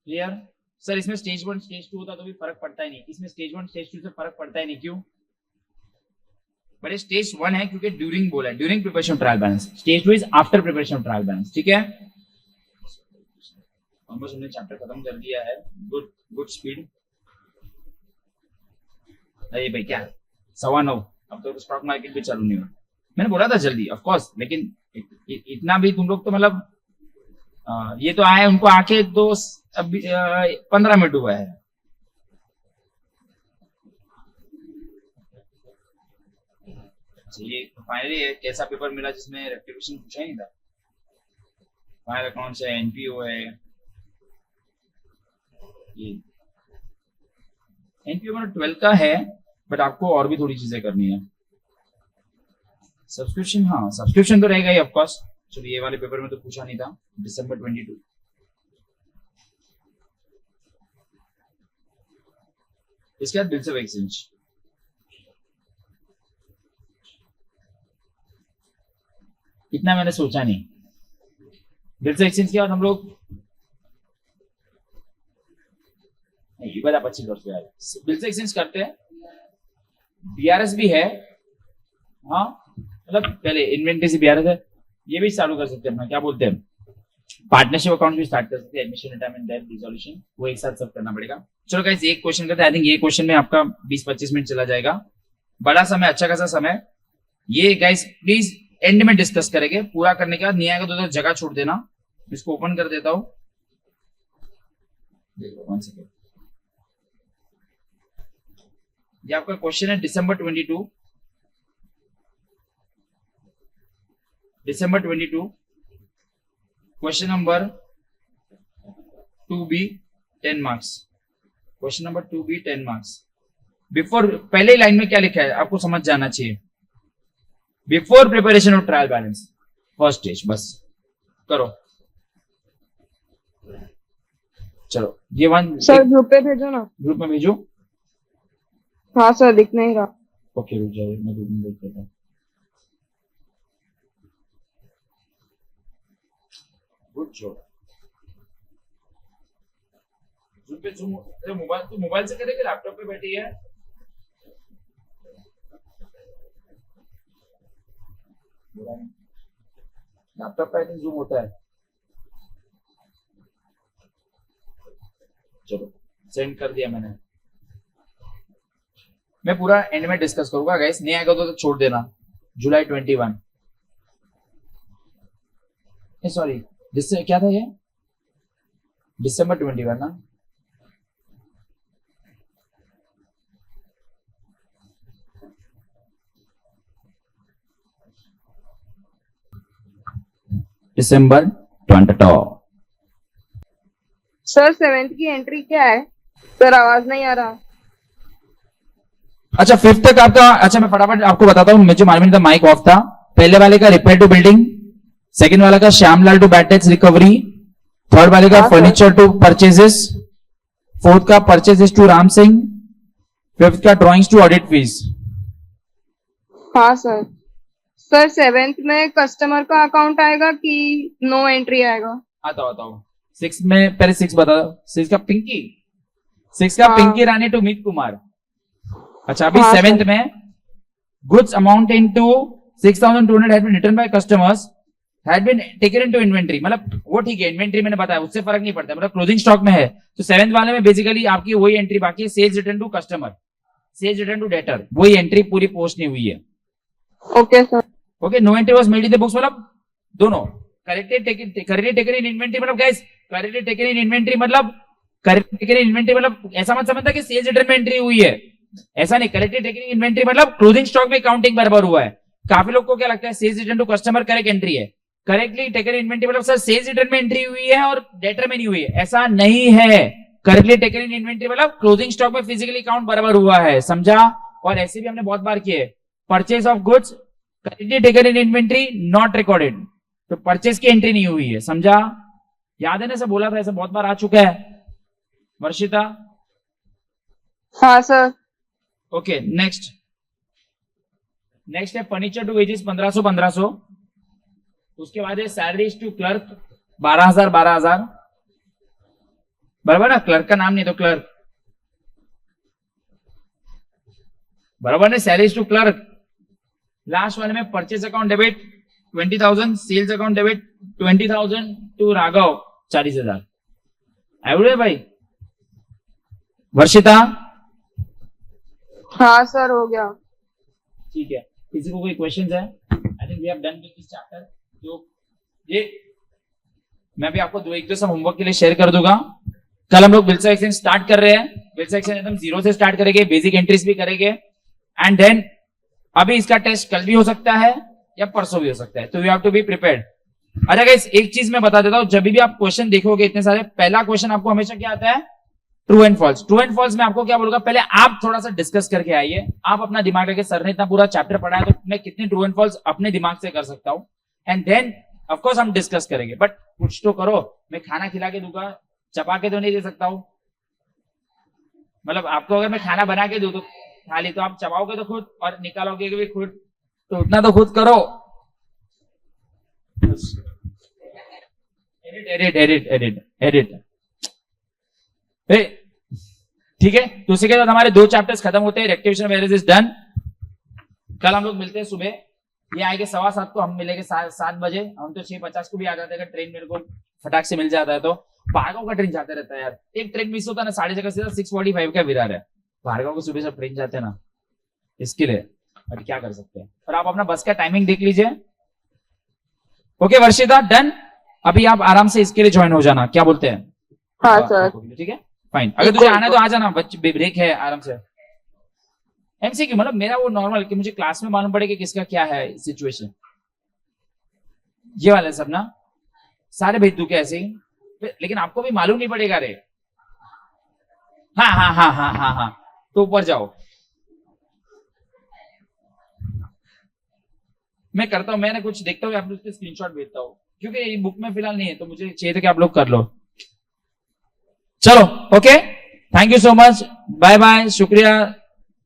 क्लियर? सर इसमें स्टेज 1 स्टेज 2 होता तो भी फर्क पड़ता ही नहीं, इसमें स्टेज 1 स्टेज 2 से फर्क पड़ता ही नहीं, क्यों? बट स्टेज 1 है क्योंकि ड्यूरिंग बोला है, during preparation trial balance. Stage 2 is after preparation trial balance, ठीक है? ऑलमोस्ट हमने चैप्टर खत्म कर दिया है, गुड स्पीड। अरे भाई क्या 9:15, अब तो स्टॉक मार्केट भी चालू नहीं हुआ। मैंने बोला था जल्दी ऑफ कोर्स, लेकिन इतना भी तुम लोग तो मतलब ये तो आए उनको आके 15 मिनट हुआ है। ये फाइनली कैसा पेपर मिला जिसमें रेक्टिफिकेशन पूछा ही नहीं था। फाइनल अकाउंट्स है, एनपीओ है, ये एनपीओ मतलब 12 का है, बट आपको और भी थोड़ी चीजें करनी है। सब्सक्रिप्शन, हाँ सब्सक्रिप्शन तो रहेगा ही ऑफ कोर्स। चलो ये वाले पेपर में तो पूछा नहीं था। December 22 इसके बाद बिल्स ऑफ एक्सचेंज। इतना मैंने सोचा नहीं। बिल्स ऑफ एक्सचेंज के बाद हम लोग ये बात आप अच्छी करते हैं, बिल्स ऑफ एक्सचेंज करते हैं, बीआरएस भी है। हाँ मतलब पहले इन्वेंटरी से बीआरएस है, ये भी चालू कर सकते हैं अपना, क्या बोलते हैं पार्टनरशिप अकाउंट भी स्टार्ट कर सकते हैं, एडमिशन, रिटायरमेंट, डेट, रिजोल्यूशन, वो एक साथ सब करना पड़ेगा। चलो गाइस एक क्वेश्चन करते हैं। आई थिंक ये क्वेश्चन में आपका 20-25 मिनट चला जाएगा, बड़ा समय, अच्छा खासा समय। ये गाइस प्लीज एंड में डिस्कस करेंगे, पूरा करने के बाद नहीं आएगा तो जगह छोड़ देना। इसको ओपन कर देता हूं, देखो 1 सेकंड। ये आपका क्वेश्चन है दिसंबर 22, question number 2B 10 marks, question number 2B 10 marks. Before, पहले लाइन में क्या लिखा है आपको समझ जाना चाहिए। Before preparation of trial balance first stage, बस करो। चलो ये वन सर ग्रुप पे भेजो ना। ग्रुप में भेजो। हाँ सर, दिख नहीं रहा। ओके रुक जाओ, मैं ग्रुप में भेज देता हूँ। Good job. जूम पे जूम, मोबाइल, तू मोबाइल से करेगी, लैपटॉप पे बैठी है? लैपटॉप पे आई थिंक जूम होता है। चलो सेंड कर दिया मैंने। मैं पूरा एंड में डिस्कस करूंगा गाइस, नहीं आएगा तो छोड़ देना। जुलाई 21, सॉरी क्या था ये, दिसंबर 21 ना। दिसंबर 22। सर 7th की एंट्री क्या है? सर आवाज नहीं आ रहा। अच्छा 5th तक आपका, अच्छा मैं फटाफट आपको बताता हूँ, मुझे मालूम नहीं था, माइक ऑफ था। पहले वाले का रिपेयर टू बिल्डिंग, सेकंड वाले का Shyamlal to bad debts recovery, third वाले का फर्नीचर टू परचेजेस, फोर्थ का purchases to Ram Singh, fifth का ड्राइंग्स टू ऑडिट फीस। हाँ सर। सर 7th में कस्टमर का अकाउंट आएगा कि नो एंट्री आएगा? आता 6 में पहले 6 बता दो। 6 का पिंकी, 6 का हाँ। पिंकी रानी टू मीत कुमार। अच्छा अभी हाँ, 7th में goods amount into 6200 had been return by customers had been taken into inventory. मतलब वो ठीक है, इन्वेंटरी मैंने बताया, उससे फर्क नहीं पड़ता, मतलब क्लोजिंग स्टॉक में है। तो 7th वाले में बेसिकली आपकी वही एंट्री बाकी है, sales return to customer, sales return to debtor, वही एंट्री पूरी पोस्ट नहीं हुई है। Okay sir. Okay, no entry was made in the books, मतलब दोनों करेक्टेड टेकन इन इन्वेंटरी, मतलब guys corrected taken in inventory मतलब करेक्टेड टेकन इन इन्वेंटरी मतलब ऐसा मत समझता कि सेल्स रिटर्न में एंट्री हुई है, ऐसा नहीं। करेक्टेड टेकन इन इन्वेंटरी मतलब क्लोजिंग स्टॉक में काउंटिंग बराबर हुआ है। काफी लोग को क्या लगता है sales return to customer correct entry है, करेक्टली टेकन इन इन्वेंटरी मतलब सर सेल्स रिटर्न में एंट्री हुई है और डेटर में नहीं हुई है, ऐसा नहीं है। करेक्टली टेकन इन इन्वेंटरी मतलब क्लोजिंग स्टॉक में फिजिकली काउंट बराबर हुआ है, समझा। और ऐसे भी हमने बहुत बार किए, purchase of goods correctly taken in inventory not recorded, तो परचेज की एंट्री नहीं हुई है, समझा। याद है ना, ऐसा बोला था, ऐसा बहुत बार आ चुका है वर्षिता। हाँ सर। ओके नेक्स्ट है फर्नीचर टू वेजेस 1500। उसके बाद है सैलरीज टू क्लर्क 12,000 बराबर ना, क्लर्क का नाम नहीं तो क्लर्क बराबर ने, सैलरीज टू क्लर्क। लास्ट वाले में purchase account debit 20,000, sales account debit 20,000 to Raghav 40,000। एवरे भाई वर्षिता। हाँ सर हो गया। ठीक है, किसी को कोई क्वेश्चंस है? I think we have done with this chapter. जो ये मैं भी आपको 2-1 सब होमवर्क के लिए शेयर कर दूंगा। कल हम लोग बिल सेक्शन स्टार्ट कर रहे हैं, बिल सेक्शन एकदम 0 से स्टार्ट करेंगे, बेसिक एंट्रीज भी करेंगे, एंड देन अभी इसका टेस्ट कल भी हो सकता है या परसों भी हो सकता है, तो you have to be prepared. अच्छा गाइस एक चीज मैं बता देता हूं, जब भी आप क्वेश्चन देखोगे इतने सारे, पहला क्वेश्चन आपको हमेशा क्या आता है, true and false. True and false में आपको क्या बोलूंगा, पहले आप थोड़ा सा डिस्कस करके आइए, आप अपना दिमाग लगे, सर ने इतना पूरा चैप्टर पढ़ा है तो मैं कितने ट्रू एंड फॉल्स अपने दिमाग से कर सकता हूं, एंड देन ऑफ कोर्स हम डिस्कस करेंगे। बट कुछ तो करो, मैं खाना खिला के दूंगा, चपा के तो नहीं दे सकता हूं। मतलब आपको अगर मैं खाना बना के दूं तो खाली, तो आप चबाओगे तो खुद और निकालोगे भी खुद, तो उतना तो खुद करो। एडिट ठीक है। तो उसी के बाद हमारे 2 चैप्टर्स खत्म होते हैं, रेक्टिफिकेशन एरर्स इज डन। कल हम लोग मिलते हैं सुबह, ये आएंगे 7:15 को, हम मिलेंगे 7 बजे। हम तो 6:50 को भी आ जाते हैं, अगर ट्रेन मेरे को फटाक से मिल जाता है। तो भार्गव का ट्रेन जाते रहता है यार, एक ट्रेन मिस होता है ना साढ़े जगह सीधा 6:45 का विरार है। भार्गव को सुबह से ट्रेन जाते हैं ना, इसके लिए बट क्या कर सकते हैं। और आप अपना बस का टाइमिंग देख लीजिए। Okay Varshita, done. अभी आप आराम से इसके लिए ज्वाइन हो जाना, क्या बोलते हैं? हाँ सर। ठीक है फाइन। अगर तुझे आना है तो आ जाना, बच्चे ब्रेक है आराम से। एमसीक्यू मतलब मेरा वो नॉर्मल कि मुझे क्लास में मालूम पड़े कि किसका क्या है सिचुएशन, ये वाला सब ना सारे भेज दूं क्या ऐसे ही, लेकिन आपको भी मालूम नहीं पड़ेगा रे। हाँ हाँ हाँ हाँ हाँ हाँ, तो ऊपर जाओ। मैं करता हूँ, मैंने कुछ देखता हूँ, आप उसके स्क्रीनशॉट भेजता हूँ, क्योंकि ये बुक में फिलहाल नहीं है, तो मुझे चाहिए था कि आप लोग कर लो। चलो okay, thank you so much, bye bye, शुक्रिया।